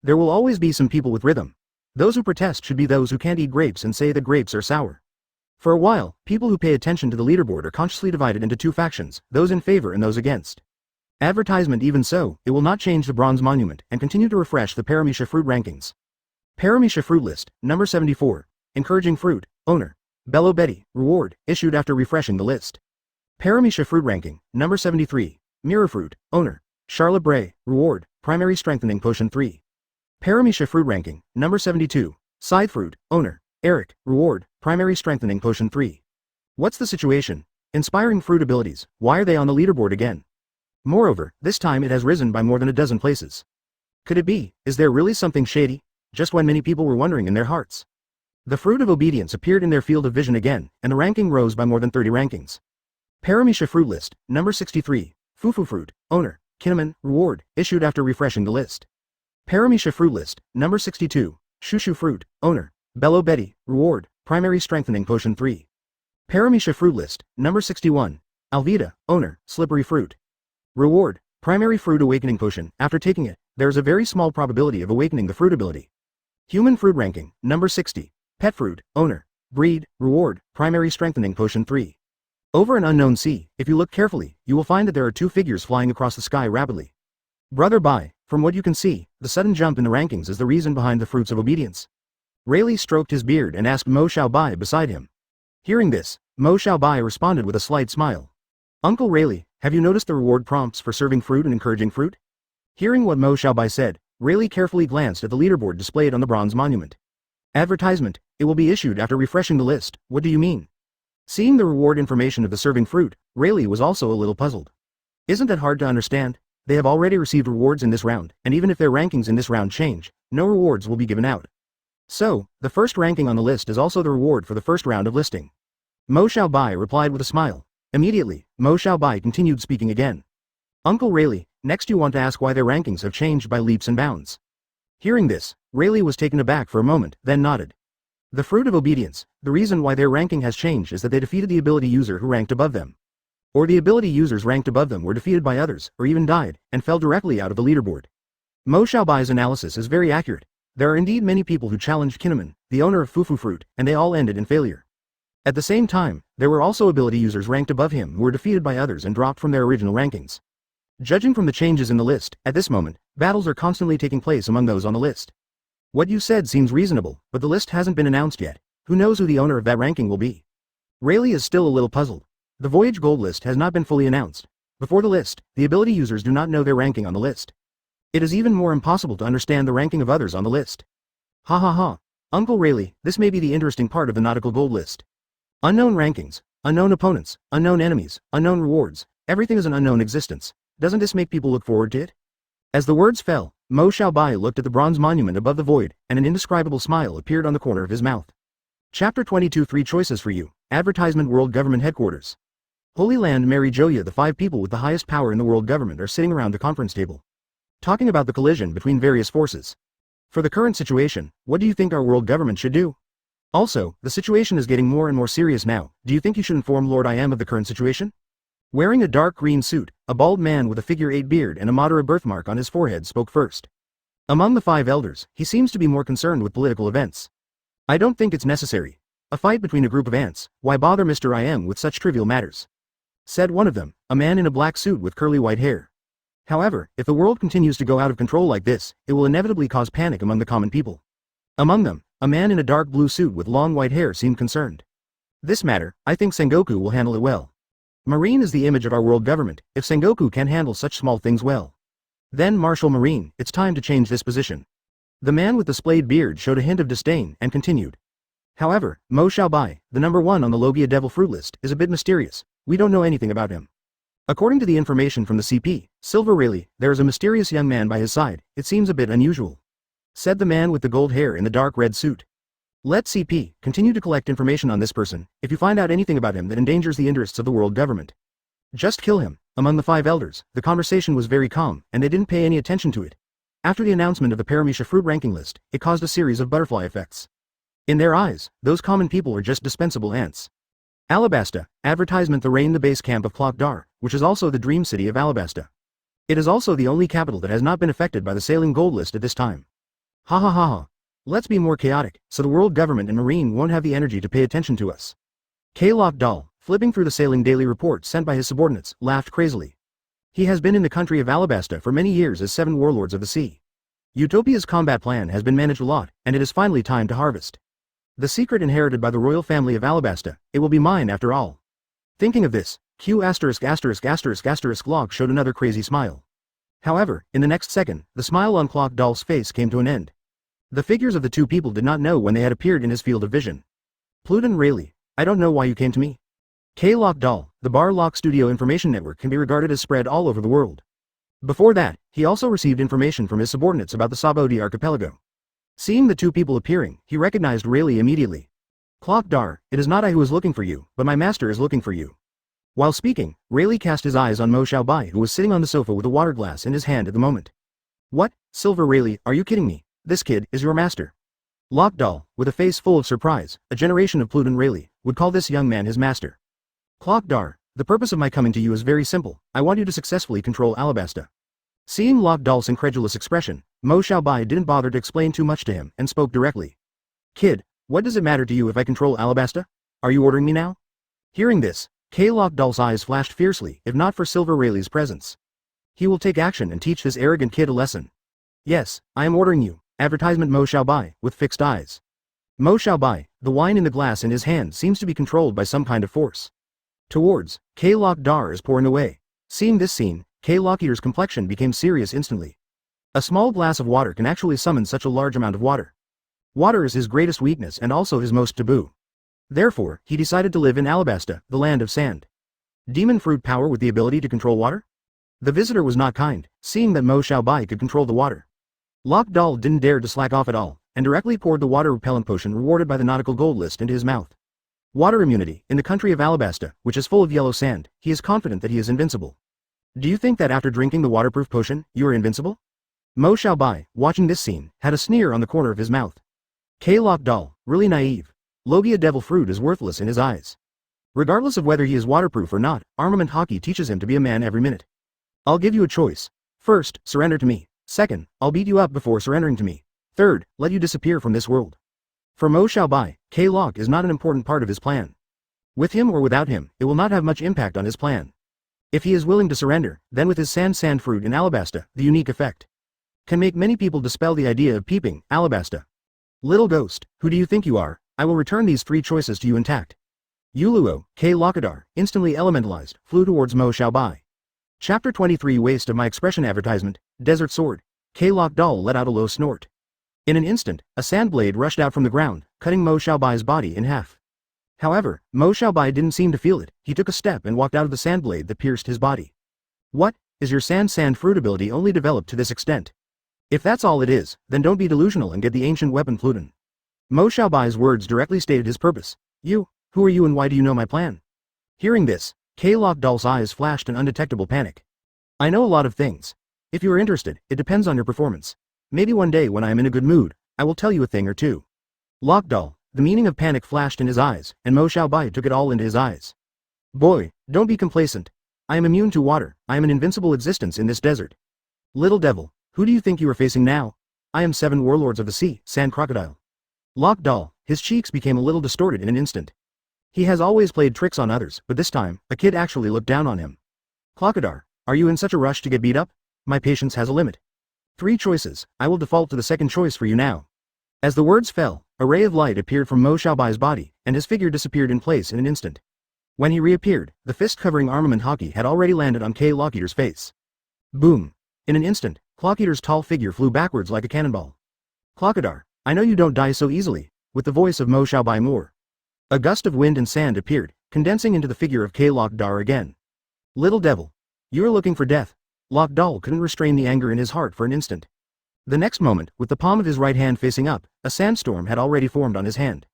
There will always be some people with rhythm. Those who protest should be those who can't eat grapes and say that grapes are sour. For a while, people who pay attention to the leaderboard are consciously divided into 2 factions, those in favor and those against. Advertisement even so, it will not change the bronze monument and continue to refresh the Paramecia fruit rankings. Paramecia Fruit List, number 74. Encouraging Fruit, Owner. Bello Betty, Reward, issued after refreshing the list. Paramecia Fruit Ranking, number 73. Mirror Fruit, Owner. Charlotte Bray, Reward, Primary Strengthening Potion 3. Paramecia Fruit Ranking, number 72. Side Fruit, Owner. Eric, Reward, Primary Strengthening Potion 3. What's the situation? Inspiring fruit abilities, why are they on the leaderboard again? Moreover, this time it has risen by more than a dozen places. Could it be, is there really something shady? Just when many people were wondering in their hearts. The Fruit of Obedience appeared in their field of vision again, and the ranking rose by more than 30 rankings. Paramecia Fruit List, number 63. Fufu Fruit, Owner. Kinnaman, Reward, issued after refreshing the list. Paramecia Fruit List, number 62. Shushu Fruit, Owner. Bello Betty, Reward, Primary Strengthening Potion 3. Paramecia Fruit List, number 61. Alvida, Owner. Slippery Fruit. Reward, Primary Fruit Awakening Potion. After taking it, there is a very small probability of awakening the fruit ability. Human Fruit Ranking, number 60. Pet Fruit, Owner. Breed, Reward, Primary Strengthening Potion 3. Over an unknown sea, if you look carefully, you will find that there are 2 figures flying across the sky rapidly. Brother Bai, from what you can see, the sudden jump in the rankings is the reason behind the Fruits of Obedience. Rayleigh stroked his beard and asked Mo Xiaobai beside him. Hearing this, Mo Xiaobai responded with a slight smile. Uncle Rayleigh, have you noticed the reward prompts for serving fruit and encouraging fruit? Hearing what Mo Xiaobai said, Rayleigh carefully glanced at the leaderboard displayed on the bronze monument. Advertisement, it will be issued after refreshing the list, what do you mean? Seeing the reward information of the serving fruit, Rayleigh was also a little puzzled. Isn't that hard to understand? They have already received rewards in this round, and even if their rankings in this round change, no rewards will be given out. So, the first ranking on the list is also the reward for the first round of listing. Mo Xiaobai replied with a smile. Immediately, Mo Xiaobai continued speaking again. Uncle Rayleigh, next you want to ask why their rankings have changed by leaps and bounds. Hearing this, Rayleigh was taken aback for a moment, then nodded. The fruit of obedience, the reason why their ranking has changed is that they defeated the ability user who ranked above them. Or the ability users ranked above them were defeated by others, or even died, and fell directly out of the leaderboard. Mo Xiaobai's analysis is very accurate. There are indeed many people who challenged Kinemon, the owner of Fufu Fruit, and they all ended in failure. At the same time, there were also ability users ranked above him who were defeated by others and dropped from their original rankings. Judging from the changes in the list, at this moment, battles are constantly taking place among those on the list. What you said seems reasonable, but the list hasn't been announced yet. Who knows who the owner of that ranking will be? Rayleigh is still a little puzzled. The Voyage Gold List has not been fully announced. Before the list, the ability users do not know their ranking on the list. It is even more impossible to understand the ranking of others on the list. Ha ha ha. Uncle Rayleigh, this may be the interesting part of the Nautical Gold List. Unknown rankings, unknown opponents, unknown enemies, unknown rewards, everything is an unknown existence. Doesn't this make people look forward to it? As the words fell, Mo Xiaobai looked at the bronze monument above the void, and an indescribable smile appeared on the corner of his mouth. Chapter 22 3 Choices for You, Advertisement World Government Headquarters. Holy Land Mary Joya. The 5 people with the highest power in the world government are sitting around the conference table, talking about the collision between various forces. For the current situation, what do you think our world government should do? Also, the situation is getting more and more serious now. Do you think you should inform Lord I Am of the current situation? Wearing a dark green suit, a bald man with a figure-8 beard and a moderate birthmark on his forehead spoke first. Among the 5 elders, he seems to be more concerned with political events. I don't think it's necessary. A fight between a group of ants, why bother Mr. I Am with such trivial matters? Said one of them, a man in a black suit with curly white hair. However, if the world continues to go out of control like this, it will inevitably cause panic among the common people. Among them, a man in a dark blue suit with long white hair seemed concerned. This matter, I think Sengoku will handle it well. Marine is the image of our world government. If Sengoku can handle such small things well, then Marshal Marine, it's time to change this position. The man with the splayed beard showed a hint of disdain and continued. However, Mo Xiaobai, the number 1 on the Logia Devil Fruit list, is a bit mysterious. We don't know anything about him. According to the information from the CP, Silver Rayleigh, there is a mysterious young man by his side. It seems a bit unusual. Said the man with the gold hair in the dark red suit. Let CP continue to collect information on this person. If you find out anything about him that endangers the interests of the world government, just kill him. Among the 5 elders, the conversation was very calm, and they didn't pay any attention to it. After the announcement of the Paramecia fruit ranking list, it caused a series of butterfly effects. In their eyes, those common people are just dispensable ants. Alabasta, advertisement. The Rain, the base camp of Clock Dar, which is also the dream city of Alabasta. It is also the only capital that has not been affected by the sailing gold list at this time. Ha ha ha ha. Let's be more chaotic, so the world government and marine won't have the energy to pay attention to us. K-Lock Doll, flipping through the sailing daily report sent by his subordinates, laughed crazily. He has been in the country of Alabasta for many years as 7 warlords of the sea. Utopia's combat plan has been managed a lot, and it is finally time to harvest. The secret inherited by the royal family of Alabasta, it will be mine after all. Thinking of this, Q******* Log showed another crazy smile. However, in the next second, the smile on Clock Doll's face came to an end. The figures of the 2 people did not know when they had appeared in his field of vision. Pluton Rayleigh, I don't know why you came to me. K-Lock Doll, the Bar Lock Studio information network can be regarded as spread all over the world. Before that, he also received information from his subordinates about the Sabaody archipelago. Seeing the 2 people appearing, he recognized Rayleigh immediately. Clock Dar, it is not I who is looking for you, but my master is looking for you. While speaking, Rayleigh cast his eyes on Mo Xiaobai, who was sitting on the sofa with a water glass in his hand at the moment. What, Silver Rayleigh, are you kidding me? This kid is your master. Lock Doll, with a face full of surprise, a generation of Pluton Rayleigh, would call this young man his master. Clock Dar, the purpose of my coming to you is very simple. I want you to successfully control Alabasta. Seeing Lock Doll's incredulous expression, Mo Xiaobai didn't bother to explain too much to him and spoke directly. Kid, what does it matter to you if I control Alabasta? Are you ordering me now? Hearing this, K-Lock Doll's eyes flashed fiercely, if not for Silver Rayleigh's presence. He will take action and teach this arrogant kid a lesson. Yes, I am ordering you. Advertisement. Mo Xiaobai, with fixed eyes. Mo Xiaobai, the wine in the glass in his hand seems to be controlled by some kind of force. Towards, Dar is pouring away. Seeing this scene, Lockieter's complexion became serious instantly. A small glass of water can actually summon such a large amount of water. Water is his greatest weakness and also his most taboo. Therefore, he decided to live in Alabasta, the land of sand. Demon fruit power with the ability to control water? The visitor was not kind, seeing that Mo Xiaobai could control the water. Lock Doll didn't dare to slack off at all, and directly poured the water repellent potion rewarded by the Nautical Gold List into his mouth. Water immunity, in the country of Alabasta, which is full of yellow sand, he is confident that he is invincible. Do you think that after drinking the waterproof potion, you are invincible? Mo Xiaobai, watching this scene, had a sneer on the corner of his mouth. Lock Doll, really naive. Logia Devil Fruit is worthless in his eyes. Regardless of whether he is waterproof or not, armament hockey teaches him to be a man every minute. I'll give you a choice. First, surrender to me. Second, I'll beat you up before surrendering to me. Third, let you disappear from this world. For Mo Xiaobai, Lock is not an important part of his plan. With him or without him, it will not have much impact on his plan. If he is willing to surrender, then with his sand fruit in Alabasta, the unique effect can make many people dispel the idea of peeping, Alabasta. Little ghost, who do you think you are? I will return these three choices to you intact. Yuluo, Lockadar, instantly elementalized, flew towards Mo Xiaobai. Chapter 23 Waste of my expression advertisement, Desert Sword. Lock Doll let out a low snort. In an instant, a sand blade rushed out from the ground, cutting Mo Xiaobai's body in half. However, Mo Xiaobai didn't seem to feel it. He took a step and walked out of the sand blade that pierced his body. What? Is your sand fruit ability only developed to this extent? If that's all it is, then don't be delusional and get the ancient weapon Pluton. Mo Xiaobai's words directly stated his purpose. You? Who are you and why do you know my plan? Hearing this, Lock Doll's eyes flashed an undetectable panic. I know a lot of things. If you are interested, it depends on your performance. Maybe one day when I am in a good mood, I will tell you a thing or two. Lock Doll, the meaning of panic flashed in his eyes, and Mo Xiaobai took it all into his eyes. Boy, don't be complacent. I am immune to water, I am an invincible existence in this desert. Little devil, who do you think you are facing now? I am 7 warlords of the sea, Sand Crocodile. Lock Doll, his cheeks became a little distorted in an instant. He has always played tricks on others, but this time, a kid actually looked down on him. Crocodile, are you in such a rush to get beat up? My patience has a limit. 3 choices, I will default to the second choice for you now. As the words fell, a ray of light appeared from Mo Xiaobai's body, and his figure disappeared in place in an instant. When he reappeared, the fist-covering armament hockey had already landed on Lockieter's face. Boom! In an instant, Lockieter's tall figure flew backwards like a cannonball. Crocodile, I know you don't die so easily, with the voice of Mo Xiaobai more. A gust of wind and sand appeared, condensing into the figure of Lock Dar again. Little devil. You're looking for death. Lock Doll couldn't restrain the anger in his heart for an instant. The next moment, with the palm of his right hand facing up, a sandstorm had already formed on his hand.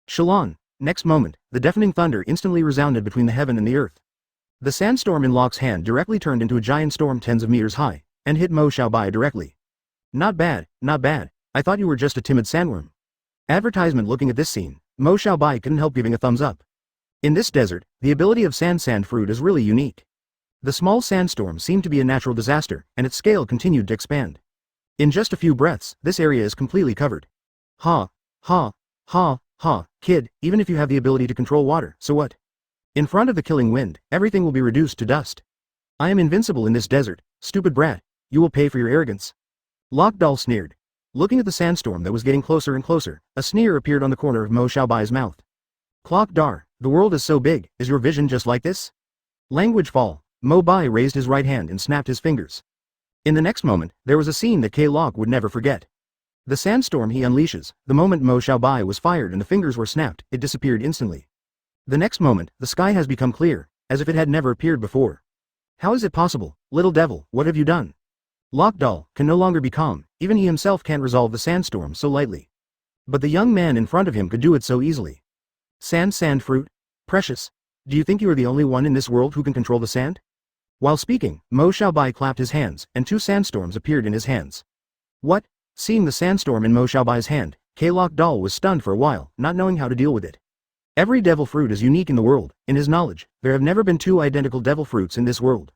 Shalon. Next moment, the deafening thunder instantly resounded between the heaven and the earth. The sandstorm in Lock's hand directly turned into a giant storm tens of meters high, and hit Mo Xiaobai directly. Not bad, not bad. I thought you were just a timid sandworm. Advertisement. Looking at this scene, Mo Xiaobai couldn't help giving a thumbs up. In this desert, the ability of sand fruit is really unique. The small sandstorm seemed to be a natural disaster, and its scale continued to expand. In just a few breaths, this area is completely covered. Ha, ha, ha, ha, kid, even if you have the ability to control water, so what? In front of the killing wind, everything will be reduced to dust. I am invincible in this desert, stupid brat, you will pay for your arrogance. Lock Doll sneered. Looking at the sandstorm that was getting closer and closer, a sneer appeared on the corner of Mo Xiaobai's mouth. Clock Dar, the world is so big, is your vision just like this? Language fall. Mo Bai raised his right hand and snapped his fingers. In the next moment, there was a scene that Lock would never forget. The sandstorm he unleashes, the moment Mo Xiaobai was fired and the fingers were snapped, it disappeared instantly. The next moment, the sky has become clear, as if it had never appeared before. How is it possible? Little devil, what have you done? Lock Doll can no longer be calm, even he himself can't resolve the sandstorm so lightly. But the young man in front of him could do it so easily. Sand fruit? Precious. Do you think you are the only one in this world who can control the sand? While speaking, Mo Xiaobai clapped his hands, and 2 sandstorms appeared in his hands. What? Seeing the sandstorm in Mo Xiaobai's hand, Lock Doll was stunned for a while, not knowing how to deal with it. Every devil fruit is unique in the world. In his knowledge, there have never been 2 identical devil fruits in this world.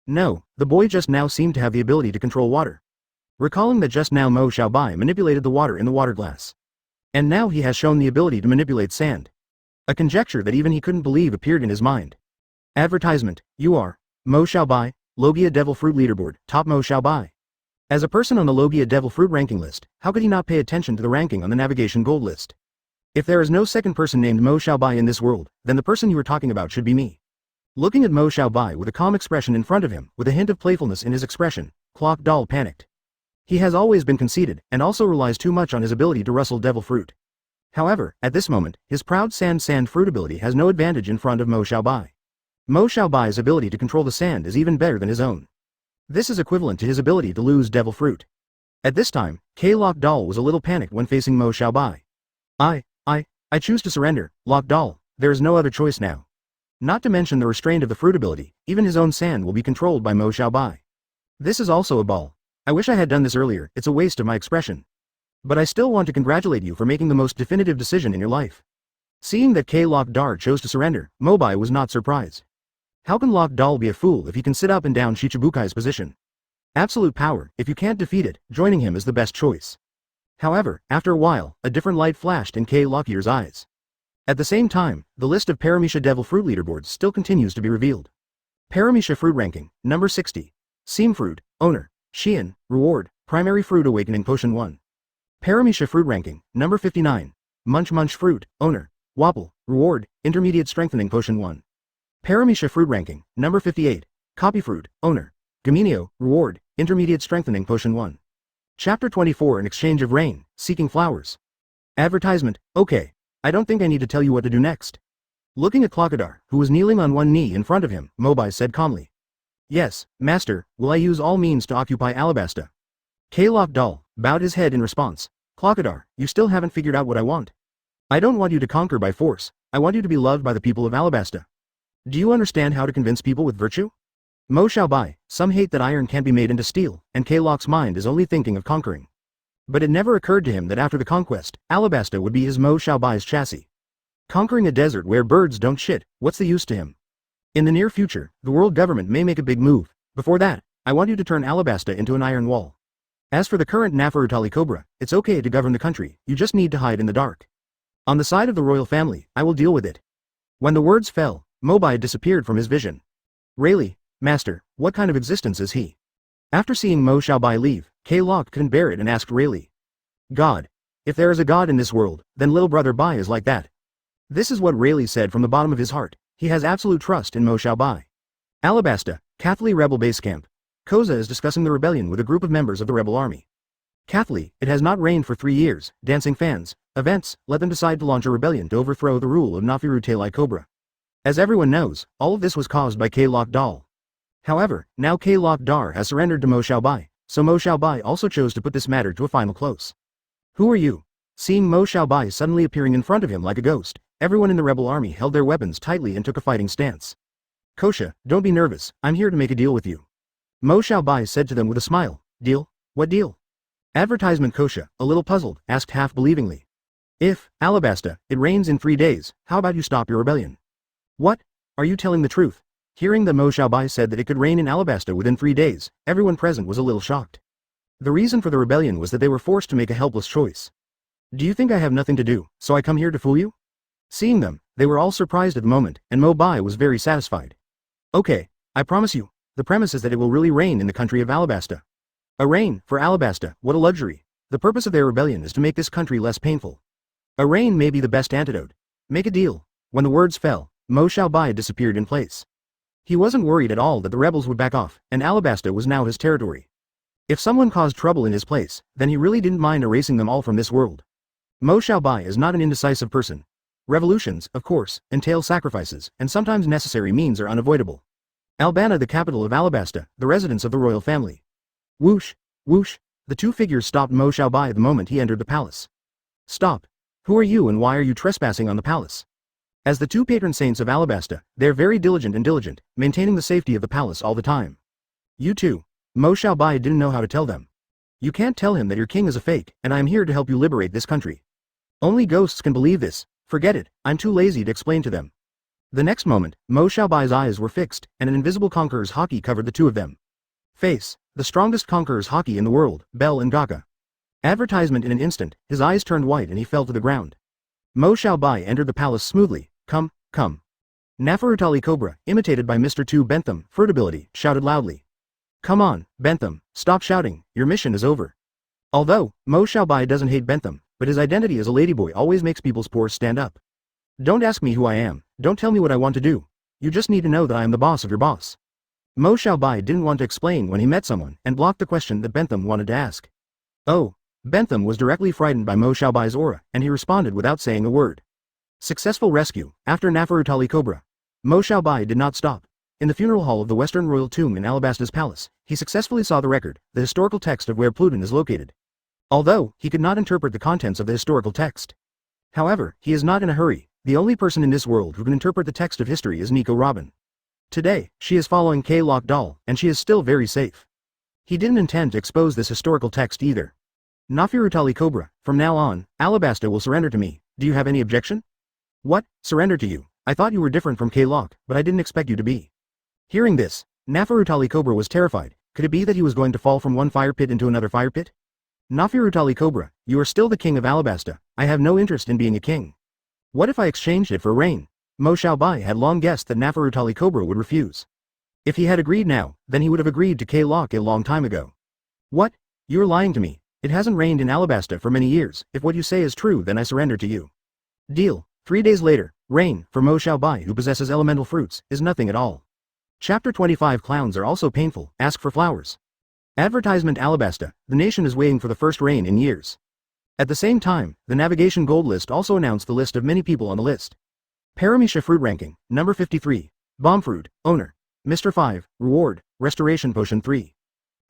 No, the boy just now seemed to have the ability to control water. Recalling that just now Mo Xiaobai manipulated the water in the water glass. And now he has shown the ability to manipulate sand. A conjecture that even he couldn't believe appeared in his mind. Advertisement. You are Mo Xiaobai, Logia Devil Fruit Leaderboard, top Mo Xiaobai. As a person on the Logia Devil Fruit ranking list, how could he not pay attention to the ranking on the Navigation Gold List? If there is no second person named Mo Xiaobai in this world, then the person you are talking about should be me. Looking at Mo Xiaobai with a calm expression in front of him, with a hint of playfulness in his expression, Clock Doll panicked. He has always been conceited, and also relies too much on his ability to rustle devil fruit. However, at this moment, his proud sand fruit ability has no advantage in front of Mo Xiaobai. Mo Xiaobai's ability to control the sand is even better than his own. This is equivalent to his ability to lose devil fruit. At this time, Lock Doll was a little panicked when facing Mo Xiaobai. I choose to surrender, Lock Doll, there is no other choice now. Not to mention the restraint of the fruit ability, even his own sand will be controlled by Mo Xiaobai. This is also a ball. I wish I had done this earlier, it's a waste of my expression. But I still want to congratulate you for making the most definitive decision in your life. Seeing that Lock Doll chose to surrender, Mobai was not surprised. How can Lock Doll be a fool if he can sit up and down Shichibukai's position? Absolute power, if you can't defeat it, joining him is the best choice. However, after a while, a different light flashed in Lockier's eyes. At the same time, the list of Paramecia Devil Fruit leaderboards still continues to be revealed. Paramecia Fruit Ranking, number 60. Seam Fruit, Owner, Xian, Reward, Primary Fruit Awakening Potion 1. Paramecia Fruit Ranking, number 59. Munch Fruit, Owner, Wapple, Reward, Intermediate Strengthening Potion 1. Paramecia Fruit Ranking, number 58. Copy Fruit, Owner, Gaminio, Reward, Intermediate Strengthening Potion 1. Chapter 24 An Exchange of Rain, Seeking Flowers. Advertisement, okay. I don't think I need to tell you what to do next. Looking at Clocadar, who was kneeling on one knee in front of him, Mobai said calmly. Yes, Master, will I use all means to occupy Alabasta? Lock Doll bowed his head in response. Clocadar, you still haven't figured out what I want. I don't want you to conquer by force, I want you to be loved by the people of Alabasta. Do you understand how to convince people with virtue? Mo Xiaobai, some hate that iron can't be made into steel, and Lock's mind is only thinking of conquering. But it never occurred to him that after the conquest, Alabasta would be his Mo Xiaobai's chassis. Conquering a desert where birds don't shit, what's the use to him? In the near future, the world government may make a big move. Before that, I want you to turn Alabasta into an iron wall. As for the current Nautical Cobra, it's okay to govern the country, you just need to hide in the dark. On the side of the royal family, I will deal with it. When the words fell, Mobai disappeared from his vision. Rayleigh, Master, what kind of existence is he? After seeing Mo Xiaobai leave, Lock couldn't bear it and asked Rayleigh. God. If there is a god in this world, then little brother Bai is like that. This is what Rayleigh said from the bottom of his heart. He has absolute trust in Mo Xiaobai. Alabasta, Cathli Rebel Base Camp. Koza is discussing the rebellion with a group of members of the rebel army. Cathli, it has not rained for 3 years, dancing fans, events, let them decide to launch a rebellion to overthrow the rule of Nautical Cobra. As everyone knows, all of this was caused by Lock Doll. However, now Lock Doll has surrendered to Mo Xiaobai, so Mo Xiaobai also chose to put this matter to a final close. Who are you? Seeing Mo Xiaobai suddenly appearing in front of him like a ghost, everyone in the rebel army held their weapons tightly and took a fighting stance. Kosha, don't be nervous, I'm here to make a deal with you. Mo Xiaobai said to them with a smile. Deal? What deal? Advertisement. Kosha, a little puzzled, asked half believingly. If, Alabasta, it rains in 3 days, how about you stop your rebellion? What? Are you telling the truth? Hearing that Mo Xiaobai said that it could rain in Alabasta within 3 days, everyone present was a little shocked. The reason for the rebellion was that they were forced to make a helpless choice. Do you think I have nothing to do, so I come here to fool you? Seeing them, they were all surprised at the moment, and Mo Bai was very satisfied. Okay, I promise you, the premise is that it will really rain in the country of Alabasta. A rain, for Alabasta, what a luxury. The purpose of their rebellion is to make this country less painful. A rain may be the best antidote. Make a deal. When the words fell, Mo Xiaobai disappeared in place. He wasn't worried at all that the rebels would back off, and Alabasta was now his territory. If someone caused trouble in his place, then he really didn't mind erasing them all from this world. Mo Xiaobai is not an indecisive person. Revolutions, of course, entail sacrifices, and sometimes necessary means are unavoidable. Albana, the capital of Alabasta, the residence of the royal family. Whoosh, whoosh, the two figures stopped Mo Xiaobai the moment he entered the palace. Stop. Who are you and why are you trespassing on the palace? As the two patron saints of Alabasta, they're very diligent, maintaining the safety of the palace all the time. You too. Mo Xiaobai didn't know how to tell them. You can't tell him that your king is a fake, and I am here to help you liberate this country. Only ghosts can believe this. Forget it, I'm too lazy to explain to them. The next moment, Mo Xiaobai's eyes were fixed, and an invisible conqueror's haki covered the two of them. Face, the strongest conqueror's haki in the world, Bell and Gaka. Advertisement. In an instant, his eyes turned white and he fell to the ground. Mo Xiaobai entered the palace smoothly. Come, come. Nafarutali Cobra, imitated by Mr. 2 Bentham, fruit ability, shouted loudly. Come on, Bentham, stop shouting, your mission is over. Although, Mo Xiaobai doesn't hate Bentham, but his identity as a ladyboy always makes people's pores stand up. Don't ask me who I am, don't tell me what I want to do. You just need to know that I am the boss of your boss. Mo Xiaobai didn't want to explain when he met someone and blocked the question that Bentham wanted to ask. Oh. Bentham was directly frightened by Mo Xiaobai's aura, and he responded without saying a word. Successful rescue. After Nefertari Cobra. Mo Xiaobai did not stop. In the funeral hall of the Western Royal Tomb in Alabasta's palace, he successfully saw the record, the historical text of where Pluton is located. Although, he could not interpret the contents of the historical text. However, he is not in a hurry. The only person in this world who can interpret the text of history is Nico Robin. Today, she is following K-Lock Doll, and she is still very safe. He didn't intend to expose this historical text either. Nefertari Cobra, from now on, Alabasta will surrender to me. Do you have any objection? What? Surrender to you? I thought you were different from K-Lock, but I didn't expect you to be. Hearing this, Nefertari Cobra was terrified. Could it be that he was going to fall from one fire pit into another fire pit? Nefertari Cobra, you are still the king of Alabasta. I have no interest in being a king. What if I exchanged it for rain? Mo Xiaobai had long guessed that Nefertari Cobra would refuse. If he had agreed now, then he would have agreed to K-Lock a long time ago. What? You're lying to me. It hasn't rained in Alabasta for many years. If what you say is true, then I surrender to you. Deal. 3 days later, rain, for Mo Xiaobai who possesses elemental fruits, is nothing at all. Chapter 25 Clowns are also painful, ask for flowers. Advertisement Alabasta, the nation is waiting for the first rain in years. At the same time, the Navigation Gold List also announced the list of many people on the list. Paramecia Fruit Ranking, number 53. Bomb Fruit, Owner. Mr. 5, Reward, Restoration Potion 3.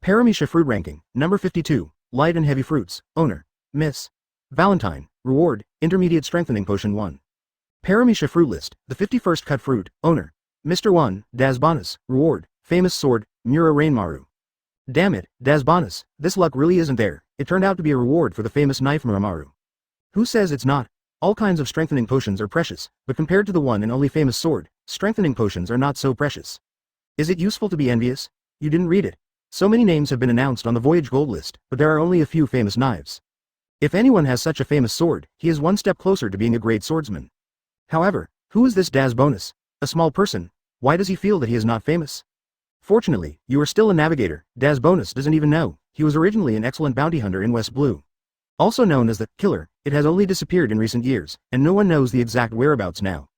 Paramecia Fruit Ranking, number 52. Light and Heavy Fruits, Owner. Miss. Valentine, Reward, Intermediate Strengthening Potion 1. Paramecia Fruit List, the 51st Cut Fruit, Owner. Mr. 1, Das Bonus, Reward, Famous Sword, Mura Rainmaru. Damn it, Das Bonus, this luck really isn't there. It turned out to be a reward for the famous knife Muramaru. Who says it's not? All kinds of strengthening potions are precious, but compared to the one and only famous sword, strengthening potions are not so precious. Is it useful to be envious? You didn't read it. So many names have been announced on the Voyage Gold List, but there are only a few famous knives. If anyone has such a famous sword, he is one step closer to being a great swordsman. However, who is this Das Bonus? A small person? Why does he feel that he is not famous? Fortunately, you are still a navigator. Das Bonus doesn't even know. He was originally an excellent bounty hunter in West Blue. Also known as the Killer, it has only disappeared in recent years, and no one knows the exact whereabouts now.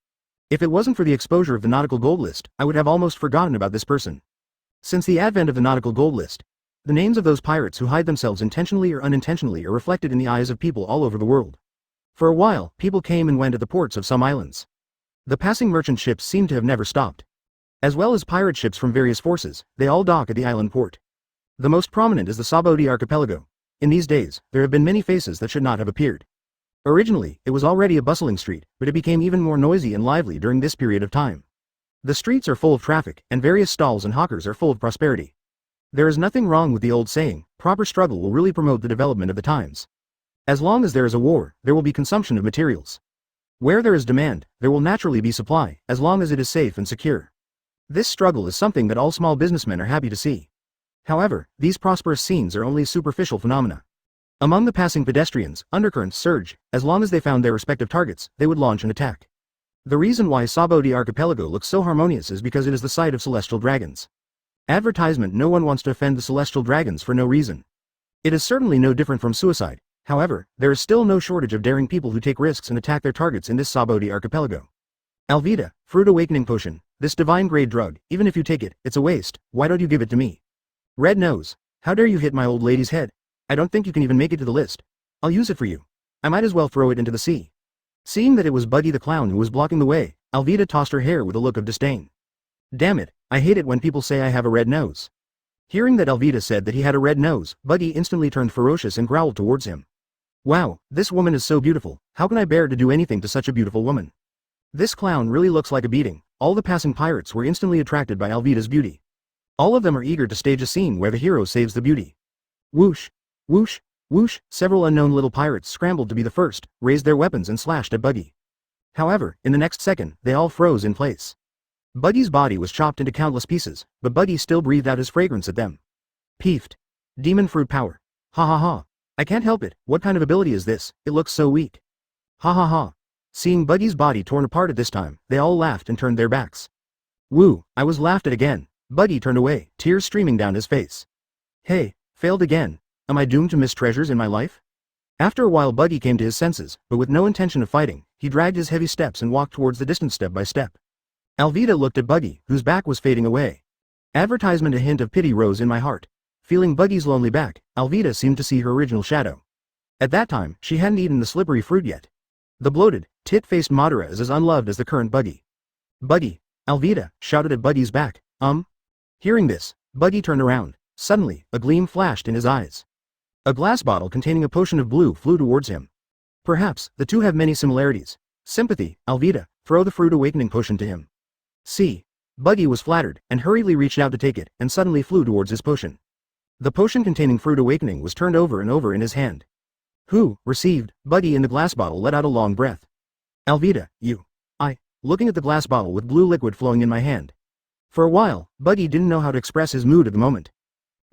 If it wasn't for the exposure of the Nautical Gold List, I would have almost forgotten about this person. Since the advent of the Nautical Gold List, the names of those pirates who hide themselves intentionally or unintentionally are reflected in the eyes of people all over the world. For a while, people came and went at the ports of some islands. The passing merchant ships seem to have never stopped. As well as pirate ships from various forces, they all dock at the island port. The most prominent is the Sabaody archipelago. In these days, there have been many faces that should not have appeared. Originally, it was already a bustling street, but it became even more noisy and lively during this period of time. The streets are full of traffic, and various stalls and hawkers are full of prosperity. There is nothing wrong with the old saying, proper struggle will really promote the development of the times. As long as there is a war, there will be consumption of materials. Where there is demand, there will naturally be supply, as long as it is safe and secure. This struggle is something that all small businessmen are happy to see. However, these prosperous scenes are only superficial phenomena. Among the passing pedestrians, undercurrents surge. As long as they found their respective targets, they would launch an attack. The reason why Sabaody archipelago looks so harmonious is because it is the site of celestial dragons. Advertisement: no one wants to offend the celestial dragons for no reason. It is certainly no different from suicide. However, there is still no shortage of daring people who take risks and attack their targets in this Sabaody archipelago. Alvita, Fruit Awakening Potion. This divine grade drug, even if you take it, it's a waste. Why don't you give it to me? Red Nose. How dare you hit my old lady's head? I don't think you can even make it to the list. I'll use it for you. I might as well throw it into the sea. Seeing that it was Buggy the Clown who was blocking the way, Alvita tossed her hair with a look of disdain. Damn it, I hate it when people say I have a red nose. Hearing that Alvita said that he had a red nose, Buggy instantly turned ferocious and growled towards him. Wow, this woman is so beautiful. How can I bear to do anything to such a beautiful woman? This clown really looks like a beating. All the passing pirates were instantly attracted by Alvita's beauty. All of them are eager to stage a scene where the hero saves the beauty. Whoosh, whoosh, whoosh, several unknown little pirates scrambled to be the first, raised their weapons and slashed at Buggy. However, in the next second, they all froze in place. Buggy's body was chopped into countless pieces, but Buggy still breathed out his fragrance at them. Peeved. Demon fruit power. Ha ha ha. I can't help it. What kind of ability is this? It looks so weak. Ha ha ha. Seeing Buggy's body torn apart at this time, they all laughed and turned their backs. Woo, I was laughed at again. Buggy turned away, tears streaming down his face. Hey, failed again. Am I doomed to miss treasures in my life? After a while Buggy came to his senses, but with no intention of fighting, he dragged his heavy steps and walked towards the distance step by step. Alvida looked at Buggy, whose back was fading away. Advertisement. A hint of pity rose in my heart. Feeling Buggy's lonely back, Alvida seemed to see her original shadow. At that time, she hadn't eaten the slippery fruit yet. The bloated, tit-faced Madara is as unloved as the current Buggy. Buggy, Alvida shouted at Buggy's back. Hearing this, Buggy turned around. Suddenly, a gleam flashed in his eyes. A glass bottle containing a potion of blue flew towards him. Perhaps, the two have many similarities. Sympathy, Alvida, throw the fruit awakening potion to him. See. Buggy was flattered, and hurriedly reached out to take it, and suddenly flew towards his potion. The potion containing fruit awakening was turned over and over in his hand. Who, received, Buggy in the glass bottle let out a long breath. Alvida, you. Looking at the glass bottle with blue liquid flowing in my hand. For a while, Buggy didn't know how to express his mood at the moment.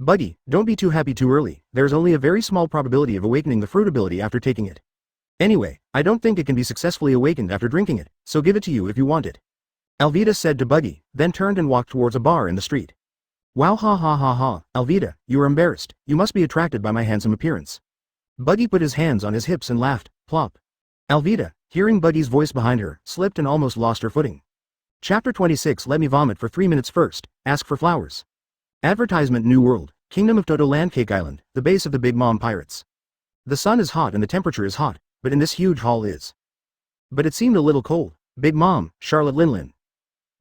Buggy, don't be too happy too early, there's only a very small probability of awakening the fruit ability after taking it. Anyway, I don't think it can be successfully awakened after drinking it, so give it to you if you want it. Alvida said to Buggy, then turned and walked towards a bar in the street. Wow, ha ha ha ha, Alvida, you are embarrassed, you must be attracted by my handsome appearance. Buggy put his hands on his hips and laughed, plop. Alvida, hearing Buggy's voice behind her, slipped and almost lost her footing. Chapter 26. Let me vomit for 3 minutes first, ask for flowers. Advertisement. New World, Kingdom of Toto Land, Cake Island, the base of the Big Mom Pirates. The sun is hot and the temperature is hot, but in this huge hall is. But it seemed a little cold. Big Mom, Charlotte Linlin.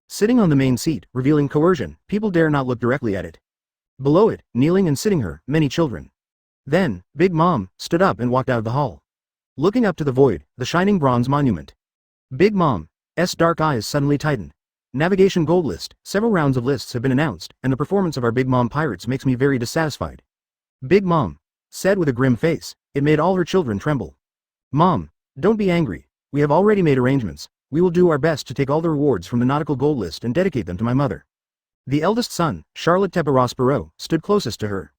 Sitting on the main seat, revealing coercion, people dare not look directly at it. Below it, kneeling and sitting her, many children. Then, Big Mom stood up and walked out of the hall. Looking up to the void, the shining bronze monument. Big Mom's dark eyes suddenly tightened. Navigation Gold List, several rounds of lists have been announced, and the performance of our Big Mom pirates makes me very dissatisfied. Big Mom said with a grim face. It made all her children tremble. Mom, don't be angry. We have already made arrangements. We will do our best to take all the rewards from the Nautical Gold List and dedicate them to my mother. The eldest son, Charlotte Teparospero, stood closest to her.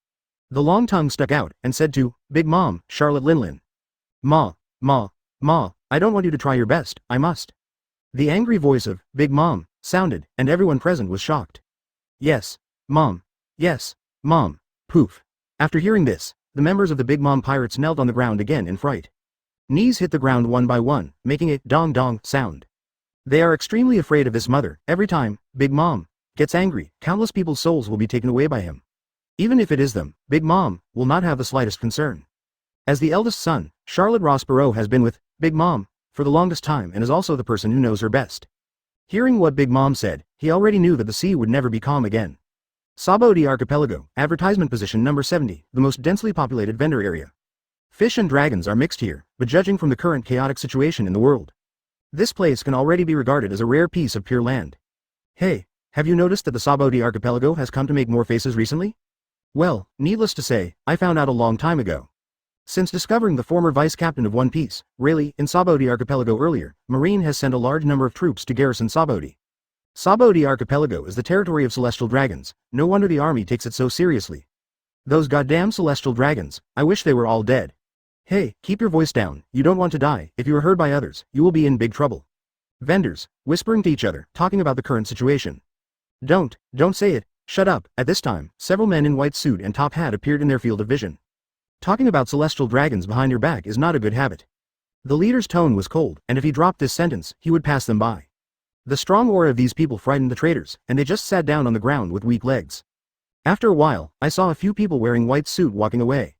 The long tongue stuck out, and said to Big Mom, Charlotte Linlin. Ma, I don't want you to try your best, I must. The angry voice of Big Mom sounded, and everyone present was shocked. Yes, Mom. Yes, Mom. Poof. After hearing this, the members of the Big Mom Pirates knelt on the ground again in fright. Knees hit the ground one by one, making a dong-dong sound. They are extremely afraid of this mother. Every time Big Mom gets angry, countless people's souls will be taken away by him. Even if it is them, Big Mom will not have the slightest concern. As the eldest son, Charlotte Rospero has been with Big Mom for the longest time and is also the person who knows her best. Hearing what Big Mom said, he already knew that the sea would never be calm again. Sabaody Archipelago, advertisement position number 70, the most densely populated vendor area. Fish and dragons are mixed here, but judging from the current chaotic situation in the world, this place can already be regarded as a rare piece of pure land. Hey, have you noticed that the Sabaody Archipelago has come to make more faces recently? Well, needless to say, I found out a long time ago. Since discovering the former vice captain of One Piece, Rayleigh, in Sabaody Archipelago earlier, Marine has sent a large number of troops to garrison Sabaody. Sabaody Archipelago is the territory of celestial dragons, no wonder the army takes it so seriously. Those goddamn celestial dragons, I wish they were all dead. Hey, keep your voice down, you don't want to die. If you are heard by others, you will be in big trouble. Vendors, whispering to each other, talking about the current situation. Don't say it, shut up. At this time, several men in white suit and top hat appeared in their field of vision. Talking about celestial dragons behind your back is not a good habit. The leader's tone was cold, and if he dropped this sentence, he would pass them by. The strong aura of these people frightened the traders, and they just sat down on the ground with weak legs. After a while, I saw a few people wearing white suit walking away.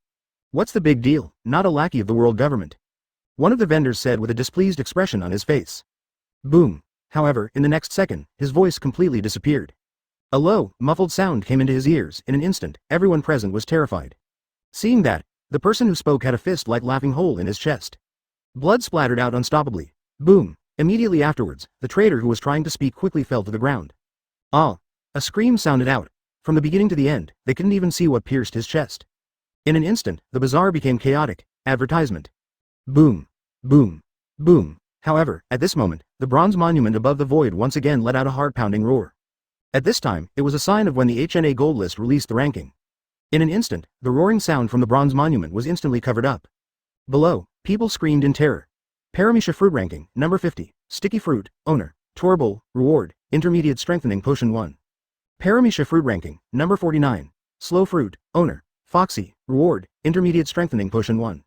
What's the big deal? Not a lackey of the world government. One of the vendors said with a displeased expression on his face. Boom. However, in the next second, his voice completely disappeared. A low, muffled sound came into his ears. In an instant, everyone present was terrified. Seeing that, the person who spoke had a fist-like laughing hole in his chest. Blood splattered out unstoppably. Boom. Immediately afterwards, the trader who was trying to speak quickly fell to the ground. Ah! A scream sounded out. From the beginning to the end, they couldn't even see what pierced his chest. In an instant, the bazaar became chaotic. Advertisement. Boom. Boom. Boom. However, at this moment, the bronze monument above the void once again let out a heart-pounding roar. At this time, it was a sign of when the HNA Gold List released the ranking. In an instant, the roaring sound from the bronze monument was instantly covered up. Below, people screamed in terror. Paramecia Fruit Ranking, number 50, Sticky Fruit, Owner, Torbowl, Reward, Intermediate Strengthening Potion 1. Paramecia Fruit Ranking, number 49, Slow Fruit, Owner, Foxy, Reward, Intermediate Strengthening Potion 1.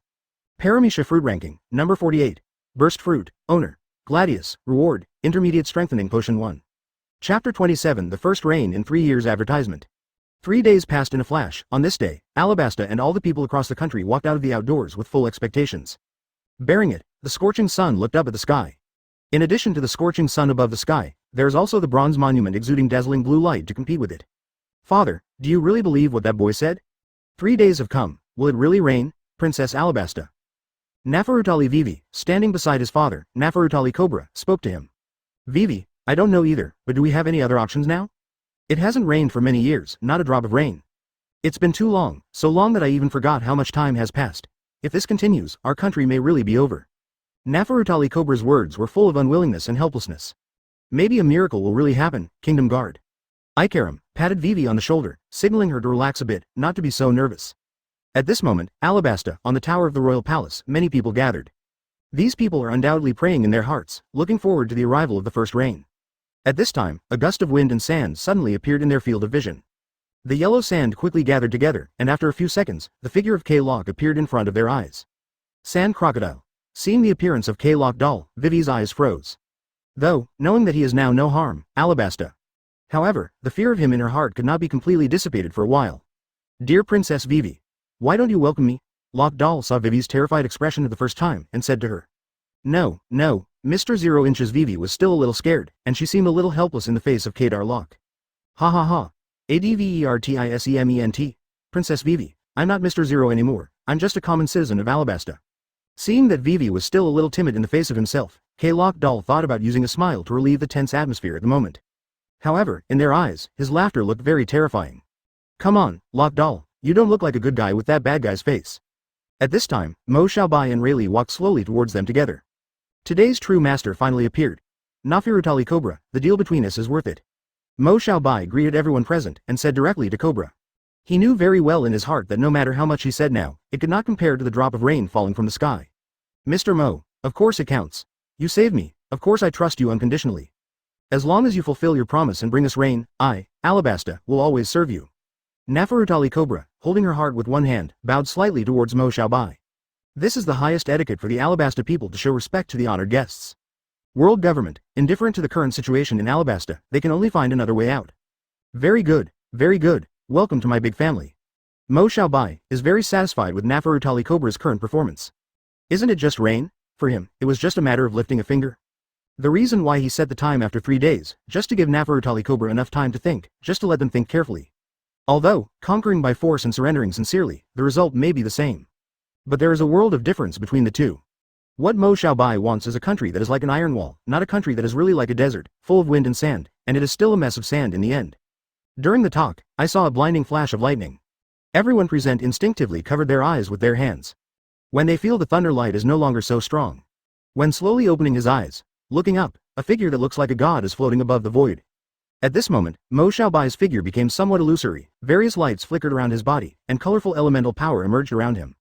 Paramecia Fruit Ranking, number 48. Burst Fruit, Owner, Gladius, Reward, Intermediate Strengthening Potion 1. Chapter 27 The First Rain in 3 Years Advertisement. 3 days passed in a flash. On this day, Alabasta and all the people across the country walked out of the outdoors with full expectations. Bearing it, the scorching sun looked up at the sky. In addition to the scorching sun above the sky, there is also the bronze monument exuding dazzling blue light to compete with it. Father, do you really believe what that boy said? 3 days have come. Will it really rain? Princess Alabasta. Nafarutali Vivi, standing beside his father, Nafarutali Cobra, spoke to him. Vivi, I don't know either, but do we have any other options now? It hasn't rained for many years, not a drop of rain. It's been too long, so long that I even forgot how much time has passed. If this continues, our country may really be over. Nafarutali Cobra's words were full of unwillingness and helplessness. Maybe a miracle will really happen, Kingdom Guard. Ikaram patted Vivi on the shoulder, signaling her to relax a bit, not to be so nervous. At this moment, Alabasta, on the tower of the royal palace, many people gathered. These people are undoubtedly praying in their hearts, looking forward to the arrival of the first rain. At this time, a gust of wind and sand suddenly appeared in their field of vision. The yellow sand quickly gathered together, and after a few seconds, the figure of K-Lock appeared in front of their eyes. Sand Crocodile. Seeing the appearance of K-Lock doll, Vivi's eyes froze. Though, knowing that he is now no harm, Alabasta. However, the fear of him in her heart could not be completely dissipated for a while. Dear Princess Vivi. Why don't you welcome me? Lock doll saw Vivi's terrified expression for the first time, and said to her. No, Mr. 0 Inches Vivi was still a little scared, and she seemed a little helpless in the face of Kedar Lock. Ha ha ha. Advertisement. Princess Vivi, I'm not Mr. 0 anymore, I'm just a common citizen of Alabasta. Seeing that Vivi was still a little timid in the face of himself, K-Lock doll thought about using a smile to relieve the tense atmosphere at the moment. However, in their eyes, his laughter looked very terrifying. Come on, Lock doll, you don't look like a good guy with that bad guy's face. At this time, Xiaobai and Rayleigh walked slowly towards them together. Today's true master finally appeared. Nafirutali Cobra, the deal between us is worth it. Xiaobai greeted everyone present and said directly to Cobra. He knew very well in his heart that no matter how much he said now, it could not compare to the drop of rain falling from the sky. Mr. Mo, of course it counts. You saved me, of course I trust you unconditionally. As long as you fulfill your promise and bring us rain, I, Alabasta, will always serve you. Nafarutali Cobra, holding her heart with one hand, bowed slightly towards Xiaobai. This is the highest etiquette for the Alabasta people to show respect to the honored guests. World government, indifferent to the current situation in Alabasta, they can only find another way out. Very good, welcome to my big family. Xiaobai is very satisfied with Nafarutali Cobra's current performance. Isn't it just rain? For him, it was just a matter of lifting a finger. The reason why he set the time after 3 days, just to give Nafarutali Cobra enough time to think, just to let them think carefully. Although, conquering by force and surrendering sincerely, the result may be the same. But there is a world of difference between the two. What Xiaobai wants is a country that is like an iron wall, not a country that is really like a desert, full of wind and sand, and it is still a mess of sand in the end. During the talk, I saw a blinding flash of lightning. Everyone present instinctively covered their eyes with their hands. When they feel the thunder light is no longer so strong. When slowly opening his eyes, looking up, a figure that looks like a god is floating above the void. At this moment, Xiaobai's figure became somewhat illusory, various lights flickered around his body, and colorful elemental power emerged around him.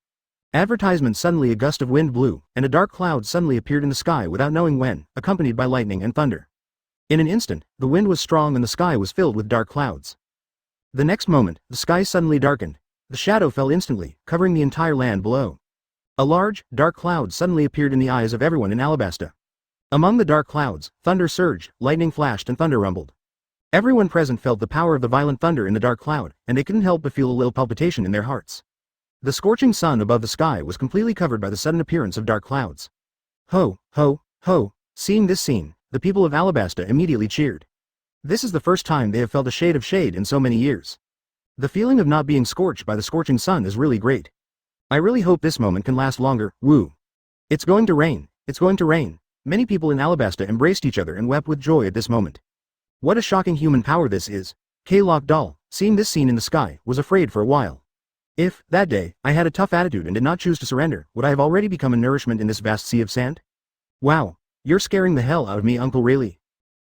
Advertisement Suddenly a gust of wind blew, and a dark cloud suddenly appeared in the sky without knowing when, accompanied by lightning and thunder. In an instant, the wind was strong and the sky was filled with dark clouds. The next moment, the sky suddenly darkened. The shadow fell instantly, covering the entire land below. A large, dark cloud suddenly appeared in the eyes of everyone in Alabasta. Among the dark clouds, thunder surged, lightning flashed and thunder rumbled. Everyone present felt the power of the violent thunder in the dark cloud, and they couldn't help but feel a little palpitation in their hearts. The scorching sun above the sky was completely covered by the sudden appearance of dark clouds. Ho, ho, ho! Seeing this scene, the people of Alabasta immediately cheered. This is the first time they have felt a shade of shade in so many years. The feeling of not being scorched by the scorching sun is really great. I really hope this moment can last longer, woo. It's going to rain, it's going to rain. Many people in Alabasta embraced each other and wept with joy at this moment. What a shocking human power this is. K-Lock doll, seeing this scene in the sky, was afraid for a while. If, that day, I had a tough attitude and did not choose to surrender, would I have already become a nourishment in this vast sea of sand? Wow, you're scaring the hell out of me, Uncle Rayleigh.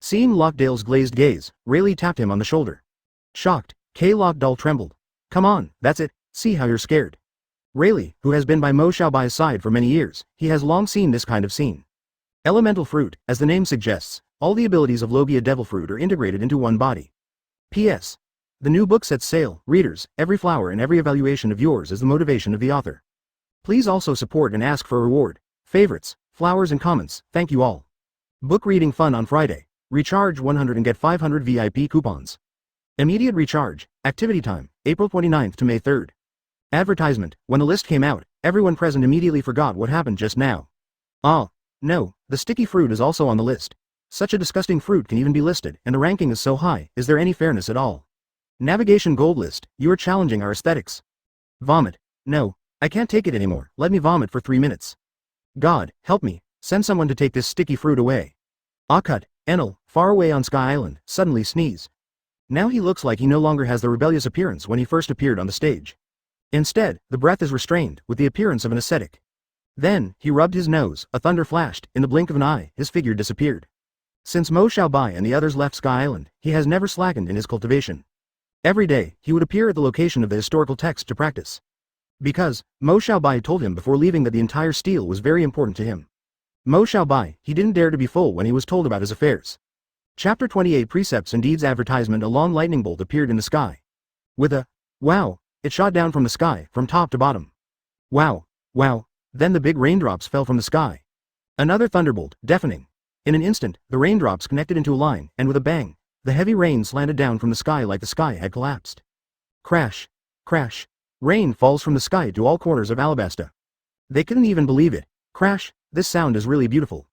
Seeing Lockdale's glazed gaze, Rayleigh tapped him on the shoulder. Shocked, K-Lock doll trembled. Come on, that's it, see how you're scared. Rayleigh, who has been by Xiaobai's side for many years, he has long seen this kind of scene. Elemental fruit, as the name suggests, all the abilities of Logia Devil Fruit are integrated into one body. P.S. The new book sets sail, readers, every flower and every evaluation of yours is the motivation of the author. Please also support and ask for a reward. Favorites, flowers and comments, thank you all. Book reading fun on Friday. Recharge 100 and get 500 VIP coupons. Immediate recharge, activity time, April 29th to May 3rd. Advertisement, when the list came out, everyone present immediately forgot what happened just now. Ah, no, the sticky fruit is also on the list. Such a disgusting fruit can even be listed, and the ranking is so high, is there any fairness at all? Navigation Gold List, you are challenging our aesthetics. Vomit. No, I can't take it anymore, let me vomit for 3 minutes. God, help me, send someone to take this sticky fruit away. Akainu, Enel, far away on Sky Island, suddenly sneezed. Now he looks like he no longer has the rebellious appearance when he first appeared on the stage. Instead, the breath is restrained, with the appearance of an ascetic. Then, he rubbed his nose, a thunder flashed, in the blink of an eye, his figure disappeared. Since Xiaobai and the others left Sky Island, he has never slackened in his cultivation. Every day, he would appear at the location of the historical text to practice. Because, Xiaobai told him before leaving that the entire stele was very important to him. Xiaobai, he didn't dare to be full when he was told about his affairs. Chapter 28 Precepts and Deeds Advertisement. A long lightning bolt appeared in the sky. With a wow, it shot down from the sky, from top to bottom. Wow, wow, then the big raindrops fell from the sky. Another thunderbolt, deafening. In an instant, the raindrops connected into a line, and with a bang, the heavy rain slanted down from the sky like the sky had collapsed. Crash, crash, rain falls from the sky to all corners of Alabasta. They couldn't even believe it. Crash, this sound is really beautiful.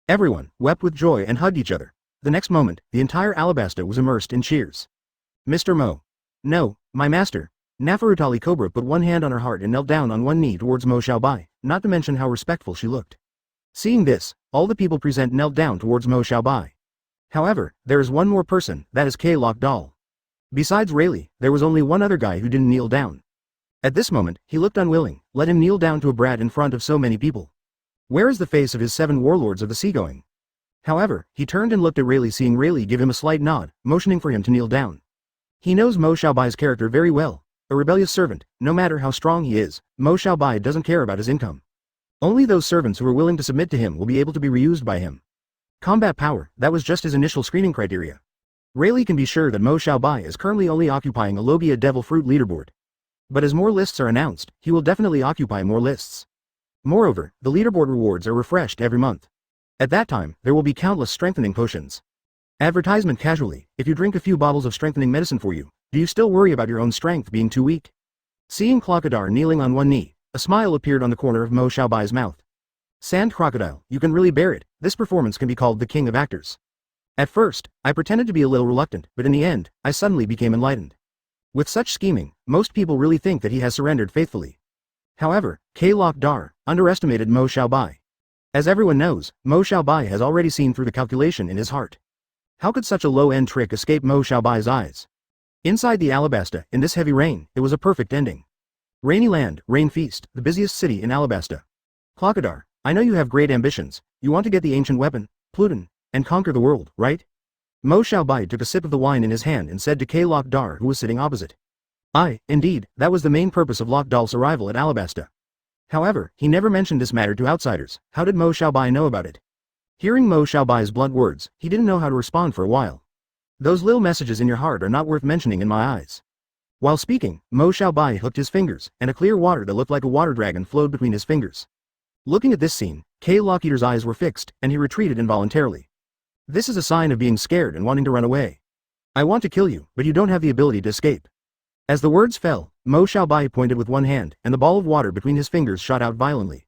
Everyone wept with joy and hugged each other. The next moment, the entire Alabasta was immersed in cheers. Mr. Mo. No, my master. Nafarutali Cobra put one hand on her heart and knelt down on one knee towards Xiaobai, not to mention how respectful she looked. Seeing this, all the people present knelt down towards Xiaobai. However, there is one more person, that is Crocodile. Besides Rayleigh, there was only one other guy who didn't kneel down. At this moment, he looked unwilling, let him kneel down to a brat in front of so many people. Where is the face of his 7 warlords of the seagoing? However, he turned and looked at Rayleigh, seeing Rayleigh give him a slight nod, motioning for him to kneel down. He knows Xiaobai's character very well. A rebellious servant, no matter how strong he is, Xiaobai doesn't care about his income. Only those servants who are willing to submit to him will be able to be reused by him. Combat power, that was just his initial screening criteria. Rayleigh can be sure that Xiaobai is currently only occupying a Logia Devil Fruit leaderboard. But as more lists are announced, he will definitely occupy more lists. Moreover, the leaderboard rewards are refreshed every month. At that time, there will be countless strengthening potions. Advertisement casually, if you drink a few bottles of strengthening medicine for you, do you still worry about your own strength being too weak? Seeing Crocodile kneeling on one knee, a smile appeared on the corner of Xiaobai's mouth. Sand Crocodile, you can really bear it, this performance can be called the king of actors. At first, I pretended to be a little reluctant, but in the end, I suddenly became enlightened. With such scheming, most people really think that he has surrendered faithfully. However, Crocodile underestimated Xiaobai. As everyone knows, Xiaobai has already seen through the calculation in his heart. How could such a low-end trick escape Xiaobai's eyes? Inside the Alabasta, in this heavy rain, it was a perfect ending. Rainy Land, Rain Feast, the busiest city in Alabasta. Crocodile, I know you have great ambitions, you want to get the ancient weapon, Pluton, and conquer the world, right? Xiaobai took a sip of the wine in his hand and said to Crocodile, who was sitting opposite. Indeed, that was the main purpose of Crocodile's arrival at Alabasta. However, he never mentioned this matter to outsiders. How did Xiaobai know about it? Hearing Xiaobai's blunt words, he didn't know how to respond for a while. Those little messages in your heart are not worth mentioning in my eyes. While speaking, Xiaobai hooked his fingers, and a clear water that looked like a water dragon flowed between his fingers. Looking at this scene, Crocodile's eyes were fixed, and he retreated involuntarily. This is a sign of being scared and wanting to run away. I want to kill you, but you don't have the ability to escape. As the words fell, Xiaobai pointed with one hand, and the ball of water between his fingers shot out violently.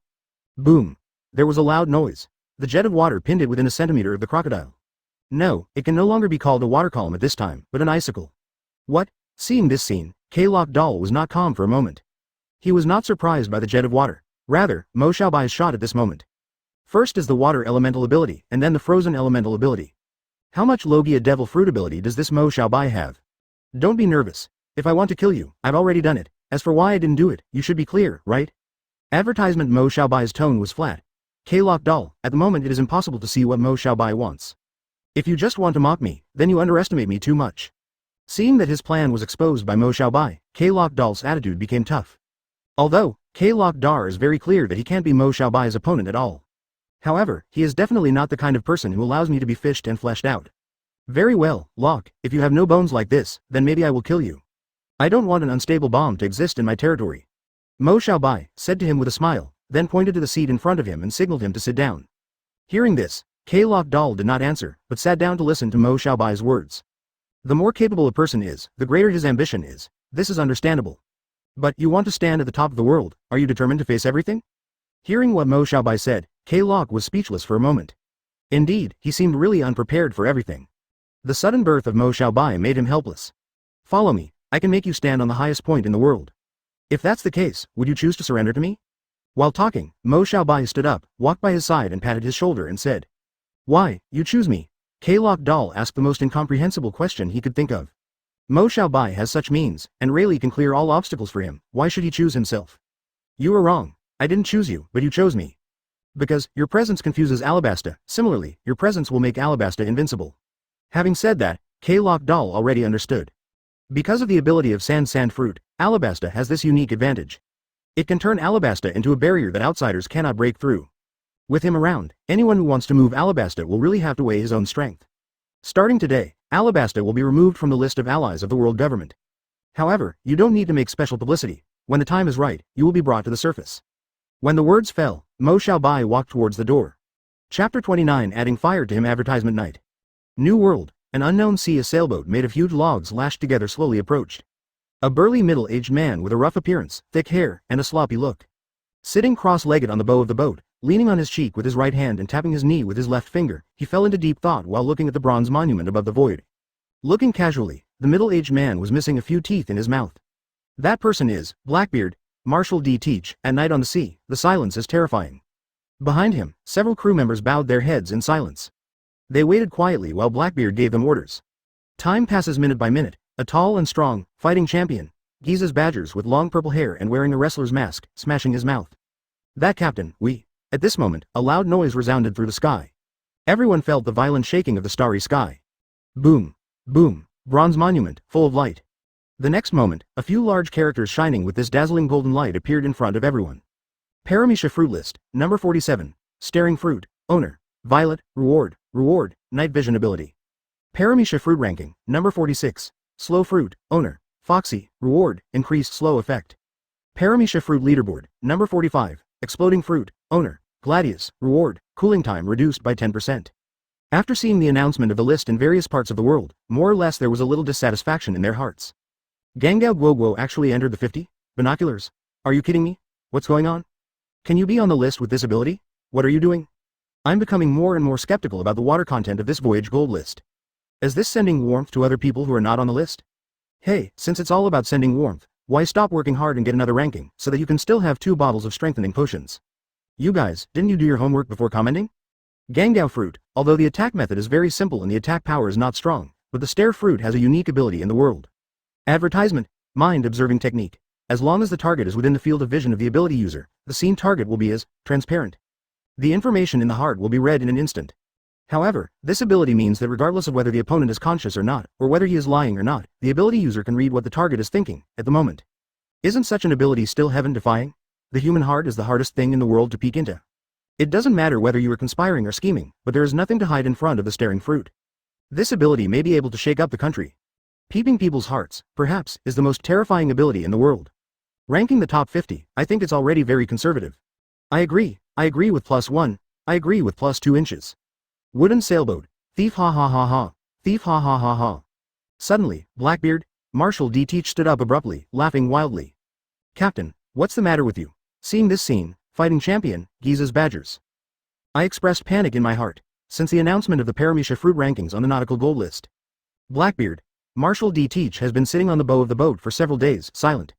Boom! There was a loud noise. The jet of water pinned it within a centimeter of the crocodile. No, it can no longer be called a water column at this time, but an icicle. What? Seeing this scene, Crocodile was not calm for a moment. He was not surprised by the jet of water. Rather, Xiaobai's shot at this moment. First is the water elemental ability, and then the frozen elemental ability. How much Logia Devil Fruit ability does this Xiaobai have? Don't be nervous. If I want to kill you, I've already done it. As for why I didn't do it, you should be clear, right? Advertisement. Xiaobai's tone was flat. Crocodile, at the moment it is impossible to see what Xiaobai wants. If you just want to mock me, then you underestimate me too much. Seeing that his plan was exposed by Xiaobai, Crocodile's attitude became tough. Although, Crocodile is very clear that he can't be Xiaobai's opponent at all. However, he is definitely not the kind of person who allows me to be fished and fleshed out. Very well, Locke, if you have no bones like this, then maybe I will kill you. I don't want an unstable bomb to exist in my territory. Mo Xiaobai said to him with a smile, then pointed to the seat in front of him and signaled him to sit down. Hearing this, Crocodile did not answer, but sat down to listen to Mo Xiaobai's words. The more capable a person is, the greater his ambition is. This is understandable. But you want to stand at the top of the world, are you determined to face everything? Hearing what Mo Xiaobai said, Crocodile was speechless for a moment. Indeed, he seemed really unprepared for everything. The sudden birth of Mo Xiaobai made him helpless. Follow me, I can make you stand on the highest point in the world. If that's the case, would you choose to surrender to me? While talking, Mo Xiaobai stood up, walked by his side and patted his shoulder and said, Why, you choose me? Crocodile asked the most incomprehensible question he could think of. Mo Xiaobai has such means, and Rayleigh can clear all obstacles for him, why should he choose himself? You are wrong. I didn't choose you, but you chose me. Because, your presence confuses Alabasta, similarly, your presence will make Alabasta invincible. Having said that, Crocodile already understood. Because of the ability of Sand Fruit, Alabasta has this unique advantage. It can turn Alabasta into a barrier that outsiders cannot break through. With him around, anyone who wants to move Alabasta will really have to weigh his own strength. Starting today, Alabasta will be removed from the list of allies of the world government. However, you don't need to make special publicity. When the time is right, you will be brought to the surface. When the words fell, Mo Xiaobai walked towards the door. Chapter 29 adding fire to him advertisement night. New world, an unknown sea a sailboat made of huge logs lashed together slowly approached. A burly middle-aged man with a rough appearance, thick hair, and a sloppy look. Sitting cross-legged on the bow of the boat, leaning on his cheek with his right hand and tapping his knee with his left finger, he fell into deep thought while looking at the bronze monument above the void. Looking casually, the middle-aged man was missing a few teeth in his mouth. That person is Blackbeard, Marshal D. Teach. At night on the sea, the silence is terrifying. Behind him, several crew members bowed their heads in silence. They waited quietly while Blackbeard gave them orders. Time passes minute by minute. A tall and strong, fighting champion, Giza's badgers with long purple hair and wearing a wrestler's mask, smashing his mouth. That captain, we. At this moment, a loud noise resounded through the sky. Everyone felt the violent shaking of the starry sky. Boom. Boom. Bronze monument, full of light. The next moment, a few large characters shining with this dazzling golden light appeared in front of everyone. Paramecia fruit list, number 47. Staring fruit, owner. Violet, reward, night vision ability. Paramecia fruit ranking, number 46. Slow fruit, owner. Foxy, reward, increased slow effect. Paramecia fruit leaderboard, number 45. Exploding fruit, owner. Gladius, reward, cooling time reduced by 10%. After seeing the announcement of the list in various parts of the world, more or less there was a little dissatisfaction in their hearts. Gangao Guoguo actually entered the 50? Binoculars? Are you kidding me? What's going on? Can you be on the list with this ability? What are you doing? I'm becoming more and more skeptical about the water content of this Voyage Gold List. Is this sending warmth to other people who are not on the list? Hey, since it's all about sending warmth, why stop working hard and get another ranking, so that you can still have 2 bottles of strengthening potions? You guys, didn't you do your homework before commenting? Gangao fruit, although the attack method is very simple and the attack power is not strong, but the stare fruit has a unique ability in the world. Advertisement, mind observing technique. As long as the target is within the field of vision of the ability user, the seen target will be as transparent. The information in the heart will be read in an instant. However, this ability means that regardless of whether the opponent is conscious or not, or whether he is lying or not, the ability user can read what the target is thinking, at the moment. Isn't such an ability still heaven-defying? The human heart is the hardest thing in the world to peek into. It doesn't matter whether you are conspiring or scheming, but there is nothing to hide in front of the staring fruit. This ability may be able to shake up the country. Peeping people's hearts, perhaps, is the most terrifying ability in the world. Ranking the top 50, I think it's already very conservative. I agree with +1, I agree with +2 inches. Wooden sailboat, thief ha ha ha ha, thief ha ha ha ha. Suddenly, Blackbeard, Marshal D. Teach stood up abruptly, laughing wildly. Captain, what's the matter with you? Seeing this scene, fighting champion, Giza's badgers. I expressed panic in my heart, since the announcement of the Paramecia fruit rankings on the Nautical Gold List. Blackbeard, Marshal D. Teach has been sitting on the bow of the boat for several days, silent.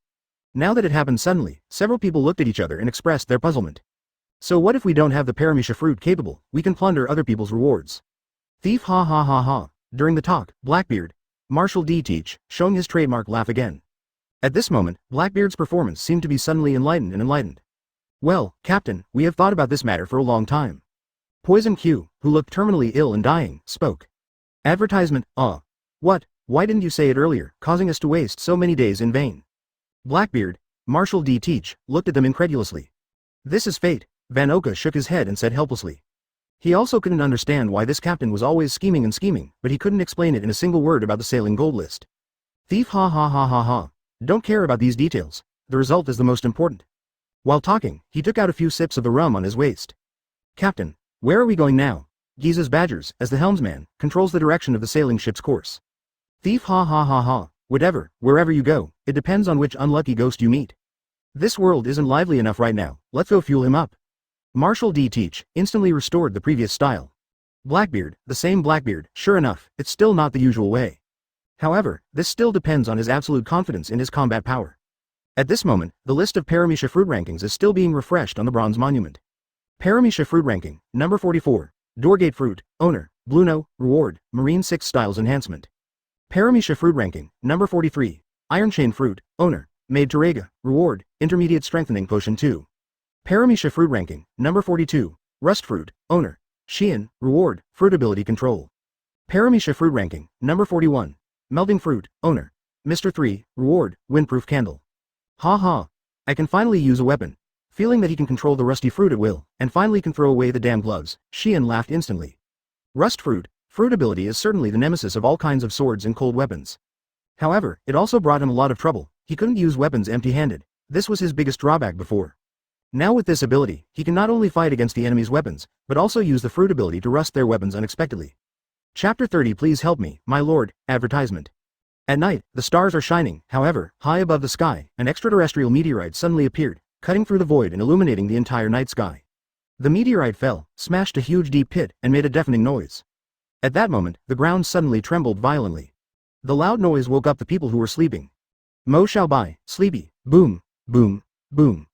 Now that it happened suddenly, several people looked at each other and expressed their puzzlement. So what if we don't have the Paramecia fruit capable, we can plunder other people's rewards. Thief ha ha ha ha. During the talk, Blackbeard, Marshal D. Teach, showing his trademark laugh again. At this moment, Blackbeard's performance seemed to be suddenly enlightened. Well, Captain, we have thought about this matter for a long time. Poison Q, who looked terminally ill and dying, spoke. Advertisement, what, why didn't you say it earlier, causing us to waste so many days in vain? Blackbeard, Marshal D. Teach, looked at them incredulously. This is fate. Van Oka shook his head and said helplessly. He also couldn't understand why this captain was always scheming, but he couldn't explain it in a single word about the sailing gold list. Thief ha ha ha ha ha. Don't care about these details. the result is the most important. While talking, he took out a few sips of the rum on his waist. Captain, where are we going now? Giza's Badgers, as the helmsman, controls the direction of the sailing ship's course. Thief ha ha ha ha, whatever, wherever you go, it depends on which unlucky ghost you meet. This world isn't lively enough right now, let's go fuel him up. Marshal D. Teach instantly restored the previous style. Blackbeard, the same Blackbeard, sure enough, it's still not the usual way. However, this still depends on his absolute confidence in his combat power. At this moment, the list of Paramecia fruit rankings is still being refreshed on the bronze monument. Paramecia fruit ranking, number 44, Doorgate fruit, owner, Bluno, reward, Marine 6 styles enhancement. Paramecia fruit ranking, number 43, Iron Chain fruit, owner, Maid Terega, reward, intermediate strengthening potion 2. Paramecia fruit ranking, number 42, Rust fruit, owner, Xian, reward, fruit ability control. Paramecia fruit ranking, number 41, Melting fruit, owner, Mr. 3, reward, windproof candle. Ha ha, I can finally use a weapon. Feeling that he can control the rusty fruit at will, and finally can throw away the damn gloves, Xian laughed instantly. Rust fruit ability is certainly the nemesis of all kinds of swords and cold weapons. However, it also brought him a lot of trouble. He couldn't use weapons empty-handed. This was his biggest drawback before. Now with this ability, he can not only fight against the enemy's weapons, but also use the fruit ability to rust their weapons unexpectedly. Chapter 30 Please help me, my lord, advertisement. At night, the stars are shining, however, high above the sky, an extraterrestrial meteorite suddenly appeared, cutting through the void and illuminating the entire night sky. The meteorite fell, smashed a huge deep pit, and made a deafening noise. At that moment, the ground suddenly trembled violently. The loud noise woke up the people who were sleeping. Mo Xiaobai, sleepy, boom, boom, boom.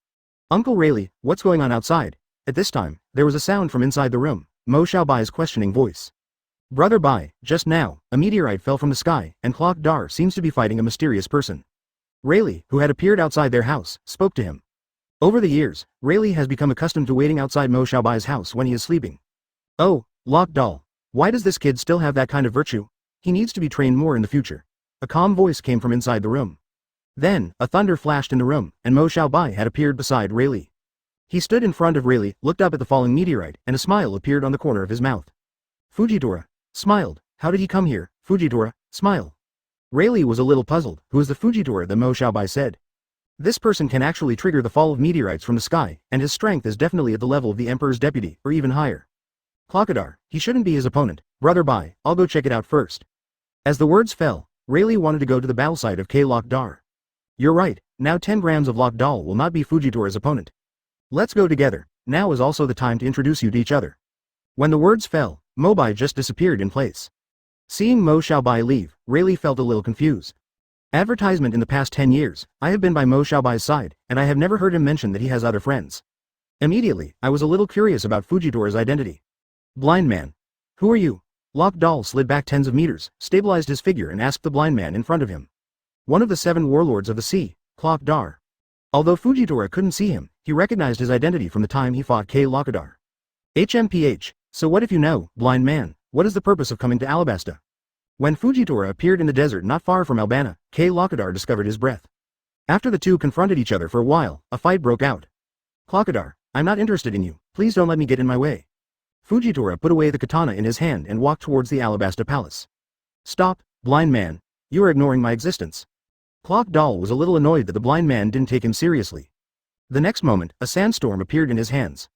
Uncle Rayleigh, what's going on outside? At this time, there was a sound from inside the room, Mo Xiaobai's questioning voice. Brother Bai, just now, a meteorite fell from the sky, and Clock Dar seems to be fighting a mysterious person. Rayleigh, who had appeared outside their house, spoke to him. Over the years, Rayleigh has become accustomed to waiting outside Mo Xiaobai's house when he is sleeping. Oh, Lock Doll. Why does this kid still have that kind of virtue? He needs to be trained more in the future. A calm voice came from inside the room. Then, a thunder flashed in the room, and Mo Xiaobai had appeared beside Rayleigh. He stood in front of Rayleigh, looked up at the falling meteorite, and a smile appeared on the corner of his mouth. Fujitora smiled. How did he come here, Fujitora? Smile. Rayleigh was a little puzzled. Who is the Fujitora that Mo Xiaobai said? This person can actually trigger the fall of meteorites from the sky, and his strength is definitely at the level of the Emperor's deputy, or even higher. Crocodile, he shouldn't be his opponent. Brother Bai, I'll go check it out first. As the words fell, Rayleigh wanted to go to the battle site of Lock Dar. You're right, now 10 grams of Lock Doll will not be Fujitora's opponent. Let's go together, now is also the time to introduce you to each other. When the words fell, Mobai just disappeared in place. Seeing Mo Xiaobai leave, Rayleigh felt a little confused. Advertisement in the past 10 years, I have been by Mo Xiaobai's side, and I have never heard him mention that he has other friends. Immediately, I was a little curious about Fujitora's identity. Blind man. Who are you? Lock Doll slid back tens of meters, stabilized his figure and asked the blind man in front of him. One of the 7 warlords of the sea, Clock Dar. Although Fujitora couldn't see him, he recognized his identity from the time he fought Lockadar. HMPH, so what if you know, blind man, what is the purpose of coming to Alabasta? When Fujitora appeared in the desert not far from Albana, Lockadar discovered his breath. After the two confronted each other for a while, a fight broke out. Clockadar, I'm not interested in you, please don't let me get in my way. Fujitora put away the katana in his hand and walked towards the Alabasta palace. Stop, blind man, you are ignoring my existence. Clock Doll was a little annoyed that the blind man didn't take him seriously. The next moment, a sandstorm appeared in his hands.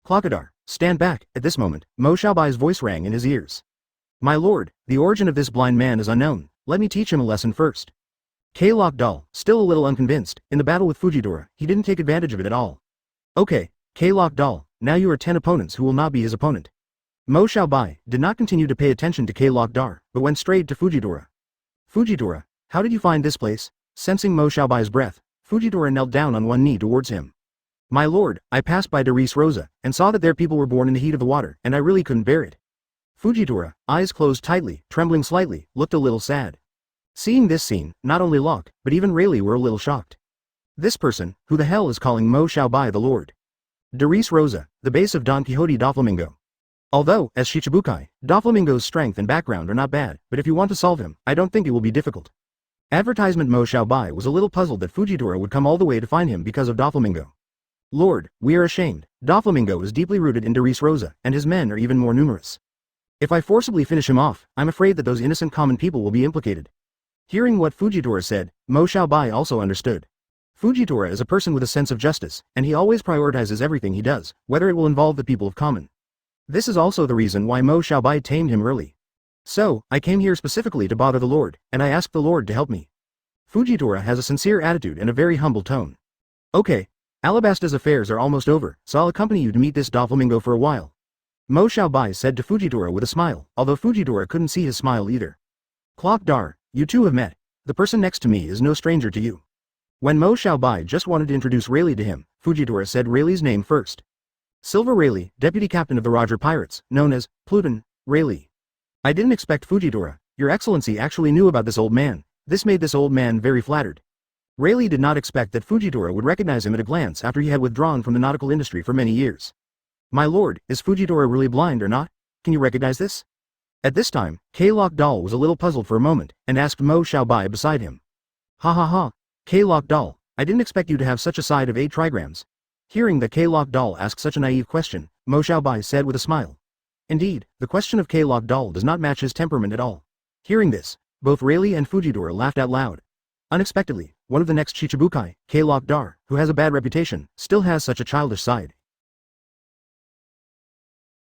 Clockadar, stand back. At this moment, Mo Xiaobai's voice rang in his ears. My lord, the origin of this blind man is unknown, let me teach him a lesson first. Lock Doll, still a little unconvinced, in the battle with Fujitora, he didn't take advantage of it at all. Okay, Lock Doll, now you are 10 opponents who will not be his opponent. Mo Xiaobai did not continue to pay attention to Lock Dar, but went straight to Fujitora. Fujitora, how did you find this place? Sensing Mo Xiaobai's breath, Fujitora knelt down on one knee towards him. My lord, I passed by Derice Rosa, and saw that their people were born in the heat of the water, and I really couldn't bear it. Fujitora, eyes closed tightly, trembling slightly, looked a little sad. Seeing this scene, not only Locke, but even Rayleigh were a little shocked. This person, who the hell is calling Mo Xiaobai the lord? Derice Rosa, the base of Don Quixote Doflamingo. Although, as Shichibukai, Doflamingo's strength and background are not bad, but if you want to solve him, I don't think it will be difficult. Advertisement Mo Xiaobai was a little puzzled that Fujitora would come all the way to find him because of Doflamingo. Lord, we are ashamed. Doflamingo is deeply rooted in Derice Rosa, and his men are even more numerous. If I forcibly finish him off, I'm afraid that those innocent common people will be implicated. Hearing what Fujitora said, Mo Xiaobai also understood. Fujitora is a person with a sense of justice, and he always prioritizes everything he does, whether it will involve the people of common. This is also the reason why Mo Xiaobai tamed him early. So, I came here specifically to bother the Lord, and I asked the Lord to help me. Fujitora has a sincere attitude and a very humble tone. Okay. Alabasta's affairs are almost over, so I'll accompany you to meet this Doflamingo for a while. Mo Xiaobai said to Fujitora with a smile, although Fujitora couldn't see his smile either. Clock Dar, you two have met. The person next to me is no stranger to you. When Mo Xiaobai just wanted to introduce Rayleigh to him, Fujitora said Rayleigh's name first. Silver Rayleigh, deputy captain of the Roger Pirates, known as Pluton, Rayleigh. I didn't expect Fujitora, your excellency actually knew about this old man. This made this old man very flattered. Rayleigh did not expect that Fujitora would recognize him at a glance after he had withdrawn from the nautical industry for many years. My lord, is Fujitora really blind or not? Can you recognize this? At this time, K-Lock Doll was a little puzzled for a moment, and asked Mo Xiaobai beside him. Ha ha ha, K-Lock Doll, I didn't expect you to have such a side of 8 trigrams. Hearing that K-Lock Doll asked such a naive question, Mo Xiaobai said with a smile. Indeed, the question of K-Lock Doll does not match his temperament at all. Hearing this, both Rayleigh and Fujitora laughed out loud. Unexpectedly, one of the next Chichibukai, K-Lock Dar, who has a bad reputation, still has such a childish side,